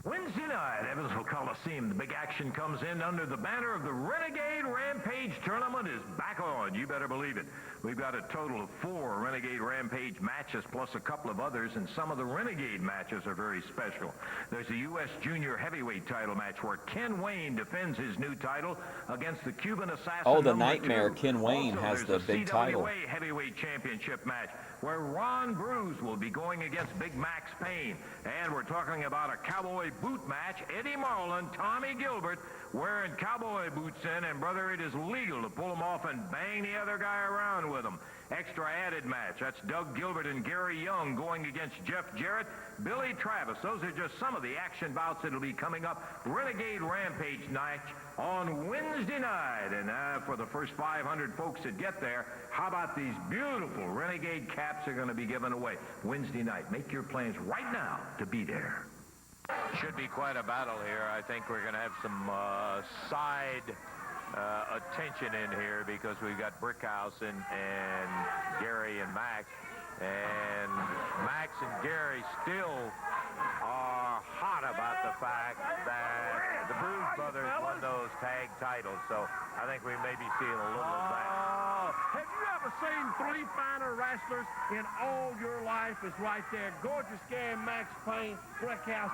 Wednesday night, Evansville Coliseum. The big action comes in under the banner of the Renegade Rampage Rampage tournament is back on. You better believe it. We've got a total of 4 Renegade Rampage matches plus a couple of others, and some of the Renegade matches are very special. There's a U.S. Junior Heavyweight title match where Ken Wayne defends his new title against the Cuban Assassin. Oh, the number Nightmare. 2. Ken Wayne Also, has there's the a big title. CWA Heavyweight Championship match where Ron Bruce will be going against Big Max Payne. And we're talking about a cowboy boot match. Eddie Marlin, Tommy Gilbert wearing cowboy boots in, and brother, it is legal to pull them off and bang the other guy around with them. Extra added match. That's Doug Gilbert and Gary Young going against Jeff Jarrett, Billy Travis. Those are just some of the action bouts that will be coming up. Renegade Rampage night on Wednesday night. And for the first 500 folks that get there, how about these beautiful Renegade caps are going to be given away Wednesday night. Make your plans right now to be there. Should be quite a battle here. I think we're going to have some side attention in here because we've got Brickhouse and Gary and Max. And Max and Gary still are hot about the fact that the Bruise Brothers won those tag titles. So I think we may be seeing a little of that. Have you ever seen 3 finer wrestlers in all your life? Is right there. Gorgeous Gary, Max Payne, Brickhouse.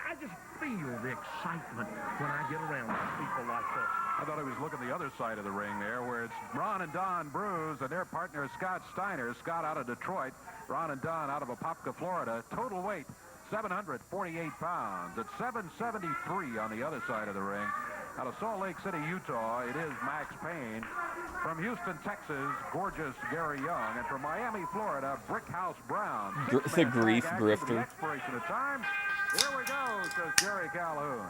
I just feel the excitement when I get around people like this. I thought he was looking the other side of the ring there, where it's Ron and Don Bruise and their partner Scott Steiner. Scott out of Detroit, Ron and Don out of Apopka, Florida. Total weight 748 pounds. At 773 on the other side of the ring. Out of Salt Lake City, Utah, it is Max Payne. From Houston, Texas, gorgeous Gary Young. And from Miami, Florida, Brickhouse Brown. The grief grifter. The expiration of time. Here we go, says Jerry Calhoun.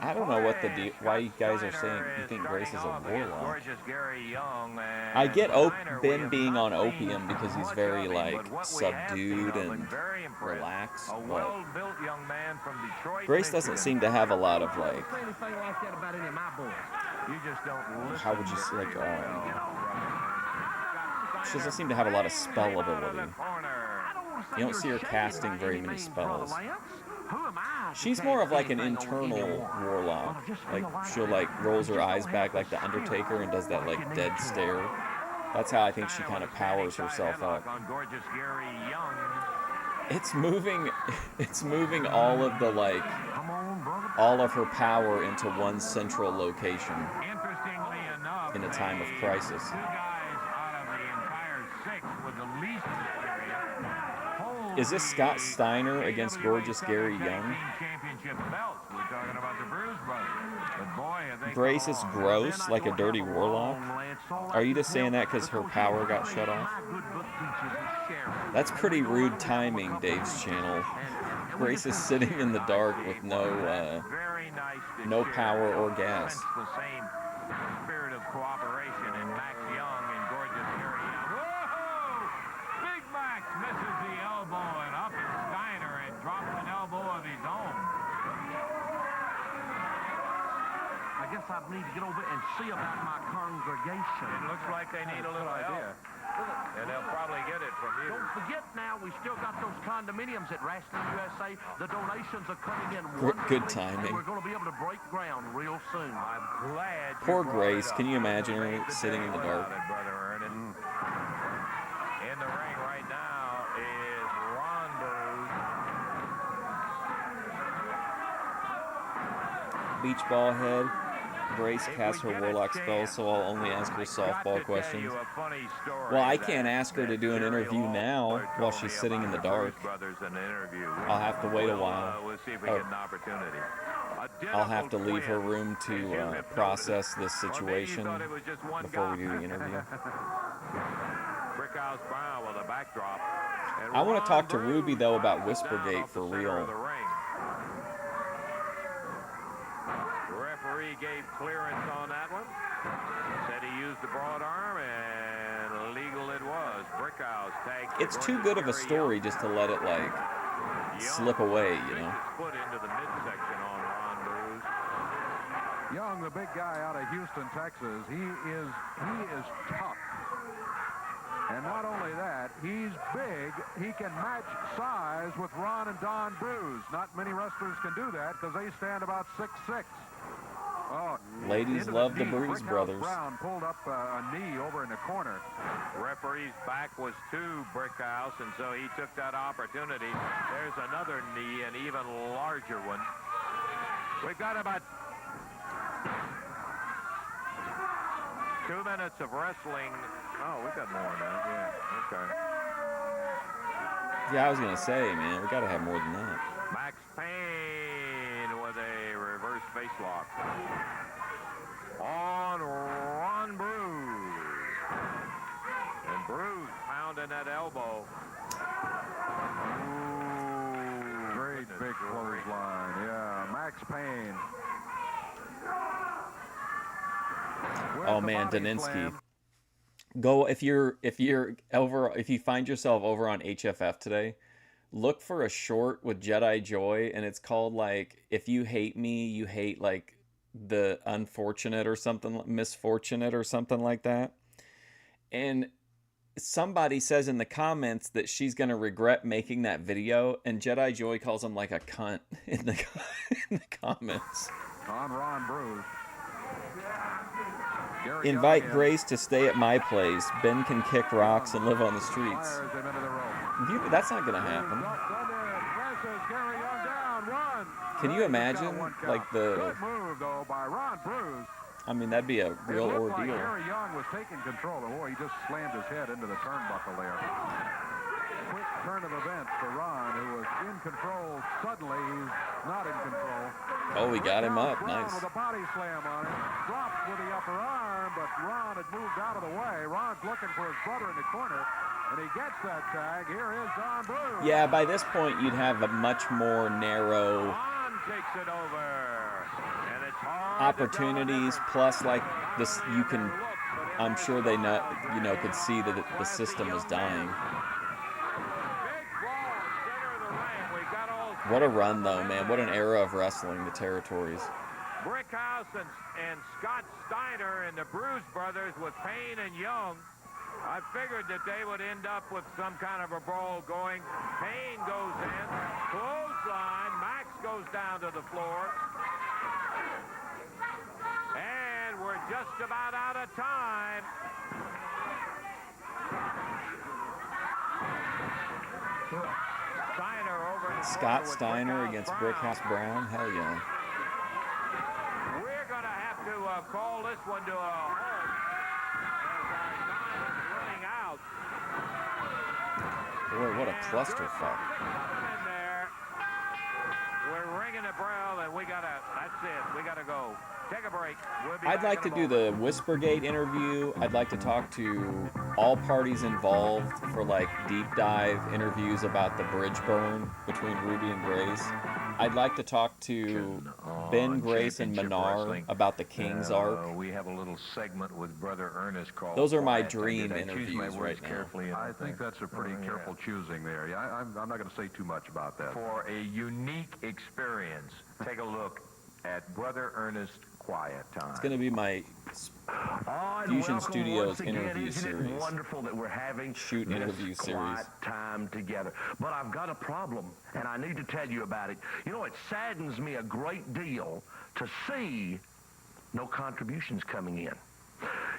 I don't know what the deal, why you guys are saying you think Grace is a warlock. Gorgeous Gary Young and I get Steiner, we Ben have being not on seen opium because he's much very of him, like but what we have seen subdued of him, and very impressed. relaxed. A But well-built young man from Detroit, Grace doesn't seem to have a lot of like. Say anything like that about any of my boys. You just don't listen. How would you say like? She doesn't seem to have a lot of spell ability. You don't see her casting very many spells. She's more of like an internal warlock. Like she'll like rolls her eyes back like the Undertaker and does that like dead stare. That's how I think she kind of powers herself up. It's moving all of the like all of her power into one central location Interestingly enough, in a time of crisis. 2 guys out of the entire 6 with the least experience. Is this Scott Steiner against gorgeous Gary Young? Championship belts. We're talking about the Bruise Brothers. But boy, have they Grace is gross like a dirty warlock? Are you just saying that because her power got shut off? That's pretty rude timing, Dave's channel. Grace is sitting in the dark with no power or gas. The same spirit of cooperation in Max Young and gorgeous Gary Young. Whoa! Big Max misses the elbow, and up is Steiner and drops an elbow of his own. I guess I need to get over and see about my congregation. It looks like they need a little help. And they'll probably get it from you. Don't forget now, we still got those condominiums at Wrestling USA. The donations are coming in wonderfully. Good timing. And we're going to be able to break ground real soon. I'm glad. Poor Grace. Can you imagine her sitting in the dark? Brother Ernie. In the ring right now is Ron Bruce. Beach ball head. Grace casts her warlock spells, so I'll only ask her softball questions. Well, I can't ask her to do an interview now while she's sitting in the dark. I'll have to wait a while. I'll have to leave her room to process this situation before we do the interview. Brickhouse Brown with a backdrop. I want to talk to Ruby, though, about Whispergate for real. Referee gave clearance on that one. Said he used the broad arm, and legal it was. Brickhouse tagged. It's too good of a story just to let it like slip away, you know. Put into the midsection on Ron Bruce. Young, the big guy out of Houston, Texas, he is tough. And not only that, he's big. He can match size with Ron and Don Bruce. Not many wrestlers can do that because they stand about 6'6". Ladies into love the knee. Bruise Brickhouse Brothers. Brown pulled up a knee over in the corner. Referee's back was to Brickhouse, and so he took that opportunity. There's another knee, an even larger one. We've got about 2 minutes of wrestling. Oh, we got more now. Yeah, okay. Yeah, I was gonna say, man, we gotta have more than that. Max Payne with a reverse face lock on Ron Bruise. And Bruise pounding that elbow. Ooh, Great big clothesline. Yeah, Max Payne. Oh man, Daninsky. Go if you find yourself over on HFF today, look for a short with Jedi Joy, and it's called like "If you hate me, you hate like the unfortunate or something, misfortunate or something like that." And somebody says in the comments that she's gonna regret making that video, and Jedi Joy calls him like a cunt in the comments. On Ron Bruise. Invite Grace to stay at my place. Ben can kick rocks and live on the streets. That's not gonna happen. Can you imagine, like Good move though by Ron Bruise. I mean, that'd be a real It looked ordeal. like Gary Young was taking control. Oh, he just slammed his head into the turnbuckle there. Quick turn of events for Ron, who was in control. Suddenly, he's not in control. Oh, he got him up. Brown Nice. with a body slam on him. Dropped with the upper arm, but Ron had moved out of the way. Ron's looking for his brother in the corner, and he gets that tag. Here is Don Bruce. Yeah, by this point, you'd have a much more narrow Ron takes it over. And it's hard opportunities. Plus, like this, you can. I'm sure they know, could see that the system was dying. What a run, though, man! What an era of wrestling, the territories. Brickhouse and Scott Steiner and the Bruise Brothers with Payne and Young. I figured that they would end up with some kind of a brawl going. Payne goes in, clothesline, Max goes down to the floor. And we're just about out of time. Steiner over in the Scott corner with Steiner Brickhouse against Brown. Brickhouse Brown. Hell yeah. We're going to have to call this one to a halt as our time is running out. Boy, what a clusterfuck. In there. We're ringing the bell, and that's it. We got to go. Take a break. We'll be I'd back like to in a do moment. the Whispergate interview. I'd like to talk to all parties involved for like deep dive interviews about the bridge burn between Ruby and Grace. I'd like to talk to Ben, Grace, and Manar about the King's Arc. We have a little segment with Brother Ernest called Those are my Quiet Time. dream Did I choose my interviews words right now. carefully I enough think there? that's a pretty careful choosing there. Yeah, I'm not going to say too much about that. For a unique experience, take a look at Brother Ernest Quiet Time. It's going to be my And Fusion welcome Studios once again. interview Isn't series. it wonderful that we're having Shoot this interview quiet series. time together? But I've got a problem, and I need to tell you about it. You know, it saddens me a great deal to see no contributions coming in.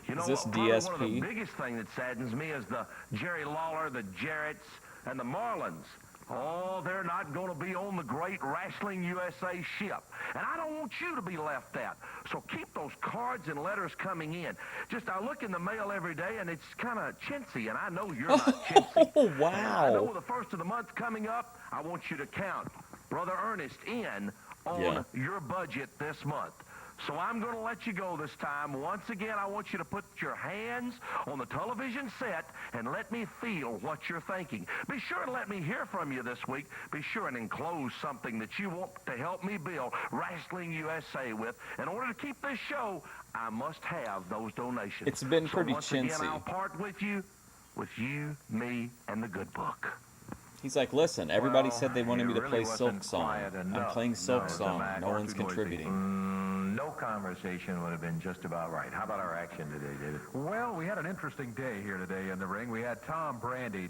You know, Is this probably one of the DSP? biggest thing that saddens me is the Jerry Lawler, the Jarretts, and the Marlins. Oh, they're not going to be on the great Wrestling USA ship. And I don't want you to be left out. So keep those cards and letters coming in. Just, I look in the mail every day, and it's kind of chintzy, and I know you're not chintzy. Oh, And I know wow. the first of the month coming up, I want you to count Brother Ernest in on Yeah. your budget this month. So I'm going to let you go this time. Once again, I want you to put your hands on the television set and let me feel what you're thinking. Be sure and let me hear from you this week. Be sure and enclose something that you want to help me build Wrestling USA with. In order to keep this show, I must have those donations. It's been So pretty once again, chintzy. I'll part with you, me, and the good book. He's like, listen, everybody Well, said they wanted it me to really play Silk wasn't Song. quiet I'm enough. playing Silk No, Song. Mac, No far one's too noisy. contributing. No no conversation would have been just about right. How about our action today, David? Well, we had an interesting day here today in the ring. We had Tom Brandy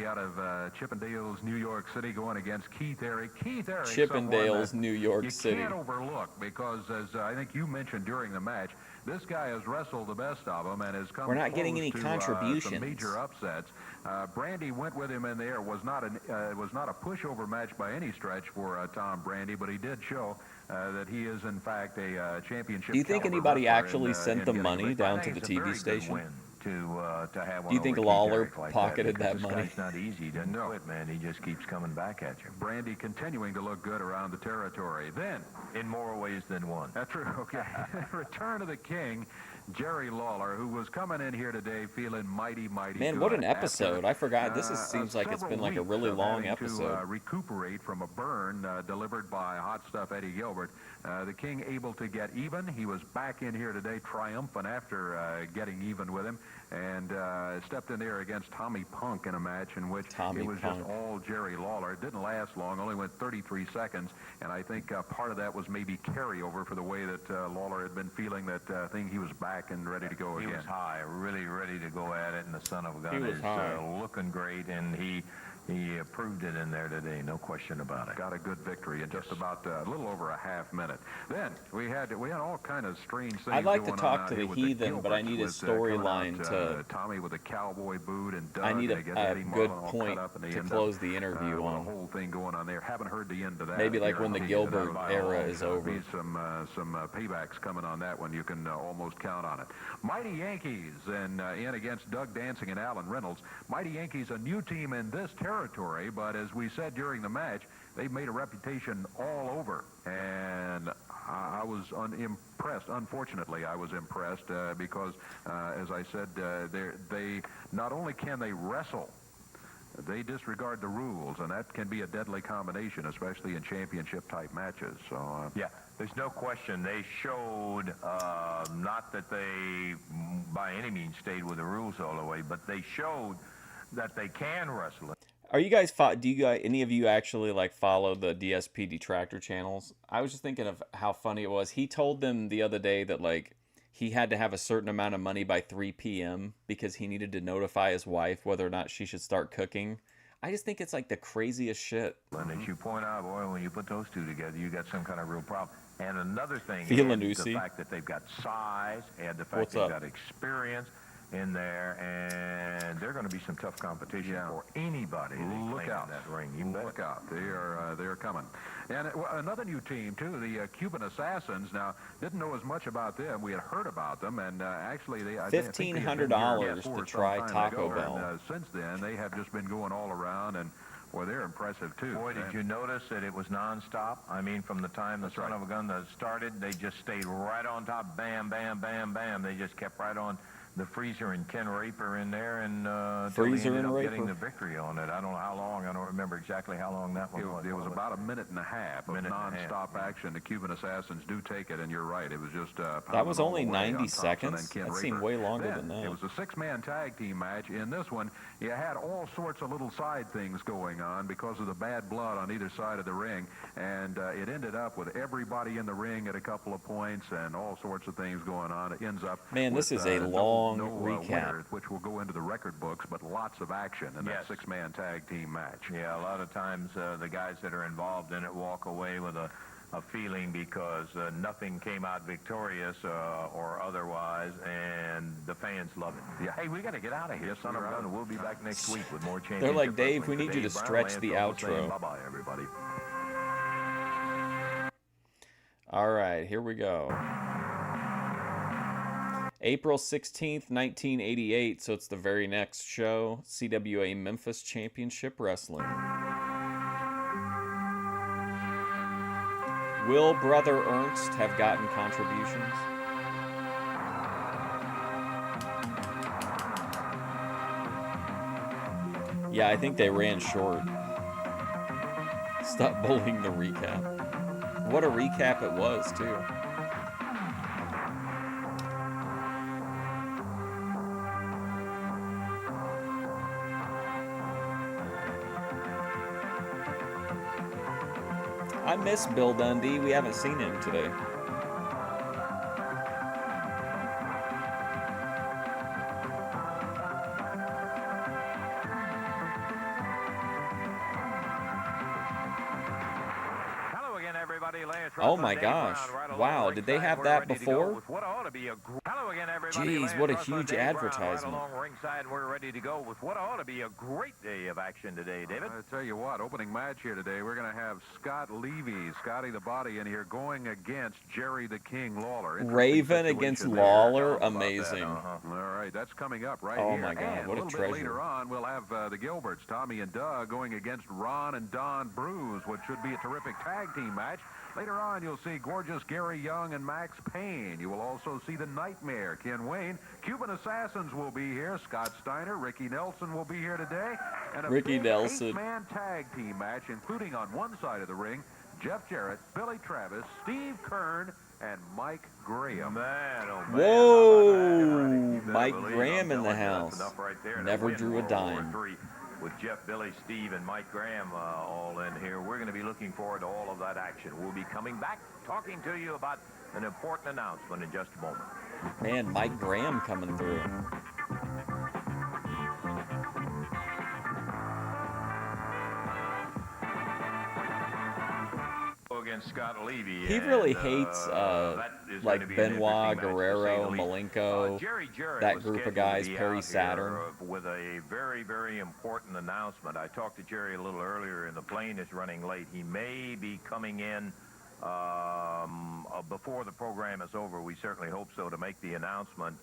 out of Chippendales, New York City, going against Keith Eric. Keith Eric, Chippendales, New York City. You can't overlook because, as I think you mentioned during the match, this guy has wrestled the best of them and has come. We're not getting any to, contributions. Some major upsets. Brandy went with him in there. Was not a pushover match by any stretch for Tom Brandy, but he did show that he is in fact a championship. Do you think anybody actually sent the money down to the TV station? To have one. Do you think Lawler pocketed that money? It's not easy. He doesn't quit, man. He just keeps coming back at you. Brandy continuing to look good around the territory. Then, in more ways than one. That's true. Okay. Return of the King, Jerry Lawler, who was coming in here today feeling mighty Man, good. what an episode. I forgot. This seems like it's been like a really long episode. To recuperate from a burn delivered by Hot Stuff Eddie Gilbert. The King able to get even. He was back in here today triumphant after getting even with him, and stepped in there against Tommy Punk in a match in which it was just all Jerry Lawler. It didn't last long, only went 33 seconds, and I think part of that was maybe carryover for the way that Lawler had been feeling that thing. He was back and ready to go again. He was high, really ready to go at it, and the son of a gun is looking great, and he proved it in there today, no question about it. Got a good victory in just about a little over a half minute. Then we had all kind of strange things. I'd like to talk to the Heathen, but I need a storyline to. Tommy with a cowboy boot and Doug. I need a good point to close the interview on. The whole thing going on there. Haven't heard the end of that. Maybe like when the Gilbert era is over. Be some paybacks coming on that one. You can almost count on it. Mighty Yankees in against Doug Dancing and Alan Reynolds. Mighty Yankees, a new team in this territory, but as we said during the match, they've made a reputation all over, and I was impressed. Unfortunately, I was impressed because, as I said, they not only can they wrestle, they disregard the rules, and that can be a deadly combination, especially in championship-type matches. So yeah, there's no question. They showed not that they, by any means, stayed with the rules all the way, but they showed that they can wrestle. Are you guys, any of you actually like follow the DSP detractor channels? I was just thinking of how funny it was. He told them the other day that like he had to have a certain amount of money by 3 p.m. because he needed to notify his wife whether or not she should start cooking. I just think it's like the craziest shit. And as you point out, boy, when you put those two together, you got some kind of real problem. And another thing is the fact that they've got size, and the fact they've got experience in there, and they're going to be some tough competition for anybody. Look out! In that ring. Look out! They are coming. And another new team too, the Cuban Assassins. Now, didn't know as much about them. We had heard about them, and actually they $1,500 to try Taco Bell. And, since then, they have just been going all around, and well, they're impressive too. Boy, did you notice that it was nonstop? I mean, from the time the son of a gun started, they just stayed right on top. Bam, bam, bam, bam. They just kept right on. The Freezer and Ken Raper in there, and Freezer and Raper getting the victory on it. I don't know how long. I don't remember exactly how long that one was. It was about a minute and a half of non-stop action. The Cuban Assassins do take it, and you're right. It was just that was only 90 seconds. That seemed way longer than that. It was a 6-man tag team match. In this one, you had all sorts of little side things going on because of the bad blood on either side of the ring, and it ended up with everybody in the ring at a couple of points and all sorts of things going on. It ends up. Man, this is a long recap, winner, which will go into the record books, but lots of action in that 6-man tag team match. Yeah, a lot of times the guys that are involved in it walk away with a feeling because nothing came out victorious or otherwise, and the fans love it. Yeah. Hey, we got to get out of here, son of a gun. We'll be back next week with more championship. They're like, Dave, we need you to stretch the outro. Bye-bye, everybody. All right, here we go. April 16th, 1988, so it's the very next show, CWA Memphis Championship Wrestling. Will Brother Ernst have gotten contributions? Yeah, I think they ran short. Stop bullying the recap. What a recap it was, too. I miss Bill Dundee. We haven't seen him today. everybody. Lance Oh Russell, my Dave gosh. Brown right along Wow, did they ringside. have We're that ready to go before? with what ought to be a Hello again, everybody. Jeez, Lance what a Russell, huge Dave Brown advertisement. right along ringside, and we're ready to go with what ought to be a great day of action today, David. I tell you what, opening match here today, we're going to have Scott Levy, Scotty the Body, in here going against Jerry the King Lawler. Raven against Lawler, amazing. All right, that's coming up right Oh here. my God, And what a little treasure. bit later on, we'll have the Gilberts, Tommy and Doug, going against Ron and Don Bruce, which should be a terrific tag team match. Later on, you'll see gorgeous Gary Young and Max Payne. You will also see the Nightmare, Ken Wayne. Cuban Assassins will be here. Scott Steiner, Ricky Nelson will be here today. And a Ricky big Nelson. 8-man tag team match, including on one side of the ring, Jeff Jarrett, Billy Travis, Steve Kern, and Mike Graham. Man, oh man. Whoa, Better Mike believe Graham I'm in the telling you, that's house. enough right there to Never win drew a World War dime. III. With Jeff, Billy, Steve, and Mike Graham all in here. We're going to be looking forward to all of that action. We'll be coming back talking to you about an important announcement in just a moment. Man, Mike Graham coming through. Against Scott Levy. He really hates like Benoit, Guerrero, Malenko, Jerry Jarrett that was group of scheduled guys, to be Perry out Saturn. here, with a very, very important announcement. I talked to Jerry a little earlier, and the plane is running late. He may be coming in before the program is over. We certainly hope so, to make the announcement.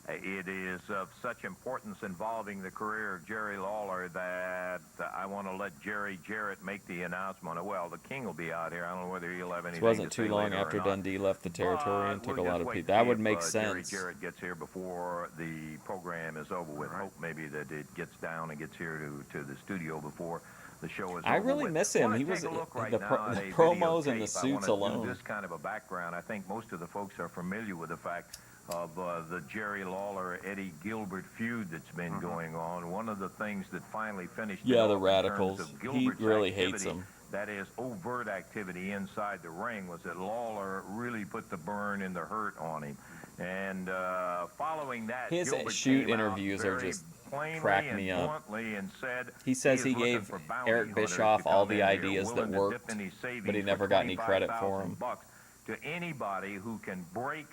It is of such importance involving the career of Jerry Lawler that I want to let Jerry Jarrett make the announcement. Well, the King will be out here. I don't know whether he'll have anything This wasn't to say too long later or after not. Dundee left the territory and took We'll a lot just of wait people. to That see would if, make Jerry sense. Jarrett gets here before the program is over with. Hope maybe that it gets down and gets here to the studio before the show is I over really with. miss him. Wanna He take was a look right the now at a promos and the videotape. I suits wanna alone. do this kind of a background. I think most of the folks are familiar with the fact of the Jerry Lawler-Eddie Gilbert feud that's been going on. One of the things that finally finished Yeah, it the off in Radicals. terms of He Gilbert's really activity, hates them. that is overt activity inside the ring, was that Lawler really put the burn and the hurt on him. And following that, His Gilbert shoot came out interviews are very just plainly crack and me up. bluntly and said He says is he looking gave for bounty Eric hunters Bischoff to all come the in here, ideas that willing to worked, dip in his savings but he for never got any credit for them. $25,000 to anybody who can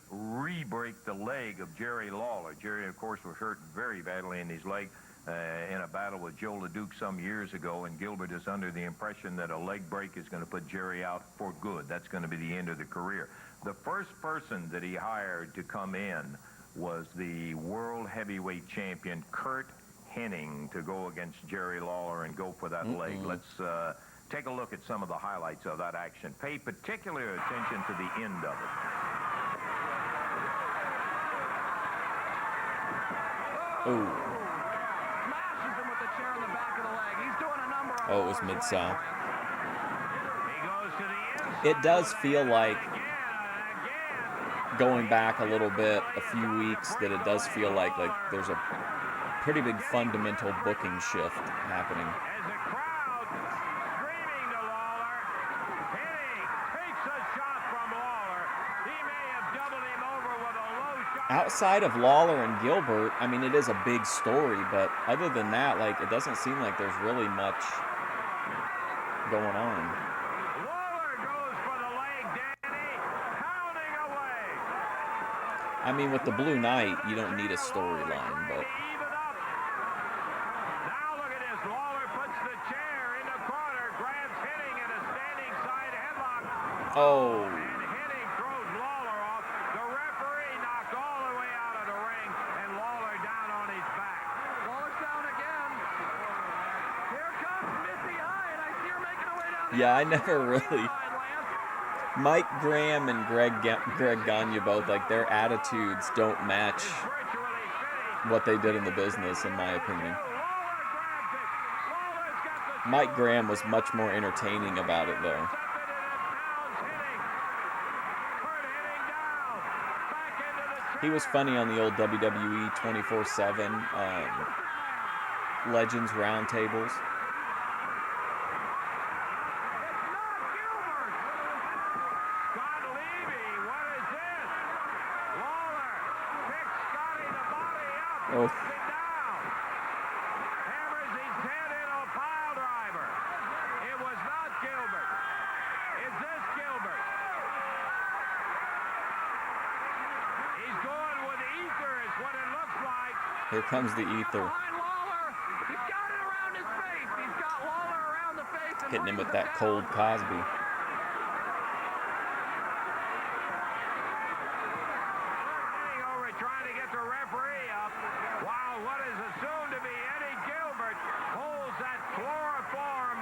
re-break the leg of Jerry Lawler. Jerry, of course, was hurt very badly in his leg in a battle with Joe LeDuc some years ago, and Gilbert is under the impression that a leg break is going to put Jerry out for good. That's going to be the end of the career. The first person that he hired to come in was the world heavyweight champion, Kurt Hennig, to go against Jerry Lawler and go for that leg. Let's take a look at some of the highlights of that action. Pay particular attention to the end of it. Ooh. Smashes him with the chair in the back of the leg. He's doing a number on Oh, it was Lawler's Mid-South. He goes to the inside. It does feel like, going back a little bit, a few weeks, that it does feel like there's a pretty big fundamental booking shift happening. As the crowd screaming to Lawler, Hennig takes a shot from Lawler. He may have doubled him over with a low shot. Outside of Lawler and Gilbert, I mean, it is a big story, but other than that, like, it doesn't seem like there's really much going on. Lawler goes for the leg, Danny, pounding away. I mean, with the Blue Knight, you don't need a storyline, but Even up. Now look at this. Lawler puts the chair in the corner, grabs Hennig in a standing side headlock. oh, And Hennig throws Lawler off. The referee knocked all the way out of the ring, and Lawler down on his back. Lawler's down again. Here comes Missy High, and I see her making her way down the yeah, I never really. side, Lance. Mike Graham and Greg Gagne both, like, their attitudes don't match Virtually finished. what they did in the business, in my opinion. Lawler grabs it. Lawler's got the Mike Graham was much more entertaining about it, though. intercepted, and it pounds Hennig. Kurt Hennig down. Back into the He was funny on the old WWE 24/7 Legends roundtables. Scott Levy, what is this? Lawler picks Scotty the Body up, Oh. puts it down, hammers his head into a pile driver. It was not Gilbert. Is this Gilbert? Here comes the ether. He's got it around his face. He's got Lawler around the face. And Hitting him with that cold Cosby. Over trying to get the referee up, while what is assumed to be Eddie Gilbert pulls that chloroform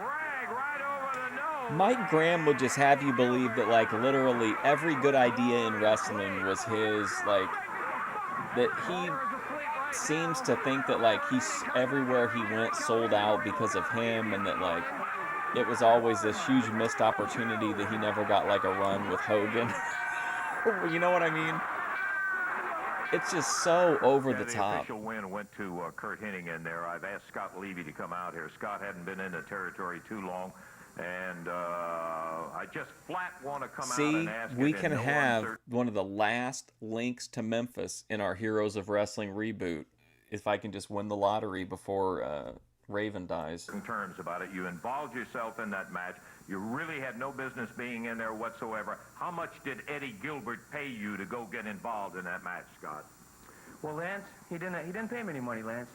rag right over the nose. Mike Graham would just have you believe that, like, literally every good idea in wrestling was his, like, that he seems to think that, like, he's everywhere he went sold out because of him, and that, like, it was always this huge missed opportunity that he never got, like, a run with Hogan. You know what I mean? It's just so over the top. The official win went to Kurt Hennig in there. I've asked Scott Levy to come out here. Scott hadn't been in the territory too long, and I just flat want to come out and ask. See, we can have one of the last links to Memphis in our Heroes of Wrestling reboot if I can just win the lottery before Raven dies. In terms about it, you involved yourself in that match. You really had no business being in there whatsoever. How much did Eddie Gilbert pay you to go get involved in that match, Scott? Well, Lance, he didn't pay me any money, Lance.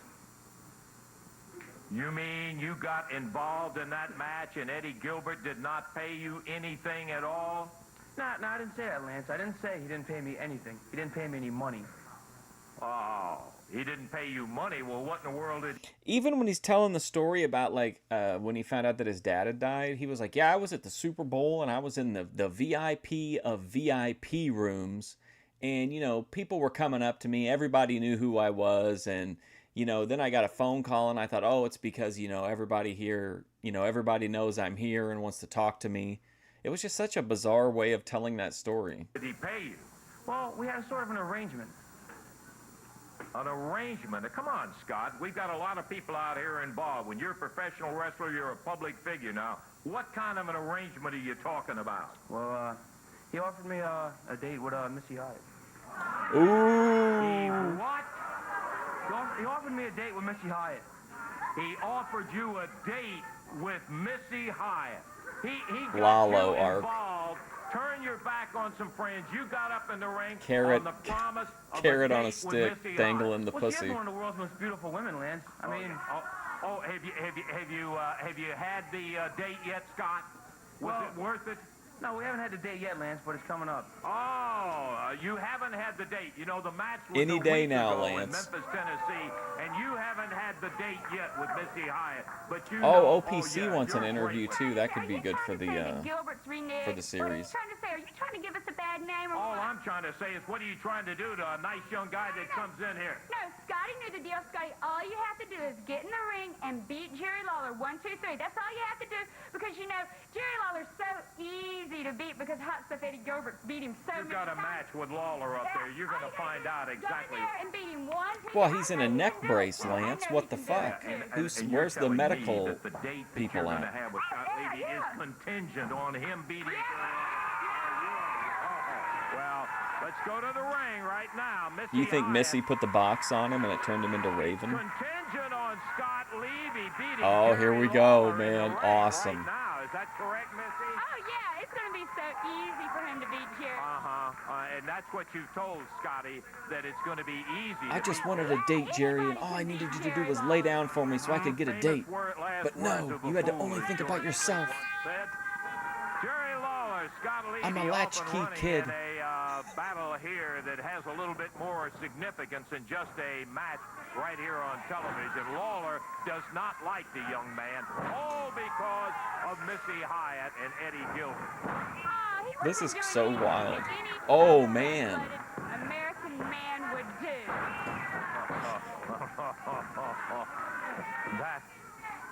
You mean you got involved in that match and Eddie Gilbert did not pay you anything at all? No, I didn't say that, Lance. I didn't say he didn't pay me anything. He didn't pay me any money. Oh, he didn't pay you money. Well, what in the world did... Even when he's telling the story about, like, when he found out that his dad had died, he was like, yeah, I was at the Super Bowl, and I was in the VIP of VIP rooms, and, you know, people were coming up to me. Everybody knew who I was, and, you know, then I got a phone call, and I thought, oh, it's because, you know, everybody here, you know, everybody knows I'm here and wants to talk to me. It was just such a bizarre way of telling that story. Did he pay you? Well, we had sort of an arrangement. An arrangement? Come on, Scott. We've got a lot of people out here involved. When you're a professional wrestler, you're a public figure now. What kind of an arrangement are you talking about? Well, he offered me a date with Missy Hyatt. Ooh. He what? He offered me a date with Missy Hyatt. He offered you a date with Missy Hyatt. He got Lalo you arc. involved. Turn your back on some friends. You got up in the ring Carrot. on the promise of Carrot a on a date stick, with Missy dangling the Well, pussy. she's one of the world's most beautiful women, Lance. I mean, have you had the date yet, Scott? Was it worth it? no, we haven't had the date yet, Lance, but it's coming up. Oh, you haven't had the date. You know, the match was Any a day week now, ago Lance. in Memphis, Tennessee, and you haven't had the date yet with Missy Hyatt. But you Oh, know, OPC yeah, wants an you're interview great. too. That could be good for the Gilbert's reneged. for the series. What are you trying to say? Are you trying to give us a bad name or All what? I'm trying to say is, what are you trying to do to a nice young guy that comes in here? No, Scotty knew the deal. Scotty, all you have to do is get in the ring and beat Jerry Lawler 1, 2, 3. That's all you have to do because, you know, Jerry Lawler's so easy to beat because Hot Stuff Eddie Gilbert beat him so You've many got a times. match with Lawler up there. You're going to find out exactly. Go in there and beat him 1, 2, Well, he's in a neck brace, Lance. What the fuck? And Who's you're where's the telling me medical that the date that people you're going to at? have with Scott Levy is contingent on him beating. Well, let's go to the ring right now. Missy You think Hyatt. Missy put the box on him and it turned him into Raven? Contingent on Scott Levy beating. Oh, here Jerry we go, Lawler in the man. ring Awesome. Right now, is that correct, Missy? Oh, yeah, it's going to be so easy for him to beat Jerry. And that's what you told Scotty, that it's going to be easy. I to just beat wanted to date Jerry, and all I needed you to do was lay down for me so I could get a date. But no, you had to only think about yourself. Jerry Lawler, Scott Levy I'm a latchkey off and running kid. in a battle here that has a little bit more significance than just a match right here on television. Lawler does not like the young man, all because of Missy Hyatt and Eddie Gilbert. This is so wild. Oh, man. American man would do. That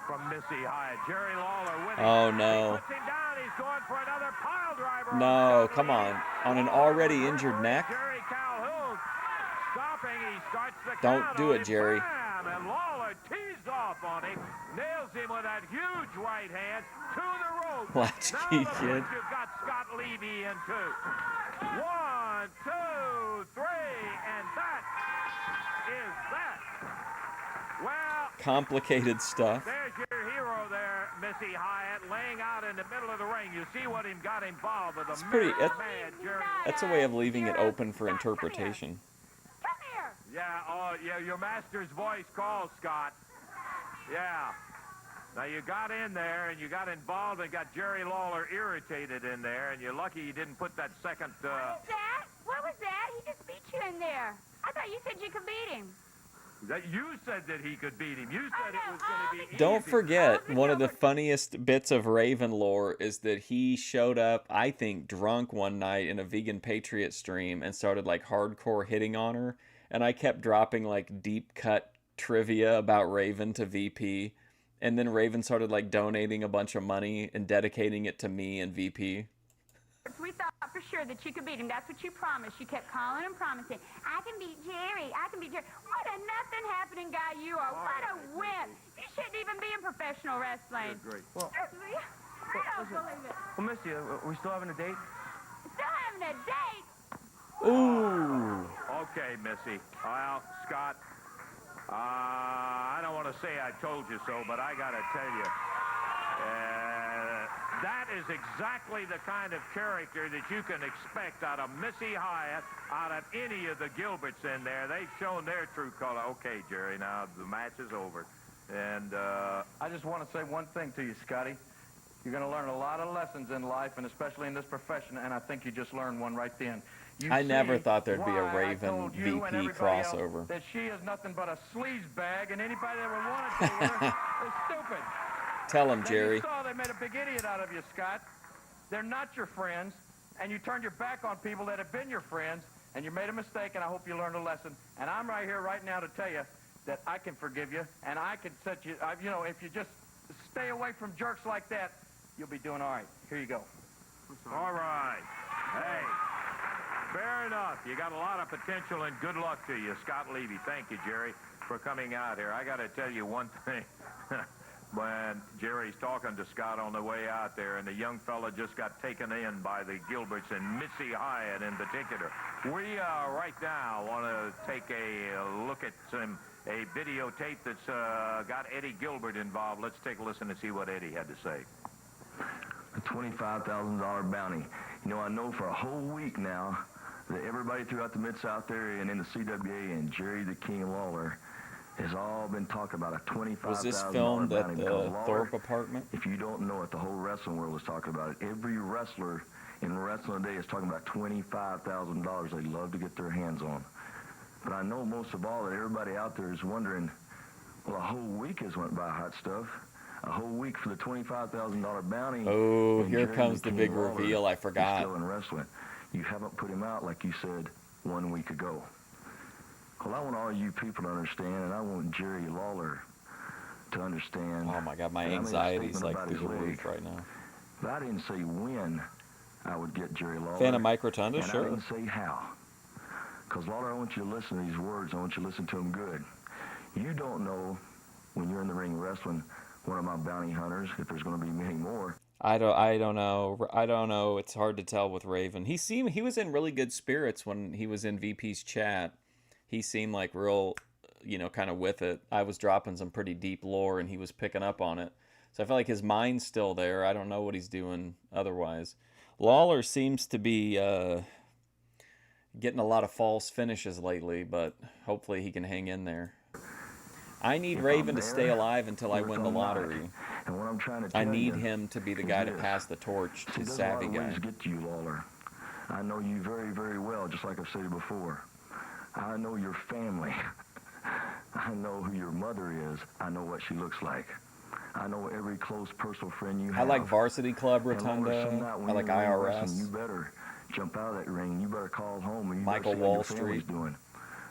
from Missy Hyatt. Jerry Lawler winning. Oh, no. He puts him down. He's going for another pile driver. No, come on. On an already injured neck? Jerry Calhoun stopping. He starts the Don't count do on it, him. Jerry. Bam! And Lawler tees off on him. Nails him with that huge right hand to the rope. Latchkey now kid. You've got Scott Levy in two. 1, 2, 3, and that is that. Well, Complicated stuff. there's your hero there, Missy Hyatt, laying out in the middle of the ring. You see what him got involved with. It's pretty. Mad Jerry. That's a way of leaving it open for interpretation. Come here. Yeah, oh, yeah, your master's voice calls, Scott. Yeah. Now, you got in there, and you got involved and got Jerry Lawler irritated in there, and you're lucky you didn't put that second... What was that? What was that? He just beat you in there. I thought you said you could beat him. You said that he could beat him. You said it was going to be easy. Don't forget, one of the funniest bits of Raven lore is that he showed up, I think, drunk one night in a Vegan Patriot stream and started, like, hardcore hitting on her. And I kept dropping, like, deep-cut trivia about Raven to VP. And then Raven started, like, donating a bunch of money and dedicating it to me and VP. We thought for sure that you could beat him. That's what you promised. You kept calling and promising. I can beat Jerry. I can beat Jerry. What a nothing-happening guy you are. What a wimp. You shouldn't even be in professional wrestling. Great. Well, I don't believe it. Well, Missy, are we still having a date? Still having a date? Ooh. Okay, Missy. Well, Scott, I don't want to say I told you so, but I got to tell you, that is exactly the kind of character that you can expect out of Missy Hyatt, out of any of the Gilberts in there. They've shown their true color. Okay, Jerry, now the match is over. And I just want to say one thing to you, Scotty. You're going to learn a lot of lessons in life, and especially in this profession, and I think you just learned one right then. I never thought there'd be a Raven VP crossover. That she is nothing but a sleaze bag, and anybody that would want to do her is stupid. Tell him, Jerry. You saw they made a big idiot out of you, Scott. They're not your friends, and you turned your back on people that have been your friends, and you made a mistake, and I hope you learned a lesson. And I'm right here right now to tell you that I can forgive you, and I can set you, you know, if you just stay away from jerks like that, you'll be doing all right. Here you go. all right. Hey, fair enough. You got a lot of potential, and good luck to you, Scott Levy. Thank you, Jerry, for coming out here. I got to tell you one thing. When Jerry's talking to Scott on the way out there, and the young fella just got taken in by the Gilberts and Missy Hyatt in particular. We right now want to take a look at a videotape that's got Eddie Gilbert involved. Let's take a listen and see what Eddie had to say. A $25,000 bounty. You know, I know for a whole week now that everybody throughout the Mid-South area and in the CWA and Jerry the King Lawler has all been talking about a $25,000 bounty. Was this filmed at the Thorpe apartment? If you don't know it, the whole wrestling world was talking about it. Every wrestler in wrestling today is talking about $25,000 they love to get their hands on. But I know most of all that everybody out there is wondering, well, a whole week has went by, hot stuff. A whole week for the $25,000 bounty. Oh, here comes the big reveal. I forgot. Still in wrestling. You haven't put him out like you said 1 week ago. Well, I want all you people to understand, and I want Jerry Lawler to understand. Oh my God, my anxiety's like through the roof right now. But I didn't say when I would get Jerry Lawler. Fan of Mike Rotunda, and sure. I didn't say how. Because Lawler, I want you to listen to these words. I want you to listen to them good. You don't know when you're in the ring wrestling one of my bounty hunters if there's going to be many more. I don't know. It's hard to tell with Raven. He was in really good spirits when he was in VP's chat. He seemed like real, kind of with it. I was dropping some pretty deep lore, and he was picking up on it. So I feel like his mind's still there. I don't know what he's doing otherwise. Lawler seems to be getting a lot of false finishes lately, but hopefully he can hang in there. I need Raven to stay alive until I win the lottery. And what I'm trying to tell I need you him to be the guy to pass the torch to Savvy Guy. Get to you, Lawler. I know you very, very well, just like I've said before. I know your family. I know who your mother is. I know what she looks like. I know every close personal friend you have. I like Varsity Club Rotunda. I like IRS. You better jump out of that ring. You better call home. And you Michael better see Wall how your family's Street. doing.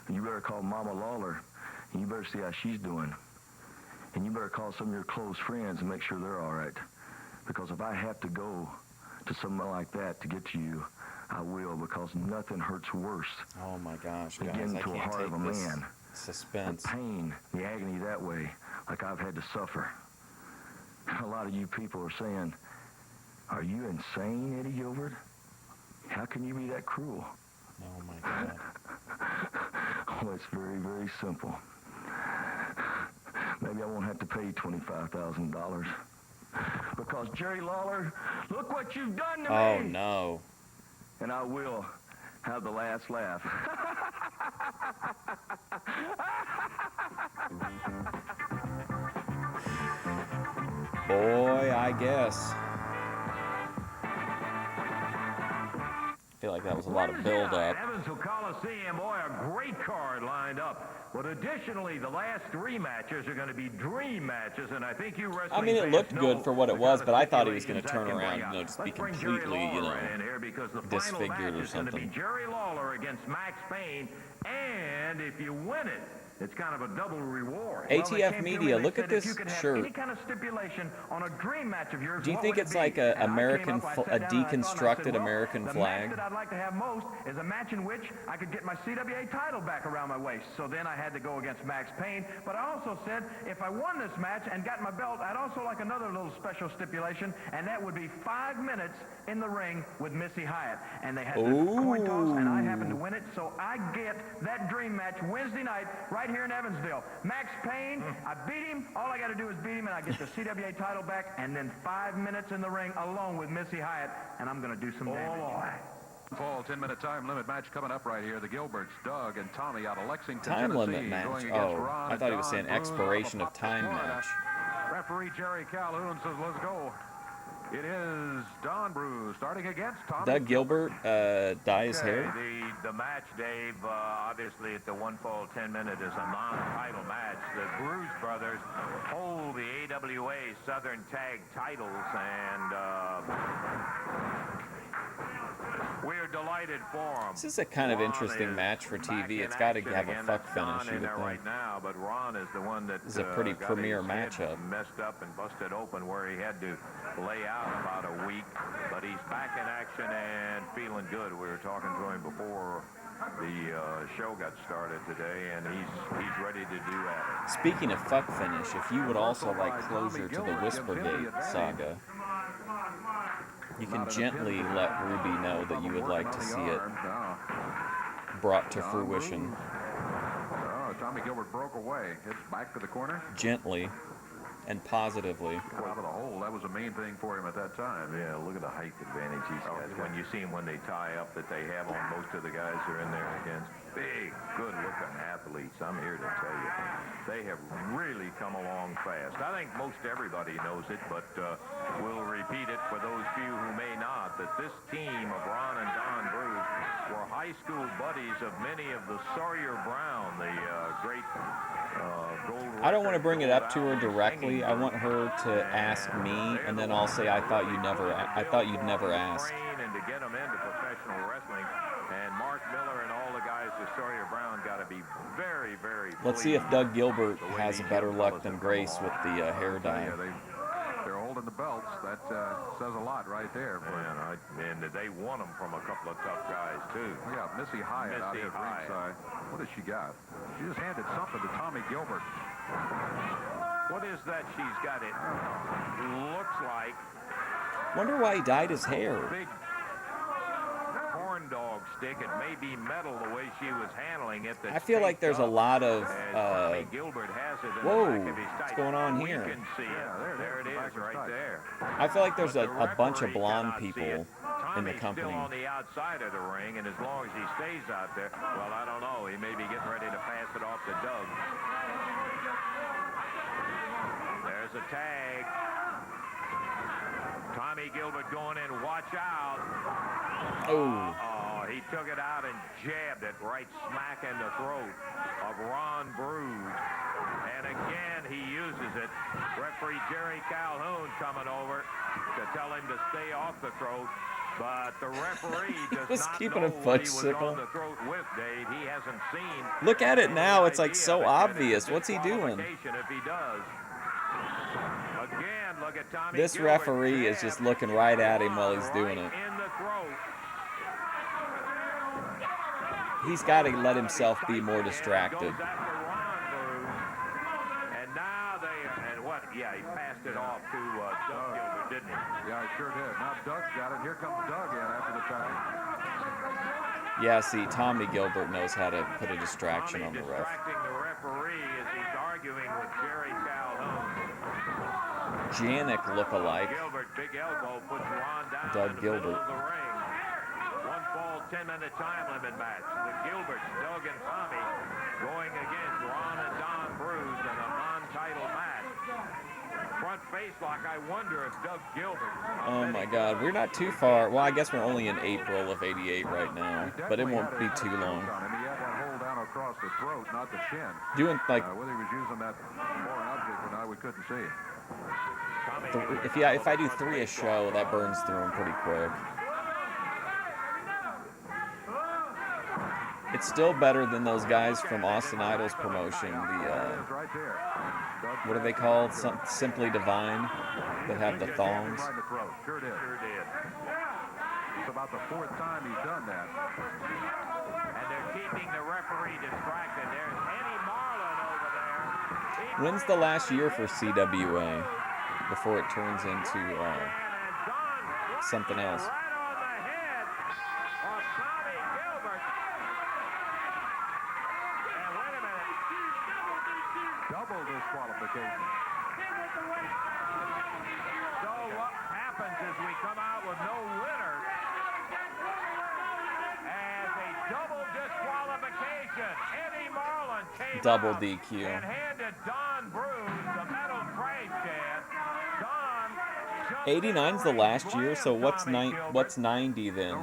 And you better call Mama Lawler. And you better see how she's doing. And you better call some of your close friends and make sure they're all right. Because if I have to go to someone like that to get to you, I will, because nothing hurts worse. Oh my gosh, guys, Getting I to a can't heart of a take this man. suspense. The pain, the agony that way, like I've had to suffer. A lot of you people are saying, are you insane, Eddie Gilbert? How can you be that cruel? Oh my God. Oh, it's very, very simple. Maybe I won't have to pay $25,000. Because, Jerry Lawler, look what you've done to me! Oh, no. And I will have the last laugh. Boy, I guess. I feel like that was a lot of build-up. Evansville Coliseum, boy, a great card lined up. But additionally, the last 3 matches are going to be dream matches, and I think you wrestling I mean, it fans looked know good for what it the was, kind but of I thought he was going to stipulations turn that can around, bring just out. be Let's bring Jerry completely, Lawler in here because the final disfigured match or is going to be something. Jerry Lawler against Max Payne, and if you win it, it's kind of a double reward. ATF Media, look at this shirt. Any kind of stipulation on a dream match of yours, Do you what think would it it's be? like And I American, came up, I a sat down and I thought, and I deconstructed said, well, American the flag? match that I'd like to have most is a match in which I could get my CWA title back around my waist. So then I had to go against Max Payne. But I also said if I won this match and got my belt, I'd also like another little special stipulation, and that would be 5 minutes in the ring with Missy Hyatt. And they had the coin toss, and I happened to win it. So I get that dream match Wednesday night right here in Evansville. Max Payne, I beat him. All I got to do is beat him, and I get the CWA title back, and then 5 minutes in the ring alone with Missy Hyatt, and I'm going to do some damage. Fall 10-minute time limit match coming up right here. The Gilberts, Doug and Tommy out of Lexington, Time Tennessee, limit match. going against Oh, Ron I thought he was and saying Don Bruce expiration out of time Florida. match. Referee Jerry Calhoun says, let's go. It is Don Bruce starting against Tommy. Doug Gilbert dye his hair. The match, Dave, obviously at the one fall 10-minute is a non-title match. The Bruce brothers hold the AWA Southern Tag titles, and we're delighted for them. This is a kind of Ron interesting is match for back TV. in It's got to action have a again. fuck That's Don finish, you in would there think. right now, but Ron is the one that This is a pretty got premier his head matchup. messed up and busted open where he had to lay out about a week, but he's back in action and feeling good. We were talking to him before the show got started today, and he's ready to do that. Speaking of fuck finish, if you would also like closure to the Whispergate saga, you can gently let Ruby know that you would like to see it brought to fruition. Oh, Tommy Gilbert broke away. Hits back to the corner. Gently and positively. Got out of the hole. That was a main thing for him at that time. Yeah, look at the height advantage he's got. When you see him when they tie up that they have on most of the guys who are in there against big, good-looking athletes, I'm here to tell you, they have really come along fast. I think most everybody knows it, but we'll repeat it for those few who may not, that this team of Ron and Don Bruce were high school buddies of many of the Sawyer Brown, the great gold. I don't want to bring it up to her directly. I want her to ask me, and then I'll say I thought you'd never ask. And to get them into professional wrestling, and Mark Miller and all the guys at Sawyer Brown got to be very, very. Let's see if Doug Gilbert has better luck than Grace with the hair dye. They're holding the belts. That says a lot right there. And they won them from a couple of tough guys, too. We got Missy Hyatt out here at ringside. What has she got? She just handed something to Tommy Gilbert. What is that she's got? It looks like. Wonder why he dyed his hair. Big corn dog stick. It may be metal the way she was handling it. I feel like there's a lot of. Tommy Gilbert has it in Whoa, the back of his what's tight. going on We here? can see it. There it is, right there. I feel like there's But a bunch of referee blonde cannot see people it. in the Tommy's company. still on the outside of the ring, and as long as he stays out there, well, I don't know. He may be getting ready to pass it off to Doug. There's a tag. Tommy Gilbert going in. Watch out. Oh. He took it out and jabbed it right smack in the throat of Ron Bruce. And again, he uses it. Referee Jerry Calhoun coming over to tell him to stay off the throat. But the referee does not keeping know a what he was footsicle. on the throat with, Dave. He hasn't seen. Look at it now. any It's like idea so of it, but obvious. it's What's he doing? disqualification if he does. Again, look at Tommy This Gilbert referee is just looking right at him while he's doing it. in the throat. He's got to let himself be more distracted. And now and what? Yeah, he passed it off to Doug Gilbert, didn't he? Yeah, he sure did. Now Doug's got it. Here comes Doug in after the time. Yeah, see, Tommy Gilbert knows how to put a distraction on the ref. Distracting the referee as he's arguing with Jerry Calhoun. Janik look-alike. Gilbert, big elbow, puts Ron down Doug in the middle Gilbert. of the ring. One fall, 10-minute time limit match. The Gilberts, Doug and Tommy, lock, I wonder if Doug Gilbert... Oh my God, we're not too far. Well, I guess we're only in April of '88 right now, but it won't be too long. He had that hold down across the throat, not the chin. Doing like whether he was using that foreign object or not, we couldn't see. if I do 3 a show, that burns through them pretty quick. It's still better than those guys from Austin Idol's promotion. What are they called? Simply Divine, that have the thongs. Sure did. It's about the 4th time he's done that. And they're keeping the referee distracted. There's Eddie Marlin over there. When's the last year for CWA before it turns into something else? Double disqualification. So what happens is we come out with no winner as a double disqualification. Eddie Marlin came Double out DQ. and handed Don Bruce the metal trash can. Don just 89's the last year, so what's 90 then?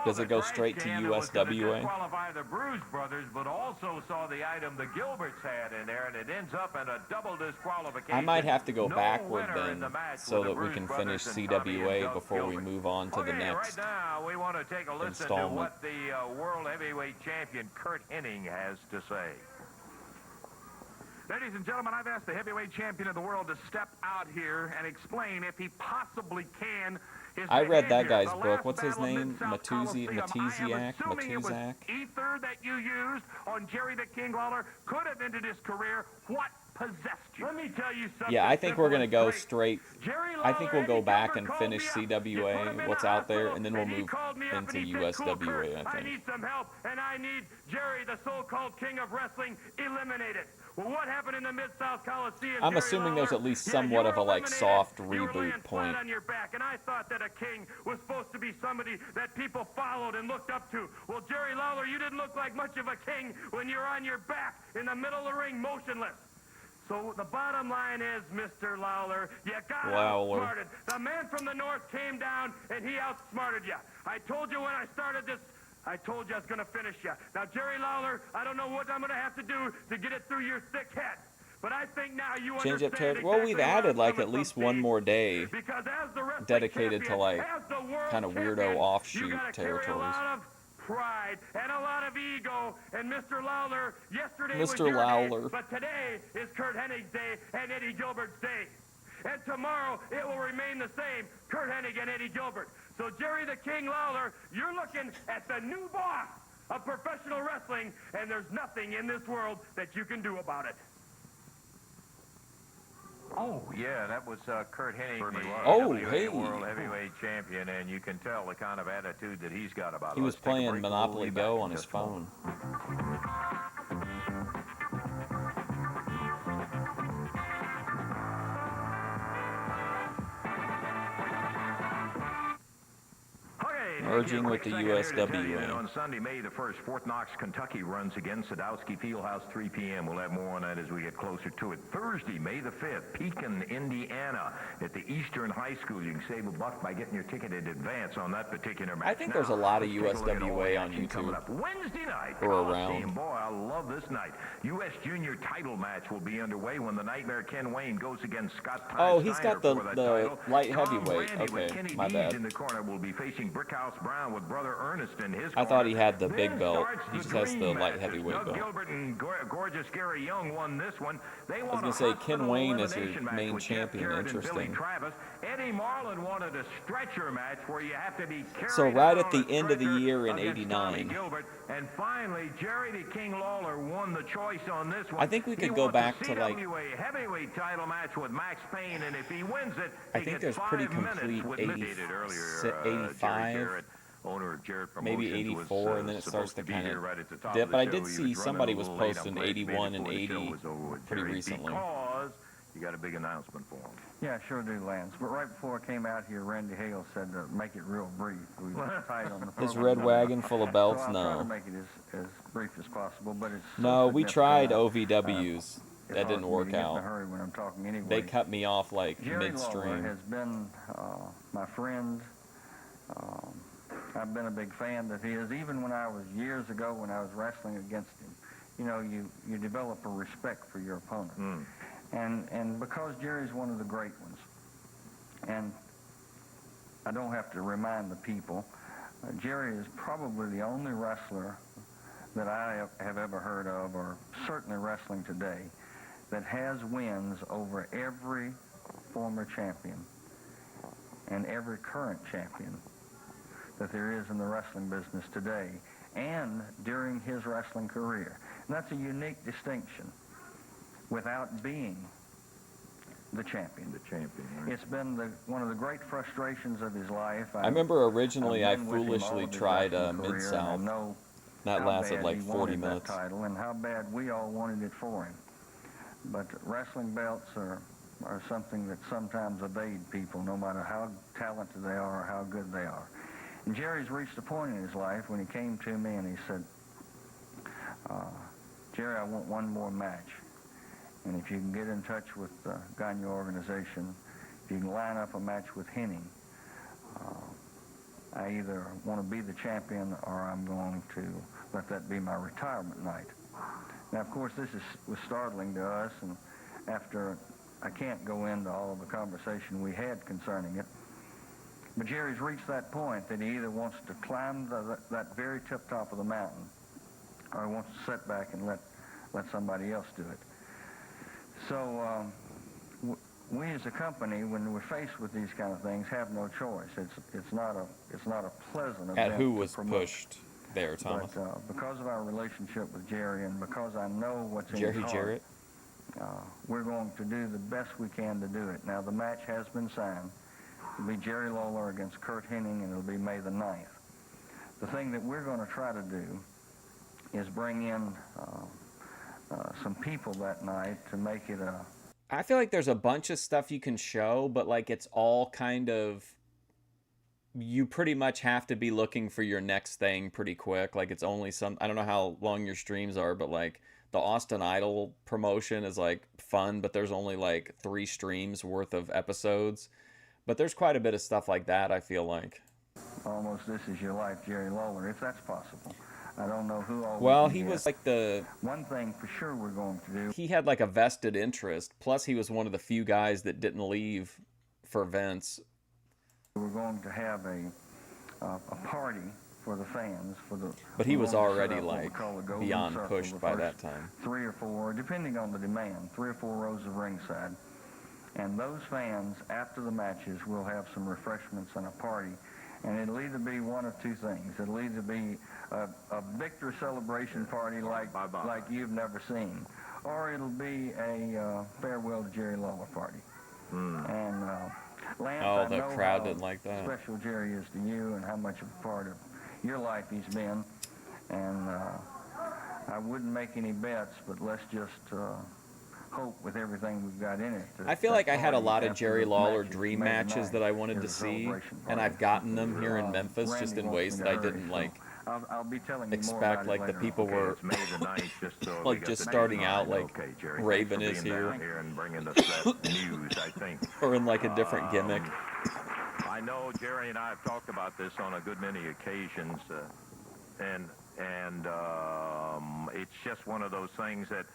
Does it go straight to USWA? Qualify the Bruce brothers, but also saw the item the Gilberts had in there, and it ends up in a double disqualification. I might have to go No backward winner in then, the match so with that the we Bruce can brothers finish and Tommy and CWA Doug before we Gilbert. move on to the Okay, next right now we want to take a listen to installment. what the world heavyweight champion Kurt Hennig has to say. Ladies and gentlemen, I've asked the heavyweight champion of the world to step out here and explain, if he possibly can, his I read that behavior. guy's The book. last What's his battle in name? Mid-South Coliseum, I am Matuziak? assuming it was Matuzak? ether that you used on Jerry the King Lawler could have ended his career. What possessed you? Let me tell you something. Yeah, I think we're going to go straight. Jerry I think we'll Lawler, go Eddie back Gilbert and finish called me up. You put him CWA, in what's the out there, hospital, and then we'll he move called me up into and he said, "Cool, Kurt, USWA, I I think. need some help, and I need Jerry, the so-called king of wrestling, eliminated." Well, what happened in the Mid-South Coliseum? I'm Jerry assuming there's Lawler? at least Yeah, somewhat you of were a like eliminated. soft You were laying reboot flat point. on your back, and I thought that a king was supposed to be somebody that people followed and looked up to. Well, Jerry Lawler, you didn't look like much of a king when you're on your back in the middle of the ring, motionless. So the bottom line is, Mr. Lawler, you got outsmarted. The man from the north came down, and he outsmarted you. I told you when I started this, I told you I was going to finish you. Now, Jerry Lawler, I don't know what I'm going to have to do to get it through your thick head. But I think now you Change up understand territory. Well, we've exactly added where I'm like at coming least from, one Steve. more day Because as the wrestling dedicated to champion, like as the world kind of champion, weirdo you offshoot gotta carry a territories. lot of pride and a lot of ego. And Mr. Lawler, yesterday was Mr. your Lawler. day, but today is Kurt Hennig's day and Eddie Gilbert's day. And tomorrow it will remain the same, Kurt Hennig and Eddie Gilbert. So Jerry the King Lawler, you're looking at the new boss of professional wrestling, and there's nothing in this world that you can do about it. Oh, yeah, that was Kurt Hennig, the Oh, WWA hey. World Heavyweight Champion, and you can tell the kind of attitude that he's got about it. He was Let's take a playing break. Monopoly We'll be back Go in on his just a moment. phone. Merging with the USWA. On Sunday, May the 1st, Fort Knox, Kentucky runs against Sadowski Fieldhouse, 3 p.m. We'll have more on that as we get closer to it. Thursday, May the 5th, Pekin, Indiana, at the Eastern High School. You can save $1 by getting your ticket in advance on that particular match. I think there's a lot of let's take a look at all USWA the on action coming YouTube. up. Wednesday night, Or Coliseum. around. Boy, I love this night. U.S. Junior title match will be underway when the Nightmare Ken Wayne goes against Scott Oh, he's Steiner got the for that the title. light Tom heavyweight. Brandy with Okay, Kenny my Deeds bad. in the corner will be facing Brickhouse Brown with brother Ernest in his I thought he corner. had the big Then belt. starts He the just has the dream light matches. heavyweight Doug belt. Gilbert and gorgeous Gary Young won this one. They I was won gonna a say Ken hospital Wayne is your elimination match main with Jeff champion. Jarrett and Billy Interesting. Travis. Eddie Marlin wanted a stretcher match where you have to be carried So right out at on the a end of the stretcher year in against Tommy '89. Gilbert. And finally, Jerry the King Lawler won the choice on this one. I think we He could go wants a back to, like- CWA heavyweight title match with Max Payne, and if he wins it, I he think gets there's pretty 5 minutes complete with 80 Dated earlier, 85, Jerry Jarrett, owner of Jarrett maybe Promotions, 84, was, and then it starts supposed to be kind here of right at the top dip. of the But I show. did He was see running somebody a was little late. I'm posting glad he made it 81 and before the show 80 was over with pretty Jerry, recently. Because you got a big announcement for him. Yeah, sure do, Lance. But right before I came out here, Randy Hale said to make it real brief. We were tight on the His program. red wagon full of belts? So I'll try to No. make it as brief as possible, but it's so No, we significant. tried OVWs. it that hard didn't for me work to get in a out. hurry when I'm talking anyway. They cut me off like Jerry Lawler midstream. has been my friend. I've been a big fan of his, even when I was years ago when I was wrestling against him. You know, you develop a respect for your opponent. And because Jerry's one of the great ones, and I don't have to remind the people, Jerry is probably the only wrestler that I have ever heard of, or certainly wrestling today, that has wins over every former champion and every current champion that there is in the wrestling business today and during his wrestling career. And that's a unique distinction without being the champion. The champion, right? It's been one of the great frustrations of his life. I remember originally I I've been with him all foolishly of his tried wrestling career, Mid-South. and I know That how lasted bad like he 40 wanted minutes. that title and how bad we all wanted it for him. But wrestling belts are something that sometimes evade people, no matter how talented they are or how good they are. And Jerry's reached a point in his life when he came to me and he said, Jerry, I want one more match. And if you can get in touch with the guy in your organization, if you can line up a match with Henning, I either want to be the champion or I'm going to let that be my retirement night. Now, of course, this was startling to us, and after I can't go into all of the conversation we had concerning it, but Jerry's reached that point that he either wants to climb that very tip-top of the mountain or he wants to sit back and let somebody else do it. So we as a company, when we're faced with these kind of things, have no choice. It's not a pleasant event. At who was to promote. pushed there, Thomas? But because of our relationship with Jerry and because I know what's in Jerry his heart, Jarrett? we're going to do the best we can to do it. Now, the match has been signed. It'll be Jerry Lawler against Kurt Hennig, and it'll be May the 9th. The thing that we're going to try to do is bring in some people that night to make it a... I feel like there's a bunch of stuff you can show, but like it's all kind of, you pretty much have to be looking for your next thing pretty quick. Like it's only I don't know how long your streams are, but like the Austin Idol promotion is like fun, but there's only like 3 streams worth of episodes. But there's quite a bit of stuff like that, I feel like. Almost This Is Your Life, Jerry Lawler, if that's possible. I don't know who all... Well, he was like the... One thing for sure we're going to do... He had like a vested interest. Plus, he was one of the few guys that didn't leave for Vince. We're going to have a party for the fans. But he was already what we like call the Golden beyond Circle, pushed the by first that time. 3 or 4, depending on the demand, 3 or 4 rows of ringside. And those fans, after the matches, will have some refreshments and a party. And it'll either be one of 2 things. It'll either be a victory celebration party like you've never seen, or it'll be a farewell to Jerry Lawler party. And Lance, Oh, I the know crowd how didn't like that. special Jerry is to you and how much of a part of your life he's been. And I wouldn't make any bets, but let's just hope with everything we've got in it. I feel like I had a lot of after Jerry the Lawler matches, dream May the matches 9th, that I wanted to is a see, celebration and party. I've gotten them here in Memphis Randy just in wants ways me that to I didn't hurry, like I'll be telling you more expect. about Like it the later people on. were It's May the 9th, just so like we just got the starting date out right. like Okay, Jerry, Raven thanks is for being here, down here and bringing us that news, I think. or in like a different gimmick. I know Jerry and I have talked about this on a good many occasions, and it's just one of those things that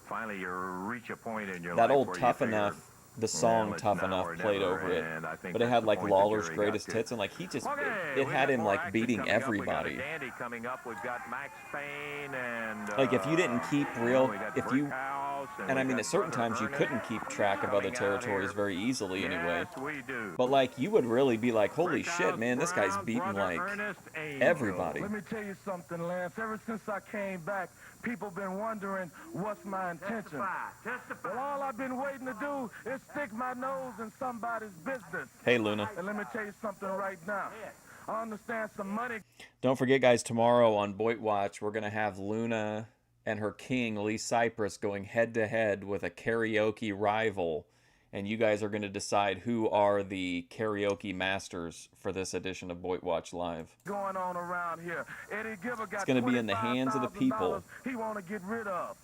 finally you reach a point in your That life old where Tough you figure, Enough, the song it's Tough now Enough or played never, over it, and I think but it that's had the like point that Lawler's Jerry greatest got to. hits, and like he just Okay, it we had got him more like action beating coming up. everybody. We got a dandy coming up. We've got Max Payne and Like if you didn't keep real, we got if you, Brickhouse, and I we mean got at certain Brother times you Ernest couldn't keep track of other coming out territories here. very easily anyway. Yes, we do. But like you would really be like, holy shit, Brickhouse man, this guy's Brown, beating Brother like Ernest Angel. everybody. Let me tell you something, Lance. Ever since I came back, people been wondering what's my intention. Testify. Well, all I've been waiting to do is stick my nose in somebody's business. Hey, Luna. And let me tell you something right now. I understand some money. Don't forget, guys, tomorrow on Boyd Watch, we're going to have Luna and her king, Lee Cypress, going head-to-head with a karaoke rival. And you guys are going to decide who are the karaoke masters for this edition of Boyd Watch Live. Going on around here. Eddie Gilbert got It's going to be in the hands of the people. He want to get rid of.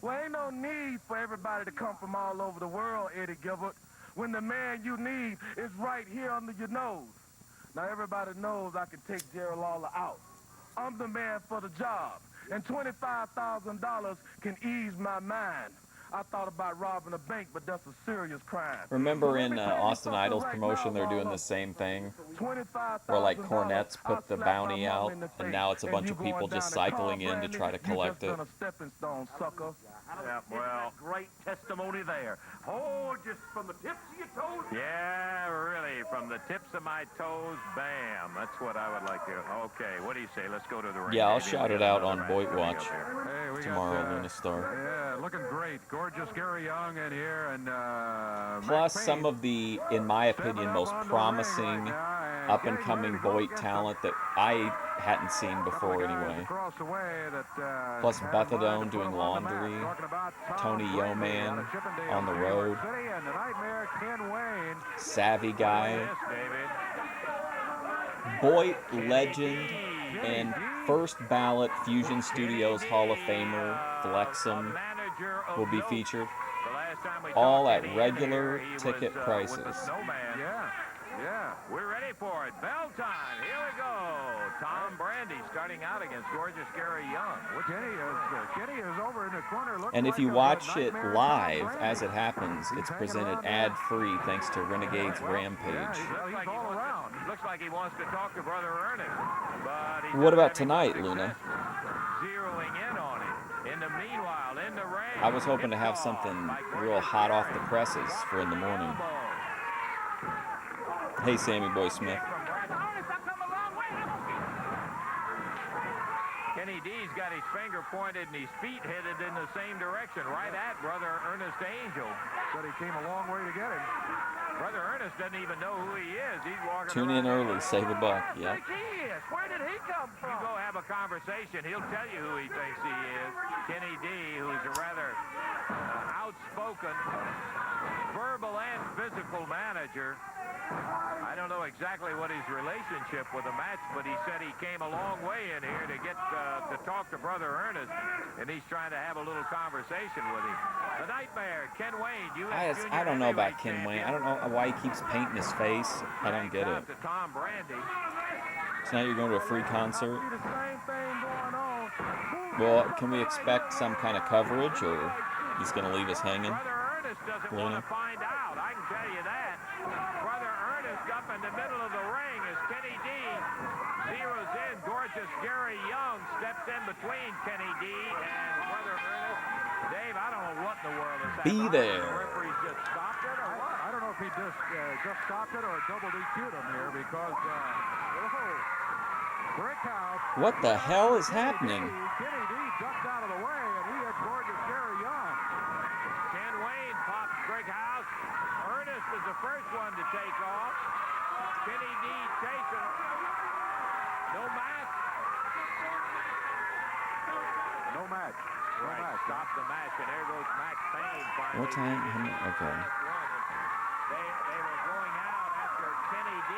Well, ain't no need for everybody to come from all over the world, Eddie Gilbert, when the man you need is right here under your nose. Now, everybody knows I can take Jerry Lawler out. I'm the man for the job, and $25,000 can ease my mind. I thought about robbing a bank, but that's a serious crime. Remember in Austin Idol's promotion, they're doing the same thing, where like Cornette's put the bounty out, and now it's a bunch of people just cycling in to try to collect it. Yeah, well, Great testimony there. Oh, just from the tips of your toes. yeah, really, from the tips of my toes, bam. That's what I would like to. Okay, what do you say? Let's go to the ring. Yeah, I'll Maybe shout we'll it get out another on match Boyd coming Watch up here. Hey, we tomorrow, got, Luna Star. Yeah, looking great. Gorgeous Gary Young in here, and Plus some of the, in my opinion, most promising up-and-coming Boyd talent that I hadn't seen before anyway. Plus Bethadone doing laundry, Tony Yeoman on the road, Savvy Guy, Boyd legend, and first ballot Fusion Studios Hall of Famer Flexum will be featured, all at regular ticket prices. Yeah, we're ready for it. Bell time. Here we go. Tom Brandy starting out against gorgeous Gary Young. Kenny is over in the corner. And if you watch it live as it happens, it's presented ad-free thanks to Renegade's Rampage. Looks like he wants to talk to Brother Ernest. But What about tonight, Luna? zeroing in on him. In the meanwhile, in the ring. I was hoping to have something real hot off the presses for in the morning. Hey, Sammy Boy Smith. Kenny D's got his finger pointed and his feet headed in the same direction, right at Brother Ernest Angel. Said he came a long way to get him. Brother Ernest doesn't even know who he is. He's walking Tune in early, save a buck. Yep. Where did he come from? You go have a conversation. He'll tell you who he thinks he is. Kenny D, who's a rather outspoken, verbal and physical manager. I don't know exactly what his relationship with the match, but he said he came a long way in here to get to talk to Brother Ernest, and he's trying to have a little conversation with him. The Nightmare, Ken Wayne. I don't know about Ken Wayne. I don't know why he keeps painting his face. I don't get it. Tom Brandy. So now you're going to a free concert? Well, can we expect some kind of coverage, or he's going to leave us hanging? Brother Ernest doesn't want to find out. I can tell you that. Brother Ernest up in the middle of the ring as Kenny D zeroes in. Gorgeous Gary Young steps in between Kenny D and Brother Ernest. Dave, I don't know what in the world is happening. Be there. The referee's just stopped it or what? I don't know if he just stopped it or double DQ'd him here because Brickhouse. What the hell is happening? Kenny D ducked out of the way, and he had gorgeous Gary Young. Ken Wayne pops Brickhouse. Ernest is the first one to take off. Kenny D chasing him. No match. No match. Right, stop the match, and there goes Max Payne finally. What time? Okay. They were going out after Kenny D.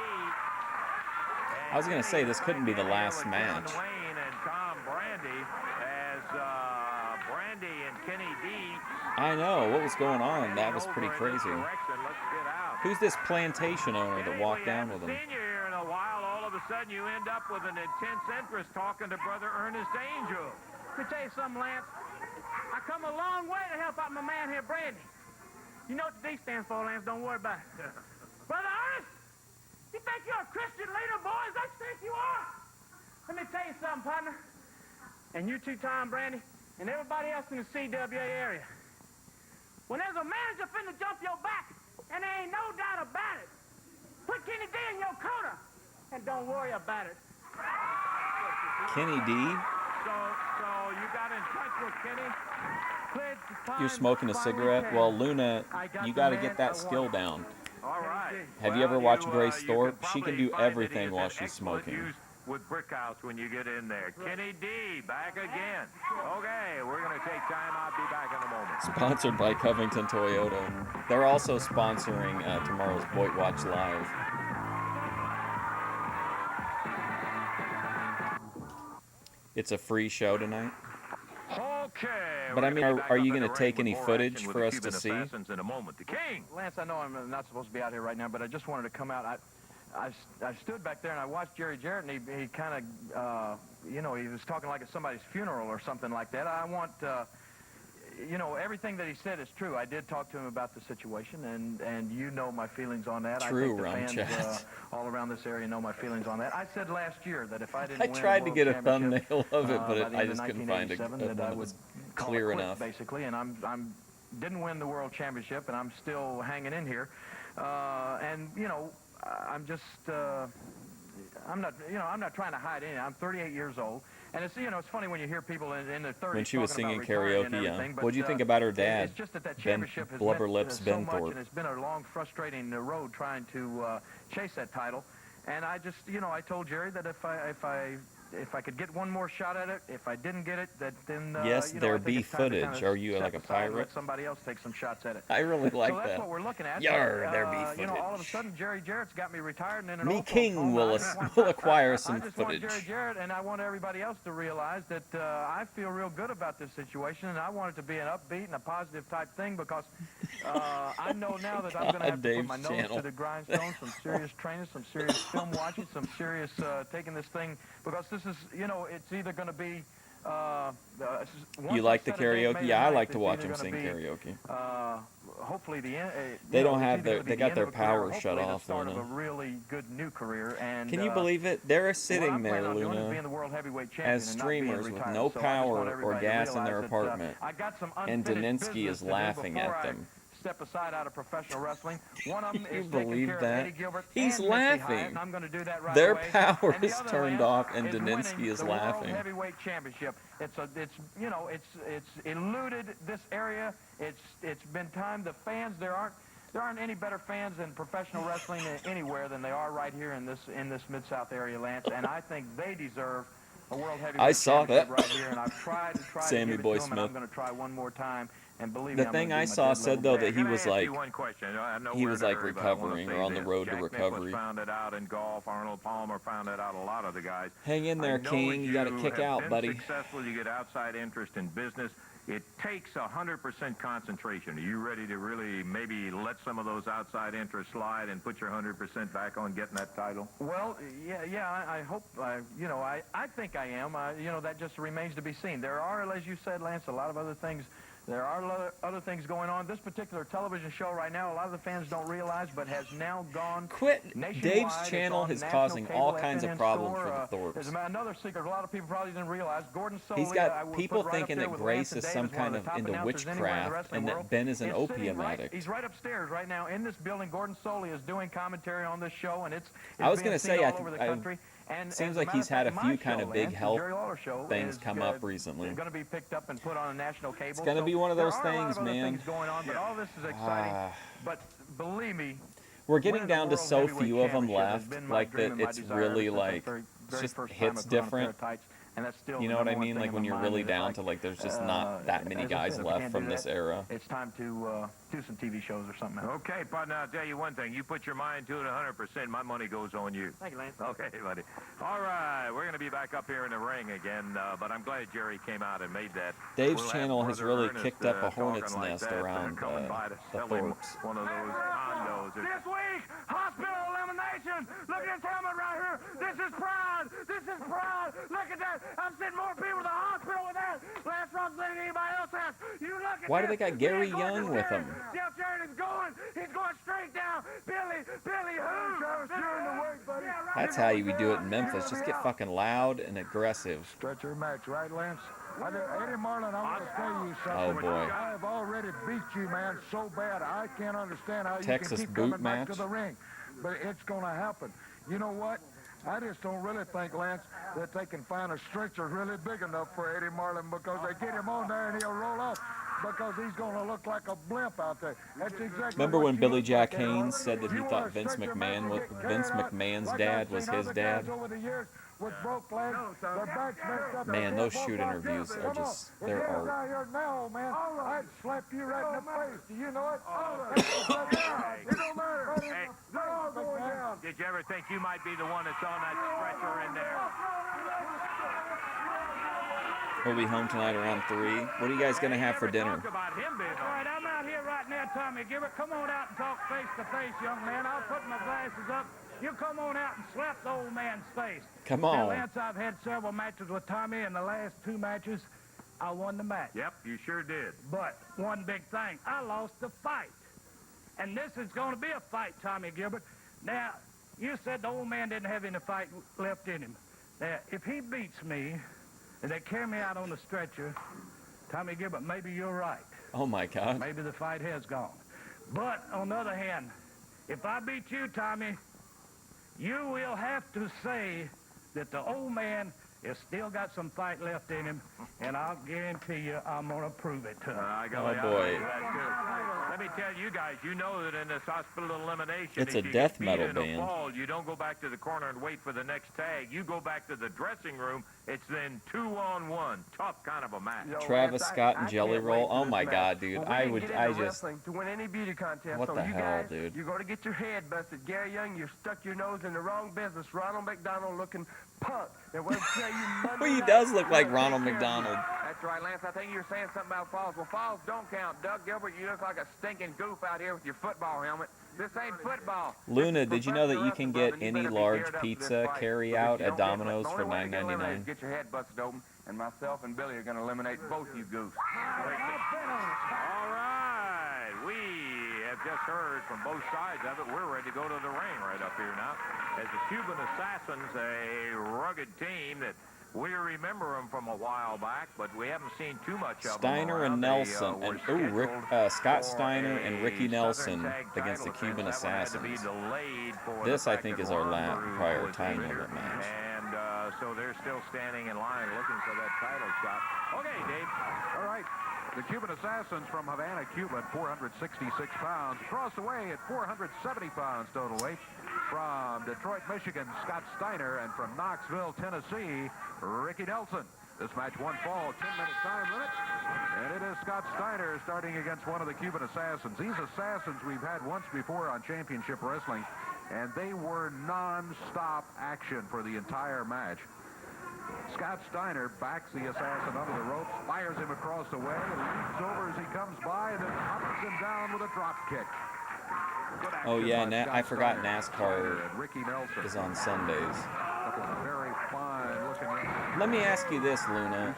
I was going to say, this couldn't be the last match. Wayne and Tom Brandy as Brandy and Kenny D. I know. What was going on? That was pretty crazy. Who's this plantation owner that walked down with him? Seen you here in a while. All of a sudden, you end up with an intense interest talking to Brother Ernest Angel. Let me tell you something, Lance. I come a long way to help out my man here, Brandy. You know what the D stands for, Lance. Don't worry about it. Brother Ernest, you think you're a Christian leader, boys? I think you are. Let me tell you something, partner. And you too, Tom Brandy, and everybody else in the CWA area. When there's a manager finna jump your back, and there ain't no doubt about it, put Kenny D in your corner, and don't worry about it. Kenny D? So you got in touch with Kenny? You're smoking a cigarette? Well, Luna, you got to get that skill down. All right. Have you ever watched Grace Thorpe? She can do everything while she's smoking. With Brickhouse when you get in there. Kenny D, back again. Okay, we're going to take time. I'll be back in a moment. Sponsored by Covington Toyota. They're also sponsoring tomorrow's Boyd Watch Live. It's a free show tonight. Okay. But I mean, are you going to take any footage for us to see? In a moment. The King. Lance, I know I'm not supposed to be out here right now, but I just wanted to come out. I stood back there and I watched Jerry Jarrett, and he kind of, you know, he was talking like at somebody's funeral or something like that. I want, you know, everything that he said is true. I did talk to him about the situation, and you know my feelings on that. True, I think the fans all around this area know my feelings on that. I said last year that if I didn't win tried to get a championship, thumbnail of it, but by I the end just of couldn't find that one I that would was call clear it quits, enough. basically, and I'm didn't win the world championship, and I'm still hanging in here. And you know, I'm just I'm not trying to hide anything. I'm 38 years old, and it's, you know, it's funny when you hear people in their 30s When she was talking singing about retiring and karaoke, yeah. everything, but, What do you think about her dad, It's just that Ben championship has Blubberlips meant so much, Benthorpe? and it's been a long, frustrating road trying to chase that title. And I just, you know, I told Jerry that if I could get one more shot at it, if I didn't get it, then Yes, you know, there I think be it's time to footage. kinda Are you step like a aside and pirate? let somebody else take some shots at it. I really like so that's that. what we're looking at. Yar, there be footage. You know, all of a sudden, Jerry Jarrett's got me retired, and in an Me old folks' King home, will acquire some I just want footage. Jerry Jarrett, and I want everybody else to realize that I feel real good about this situation, and I want it to be an upbeat and a positive type thing, because I know now that I'm going to have to put my nose to the grindstone, some serious training, some serious film watching, some serious taking this thing, because this is, you know, it's either going to be You like the karaoke? Yeah, I like to watch him sing karaoke. Hopefully they don't have they got their power shut off, though. though. A really good new career, and can you believe it? They're sitting there, Luna, as and streamers with no power or gas in their apartment, and Daninsky is laughing at them. Step aside out of professional wrestling. One of them Can you is taking believe care of that? Eddie Gilbert He's and Missy laughing. Hyatt, and I'm going to do that right Their away. power And the is other turned Lance off, and is Daninsky winning is the laughing. World Heavyweight Championship. It's you know, it's eluded this area. It's been time. The fans, there aren't any better fans in professional wrestling anywhere than they are right here in this Mid-South area, Lance. And I think they deserve a World Heavyweight I saw Championship that. right here, and I've tried to Sammy give it Boy to them, and I'm Smith. going to try one more time. And believe The me, thing I saw said though that he was like recovering or on the road to recovery. Found it out in golf. Arnold Palmer found it out. A lot of the guys. Hang in there, King. You got to kick out, buddy. Successful. You get outside interest in business. It takes 100% concentration. Are you ready to really maybe let some of those outside interests slide and put your 100% back on getting that title? Well, yeah. I hope. You know, I think I am. You know, that just remains to be seen. There are, as you said, Lance, a lot of other things. There are other things going on. This particular television show right now, a lot of the fans don't realize, but has now gone nationwide. Dave's channel is causing all kinds of problems for the Thorpes. There's another secret a lot of people probably didn't realize. Gordon Soley, He's got people thinking that Grace is some kind of into witchcraft and that Ben is an opium addict. He's right upstairs right now in this building. Gordon Soley is doing commentary on this show, and it's I was going to say, all over the country. And seems like he's had a few kind of big health things come up recently. It's going to be picked up and put on a national cable. It's going to be one of those things, man. Things going on, but all this is exciting. But believe me, we're getting down to so few of them left, like that it's really like it's just hits different. And that's still you know what I mean? Like when you're really down to like there's just not that many guys left from this era. It's time to do some TV shows or something. Okay, partner, I'll tell you one thing. You put your mind to it 100%, my money goes on you. Thank you, Lance. Okay, buddy. All right, we're going to be back up here in the ring again, but I'm glad Jerry came out and made that. Dave's channel has really kicked up a hornet's nest around the Thorpes. One of those condos. This week, hospital elimination. Look at this helmet right here. This is pride. This is pride. Look at that. I'm sending more people to the hospital with that. Lance Ross than anybody else has. You look at Why do they got Gary Young with them? Jeff Jarrett is going. He's going straight down. Billy who? That's how you do it in Memphis. Just get fucking loud and aggressive. Stretcher match, right, Lance? Eddie Marlin, I want to tell you something. Oh, boy. I have already beat you, man, so bad. I can't understand how Texas you can keep boot coming back match? to the ring. But it's going to happen. You know what? I just don't really think, Lance, that they can find a stretcher really big enough for Eddie Marlin, because they get him on there and he'll roll off, because he's going to look like a blimp out there. That's exactly. Remember what when you Billy look Jack like, Eddie Haynes Marlin? said that he You thought are a Vince stretcher McMahon's like dad I've was seen his other dad? guys over the years with broke legs, their backs messed up. Man, They those can't shoot walk interviews out. are Come on. just, If they're you was art. out here now, man, I'd slap you right in the face. Do you know it? It don't matter. Hey, They're all going down. did you ever think you might be the one that's on that stretcher in there? We'll be home tonight around 3. What are you guys going to have for dinner? About him being All right, I'm out here right now, Tommy Gilbert. Come on out and talk face to face, young man. I'll put my glasses up. You come on out and slap the old man's face. Come Now, on. Lance, I've had several matches with Tommy. In the last 2 matches, I won the match. Yep, you sure did. But one big thing, I lost the fight. And this is going to be a fight, Tommy Gilbert. Now, you said the old man didn't have any fight left in him. Now, if he beats me and they carry me out on the stretcher, Tommy Gilbert, maybe you're right. Oh, my God. Maybe the fight has gone. But on the other hand, if I beat you, Tommy, you will have to say that the old man has still got some fight left in him, and I'll guarantee you I'm going to prove it to him. Oh, boy. Let me tell you guys, you know that in this hospital elimination, It's if a you death get beat metal in a band. fall, you don't go back to the corner and wait for the next tag. You go back to the dressing room. It's then 2-on-1. Tough kind of a match. Travis Scott and Jelly Roll. Oh, my God, dude. I just... to win any beauty contest. What so the you hell, guys, dude? You're going to get your head busted. Gary Young, you stuck your nose in the wrong business. Ronald McDonald looking punk. That will tell you Well, he does look like Ronald McDonald. That's right, Lance. I think you were saying something about falls. Well, falls don't count. Doug Gilbert, you look like a stinking goof out here with your football helmet. This ain't football. Luna, did you know that you can get any large pizza carry out at Domino's for $9.99? Get your head busted open, and myself and Billy are going to eliminate both you goofs. All right. We have just heard from both sides of it. We're ready to go to the ring right up here now. As the Cuban Assassins, a rugged team that we remember them from a while back, but we haven't seen too much of them. Steiner and Nelson, and Scott Steiner and Ricky Nelson against the Cuban Assassins. This, I think, is our prior time limit match. And so they're still standing in line looking for that title shot. Okay, Dave. All right. The Cuban Assassins from Havana, Cuba, at 466 pounds. Across the way at 470 pounds total weight. From Detroit, Michigan, Scott Steiner. And from Knoxville, Tennessee, Ricky Nelson. This match 1 fall, 10-minute time limit. And it is Scott Steiner starting against one of the Cuban Assassins. These Assassins we've had once before on Championship Wrestling. And they were non-stop action for the entire match. Scott Steiner backs the assassin under the ropes, fires him across the way, leaps over as he comes by, and then ups him down with a drop kick. Oh, yeah, I forgot NASCAR is on Sundays. Very fine looking. Let me ask you this, Luna.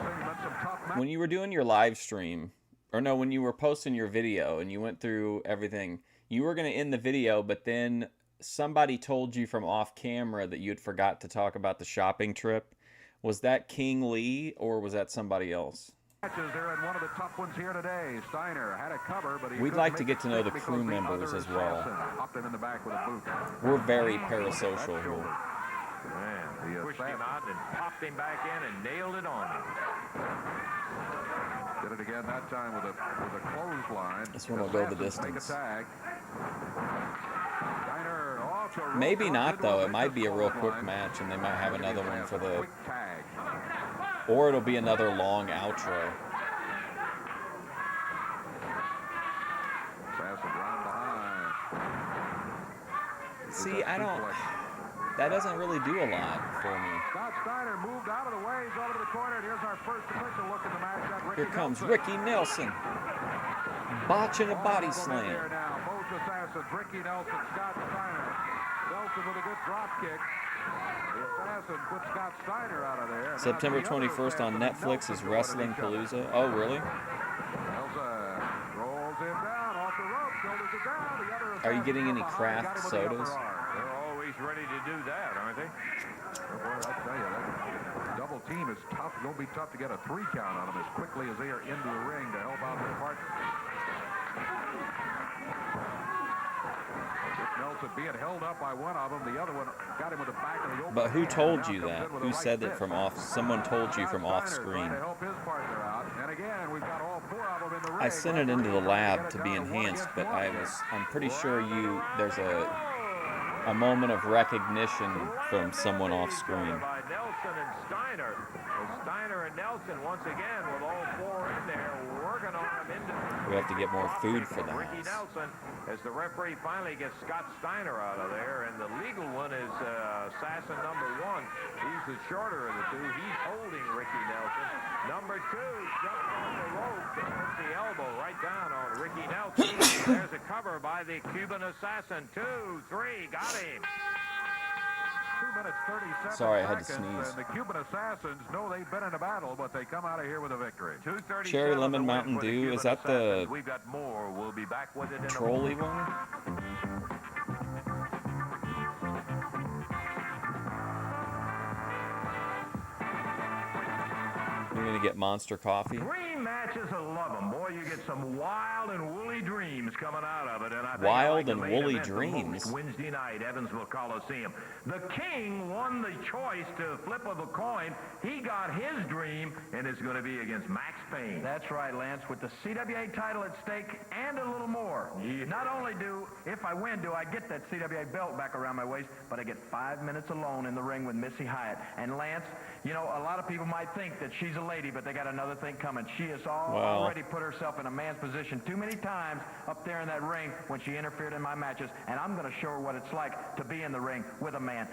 When you were doing your live stream, or no, when you were posting your video and you went through everything, you were going to end the video, but then somebody told you from off camera that you had forgot to talk about the shopping trip. Was that King Lee, or was that somebody else? They're in one of the tough ones here today. Steiner had a cover, but we'd like to get to know the crew members as well. Hopped him in the back with a boot. We're very parasocial here. Man, he pushed him out and popped him back in and nailed it on him. Did it again that time with a clothesline. This one will go the distance. Steiner off the Maybe not, though. It might be a real quick match, and they might have another one for the... Or it'll be another long outro. See, I don't... That doesn't really do a lot for me. Scott Steiner moved out of the way. He's over to the corner. And here's our first official look at the match. Here comes Ricky Nelson. Botching a body slam. Now, both assassins, Ricky Nelson, Scott Steiner. Nelson with a good drop kick. The assassin put Scott Steiner out of there. September 21st on Netflix is Wrestling Palooza. Oh, really? Nelson rolls him down off the rope, shoulders it down. The other Are you getting any craft sodas? They're always ready to do that, aren't they? Boy, I'll tell you, that double team is tough. It's going to be tough to get a 3 count on them as quickly as they are into the ring to help out their partner. Nelson being held up by one of them. The other one got him with the back of the open. But who told you that? Who said that from off? Someone told you from off screen. I sent it into the lab to be enhanced, but I'm pretty sure there's a moment of recognition from someone off screen. By Nelson and Steiner. Steiner and Nelson once again with all 4 in there working on him into We have to get more food for the Ricky house. Nelson, as the referee finally gets Scott Steiner out of there, and the legal one is assassin number 1. He's the shorter of the two. He's holding Ricky Nelson. Number 2 jumped on the rope, puts the elbow right down on Ricky Nelson. There's a cover by the Cuban assassin. 2, 3, got him. 2 minutes, 37 Sorry, I had to seconds, sneeze. and the Cuban Assassins know they've been in a battle, but they come out of here with a victory. Cherry Lemon Mountain Dew, is that the We've got more. We'll be back with it in a trolley one? You're gonna get Monster Coffee? Dream matches, I love them. Boy, you get some wild and woolly dreams coming out of it. And I think Wild I and like the main woolly event the most dreams? Wednesday night, Evansville Coliseum. The King won the choice to flip of a coin. He got his dream, and it's going to be against Max Payne. That's right, Lance, with the CWA title at stake and a little more. Yeah. Not only if I win, do I get that CWA belt back around my waist, but I get 5 minutes alone in the ring with Missy Hyatt. And Lance, you know, a lot of people might think that she's a lady, but they got another thing coming. She has already put herself in a man's position too many times up there in that ring when she interfered in my matches, and I'm going to show her what it's like to be in the ring with a man.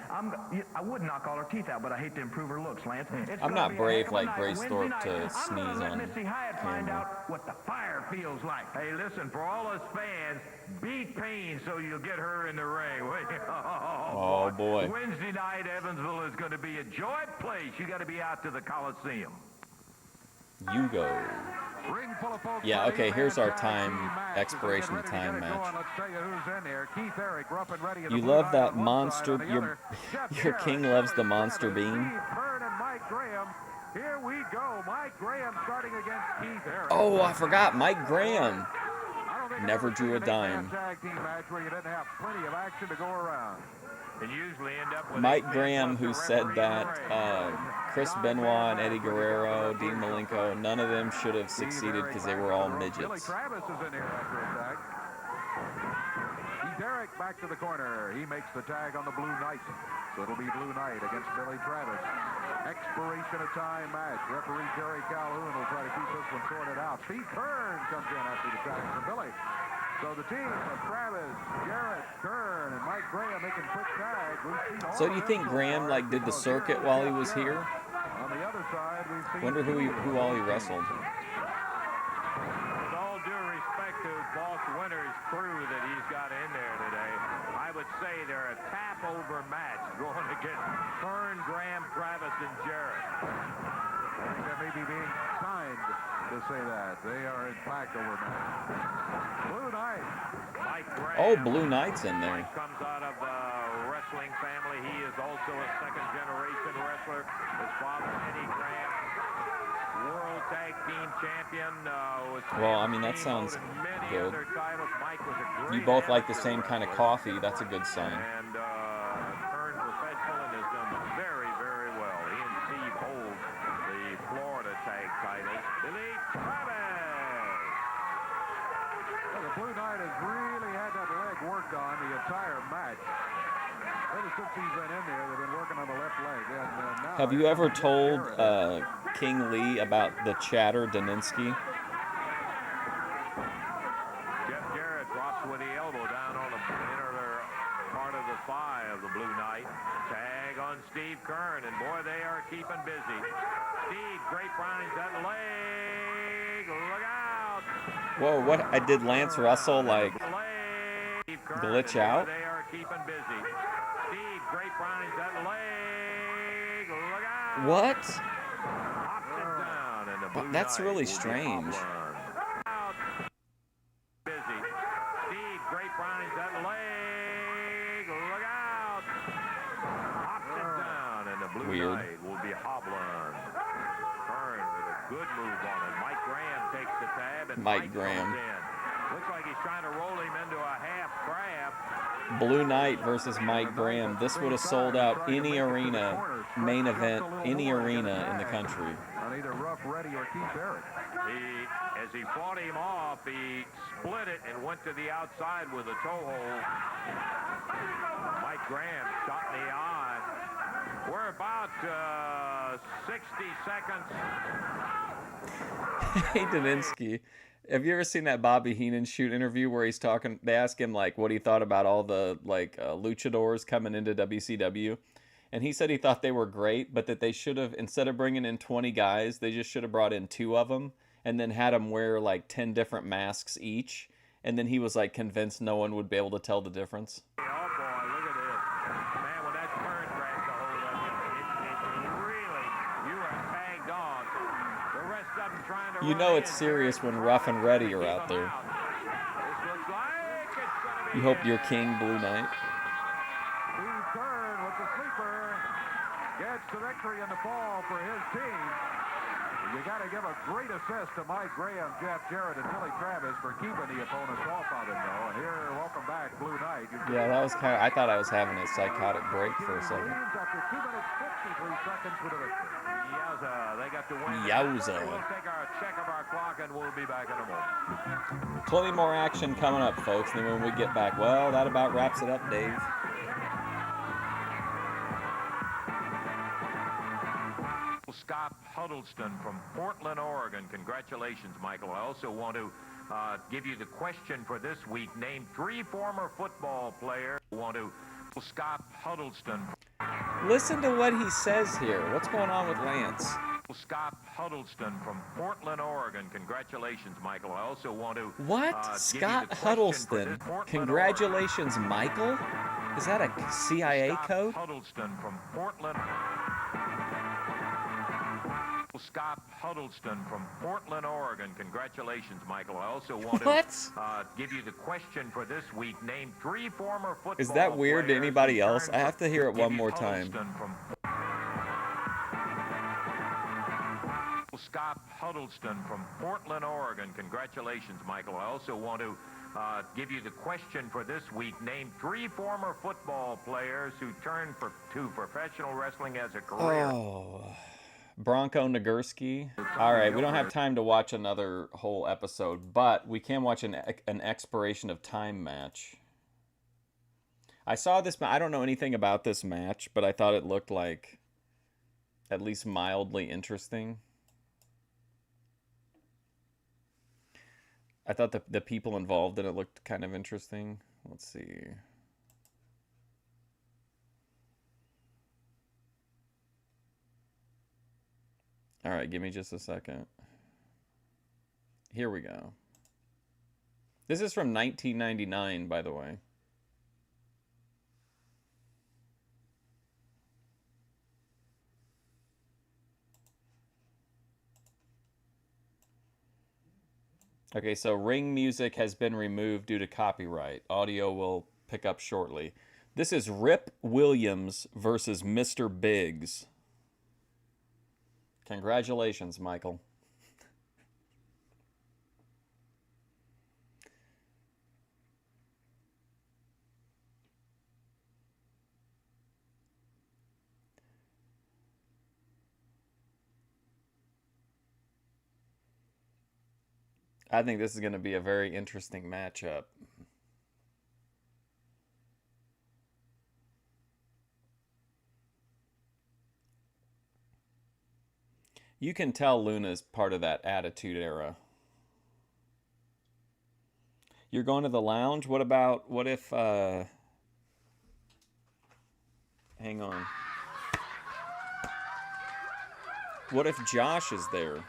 I would knock all her teeth out, but I hate to improve her looks, Lance. It's I'm gonna not be a brave heck of a like night Grace Wednesday Thorpe night. to I'm gonna sneeze let on Missy Hyatt find camera. out what the fire feels like. Hey, listen, for all us fans, beat Payne so you'll get her in the ring. Oh, boy. Wednesday night, Evansville is going to be a joy place. You got to be out to the Coliseum. You go. Ring full of folks. Yeah, okay, here's our time, match. expiration As they get ready to time get it going, match. let's tell you who's in there. Keith Eric, rough and ready in the You blue love line that on one monster, side, on the your other, Jeff your Jarrett, king loves the Jerry monster Travis, bean. Steve Byrne and Mike Graham. Here we go. Mike Graham starting against Keith Eric. Oh, I forgot, Mike Graham. I don't think I've Never ever drew a seen an eight-man dime. tag team match where you didn't have plenty of action to go around. And usually end up with Mike 8 Graham, plus who the said referee that in the ring. Chris Benoit and Eddie Guerrero, Dean Malenko, none of them should have Steve succeeded Eric because they back were to all the rope. Billy midgets. Travis is in here after a tag. Keith Eric back to the corner. He makes the tag on the Blue Knight. So it'll be Blue Knight against Billy Travis. Expiration of time match. Referee Jerry Calhoun will try to keep this one sorted out. Steve Kern comes in after the tag from Billy. So the team of Travis, Jarrett, Kern, and Mike Graham making quick tags. We've seen all So do of you them think so Graham far like did the because circuit here's while he Jeff was Jarrett. here? On the other side, we've seen Wonder who all he wrestled. With all due respect to Boss Winter's crew that he's got in there today, I would say they're a tap-over match going against Kern, Graham, Travis, and Jarrett. I think that may be being kind to say that. They are in fact over match. Blue Knight. Mike Graham. Oh, Blue Knight's in there. Mike comes out of the wrestling family. He is also a second-generation wrestler. His father, Eddie Graham, World Tag Team Champion. Was Well, I mean, that Steamboat sounds and many good. other titles. Mike was a great You both like the amateur same kind of wrestler. coffee. That's a good sign. And turned professional and has done very, very well. He and Steve hold the Florida tag titles. Billy Travis. Well, the Blue Knight has really had that leg worked on the entire match. Ever since he's been in there, they've been working on the left leg. And, now Have you here ever comes Jeff told Jarrett. King Lee about the chatter Daninsky? Jeff Jarrett drops with the elbow down on the inner part of the thigh of the Blue Knight. Tag on Steve Kern, and boy, they are keeping busy. Steve, great brownies that leg. Look out. Whoa, what? Did Lance Russell like glitch out? They are keeping busy. Steve, great brownies that leg. Look out. What? Pops it down, and the Blue That's Knight really will be strange. hobbling. Out. Busy. Steve, great brownies that leg. Look out. Pops it down, and the Blue Weird. Knight will be hobbling. Kern with a good move on it. Mike Graham takes the tab, and Mike Graham. comes in. Looks like he's trying to roll him into a half crab. Blue Knight versus Mike Graham. This would have sold out any arena, main event, any arena in the country. On either Rough Reddy or Keith Eric. As he fought him off, he split it and went to the outside with a toe hold. Mike Graham shot in the eye. We're about 60 seconds. Hey, Daninsky. Have you ever seen that Bobby Heenan shoot interview where he's talking? They ask him like what he thought about all the luchadors coming into WCW, and he said he thought they were great, but that they should have, instead of bringing in 20 guys, they just should have brought in 2 of them and then had them wear like 10 different masks each, and then he was like convinced no one would be able to tell the difference. Oh, boy, look at this. Man, when that turn grabs a hold of you, it really, you are tagged on. The rest of them trying to You know it's serious when Rough and Ready are out there. You hope your king Blue Knight. Steve Kern with the sleeper gets the victory in the fall for his team. You got to give a great assist to Mike Graham, Jeff Jarrett, and Billy Travis for keeping the opponents off of him, though. And here, welcome back, Blue Knight. Yeah, that was kind of. I thought I was having a psychotic break for a second. After 2 minutes, 53 seconds for the victory. Yowza, they got the win. Yowza. We'll take our check of our clock, and we'll be back in a moment. Plenty more action coming up, folks. And then when we get back, well, that about wraps it up, Dave. Scott Huddleston from Portland, Oregon. Congratulations, Michael. I also want to give you the question for this week. Name 3 former football players. Scott Huddleston. Listen to what he says here. What's going on with Lance? Scott Huddleston from Portland, Oregon. Congratulations, Michael. I also want to... What? Scott Huddleston. Congratulations, Michael? Is that a CIA code? Huddleston from Portland. Scott Huddleston from Portland, Oregon. Congratulations, Michael. I also want to give you the question for this week. Name 3 former football players. Is that weird to anybody else? I have to hear it one more time. Scott Huddleston from Portland, Oregon. Congratulations, Michael. I also want to give you the question for this week. Name 3 former football players who turned to professional wrestling as a career. Oh. Bronco Nagurski. All right, we don't have time to watch another whole episode, but we can watch an expiration of time match. I saw this. I don't know anything about this match, but I thought it looked like at least mildly interesting. I thought the people involved in it looked kind of interesting. Let's see. All right, give me just a second. Here we go. This is from 1999, by the way. Okay, so ring music has been removed due to copyright. Audio will pick up shortly. This is Rip Williams versus Mr. Biggs. Congratulations, Michael. I think this is going to be a very interesting matchup. You can tell Luna's part of that Attitude Era. You're going to the lounge? What if, hang on. What if Josh is there?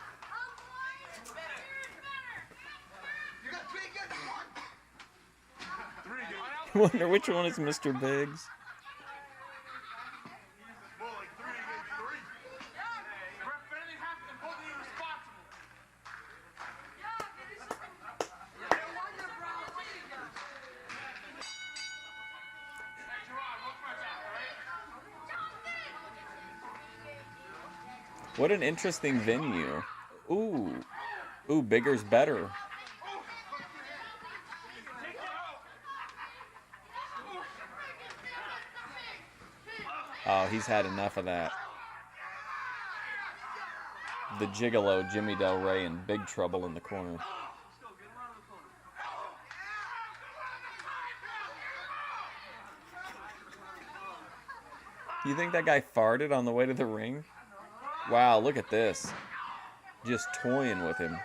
I wonder which one is Mr. Biggs. What an interesting venue. Ooh. Ooh, bigger's better. Oh, he's had enough of that. The gigolo Jimmy Del Rey in big trouble in the corner. You think that guy farted on the way to the ring? Wow, look at this. Just toying with him.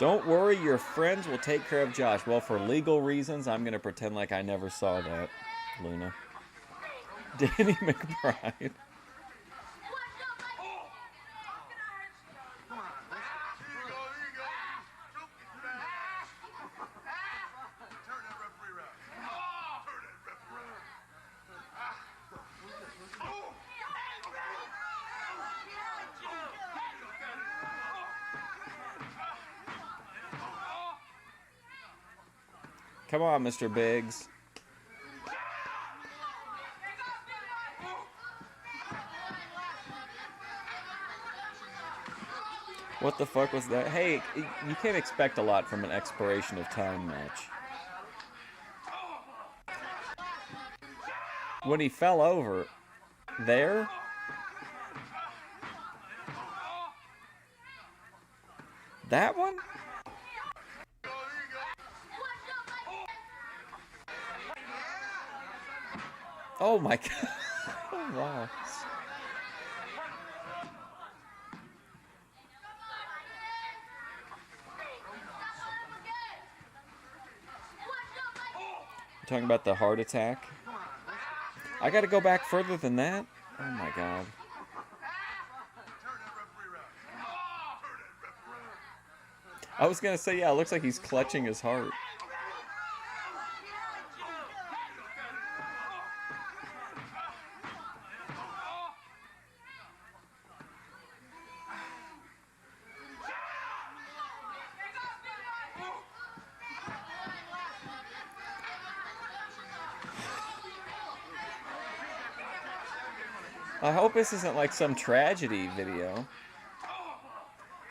Don't worry, your friends will take care of Josh. Well, for legal reasons, I'm going to pretend like I never saw that, Luna. Danny McBride. Come on, Mr. Biggs. What the fuck was that? Hey, you can't expect a lot from an expiration of time match. When he fell over, there? That one? Oh my god. Oh, wow. You're talking about the heart attack? I gotta go back further than that? Oh my god. I was gonna say, yeah, it looks like he's clutching his heart. I hope this isn't like some tragedy video.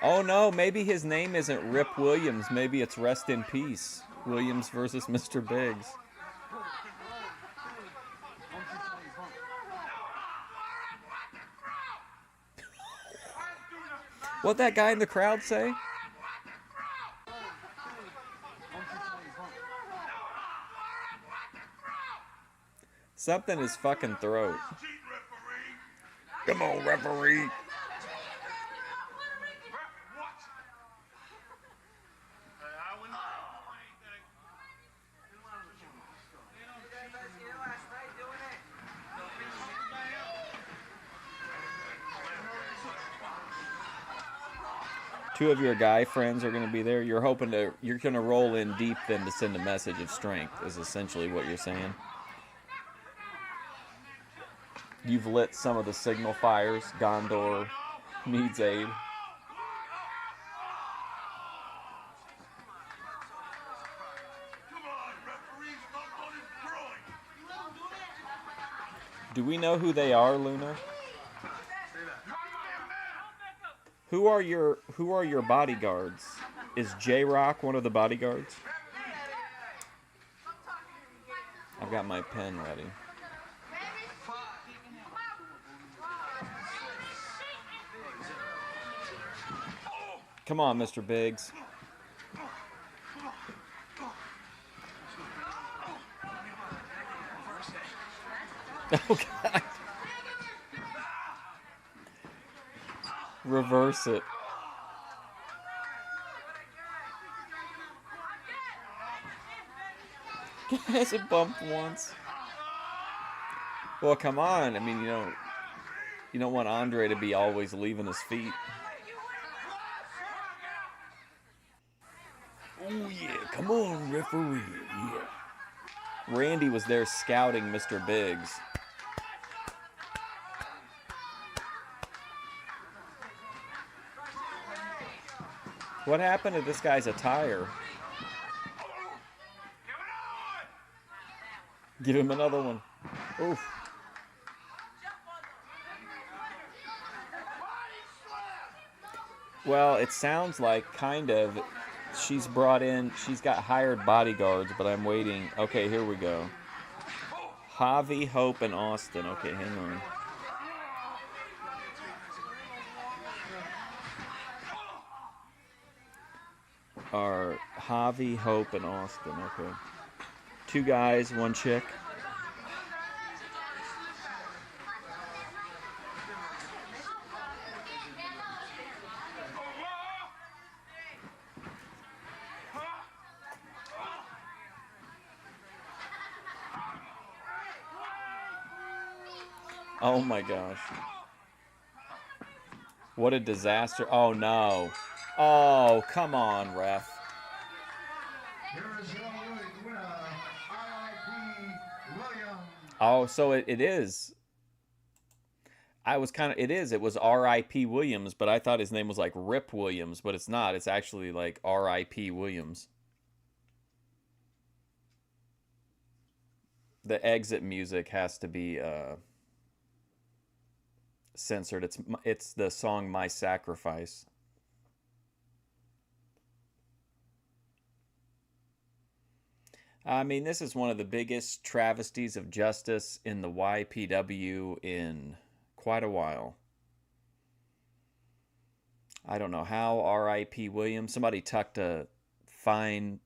Oh no, maybe his name isn't Rip Williams. Maybe it's Rest in Peace. Williams versus Mr. Biggs. What'd that guy in the crowd say? Something in his fucking throat. Come on, referee. Two of your guy friends are going to be there. You're going to roll in deep then to send a message of strength, is essentially what you're saying. You've lit some of the signal fires. Gondor needs aid. Do we know who they are, Luna? Who are your bodyguards? Is J-Rock one of the bodyguards? I've got my pen ready. Come on, Mr. Biggs. Oh, God. Reverse it. Has it bumped once? Well, come on. I mean, you don't want Andre to be always leaving his feet. Oh, yeah. Come on, referee. Yeah. Randy was there scouting Mr. Biggs. What happened to this guy's attire? Give him another one. Oof. Well, it sounds like kind of she's got hired bodyguards, but I'm waiting. Okay, here we go. Javi, Hope, and Austin. Okay, hang on. Are Javi, Hope, and Austin. Okay. 2 guys, 1 chick. Oh my gosh. What a disaster. Oh no. Oh, come on, ref. Oh, so it is. It was R.I.P. Williams, but I thought his name was like Rip Williams, but it's not. It's actually like R.I.P. Williams. The exit music has to be censored. It's the song My Sacrifice. I mean, this is one of the biggest travesties of justice in the YPW in quite a while. I don't know how R.I.P. Williams. Somebody tucked a fine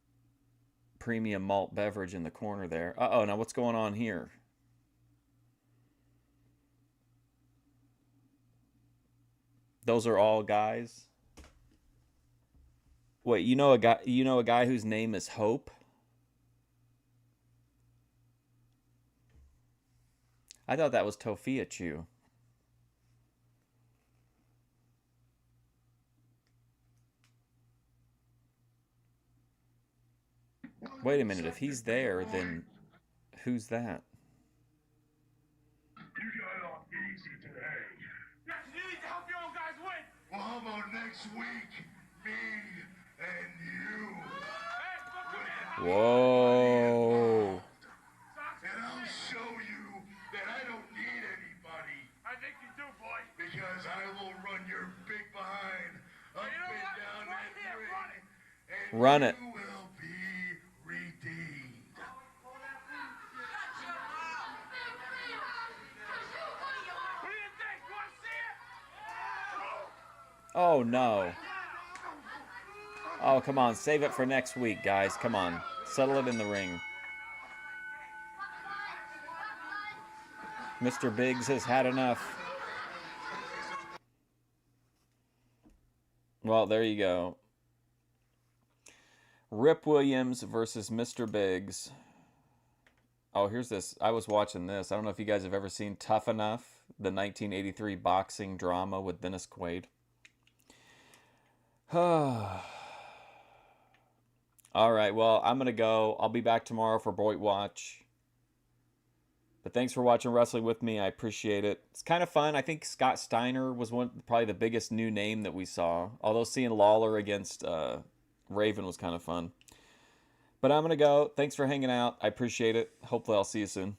premium malt beverage in the corner there. Uh-oh, now what's going on here? Those are all guys? Wait, you know a guy whose name is Hope? I thought that was Tofia Chu. Wait a minute, if he's there, then who's that? You got off easy today. You need to help your own guys win. Well, how about next week, me and you? Hey, Whoa. And I'll show you that I don't need anybody. I think you do, boy. Because I will run your big behind up and down that ring. And Run it. you will be redeemed. What do you think? You want to see it? Oh, no. Oh, come on. Save it for next week, guys. Come on. Settle it in the ring. Mr. Biggs has had enough. Well, there you go. Rip Williams versus Mr. Biggs. Oh, here's this. I was watching this. I don't know if you guys have ever seen Tough Enough, the 1983 boxing drama with Dennis Quaid. All right, well, I'm going to go. I'll be back tomorrow for Boyd Watch. But thanks for watching Wrestling with me. I appreciate it. It's kind of fun. I think Scott Steiner was probably the biggest new name that we saw. Although seeing Lawler against Raven was kind of fun. But I'm going to go. Thanks for hanging out. I appreciate it. Hopefully I'll see you soon.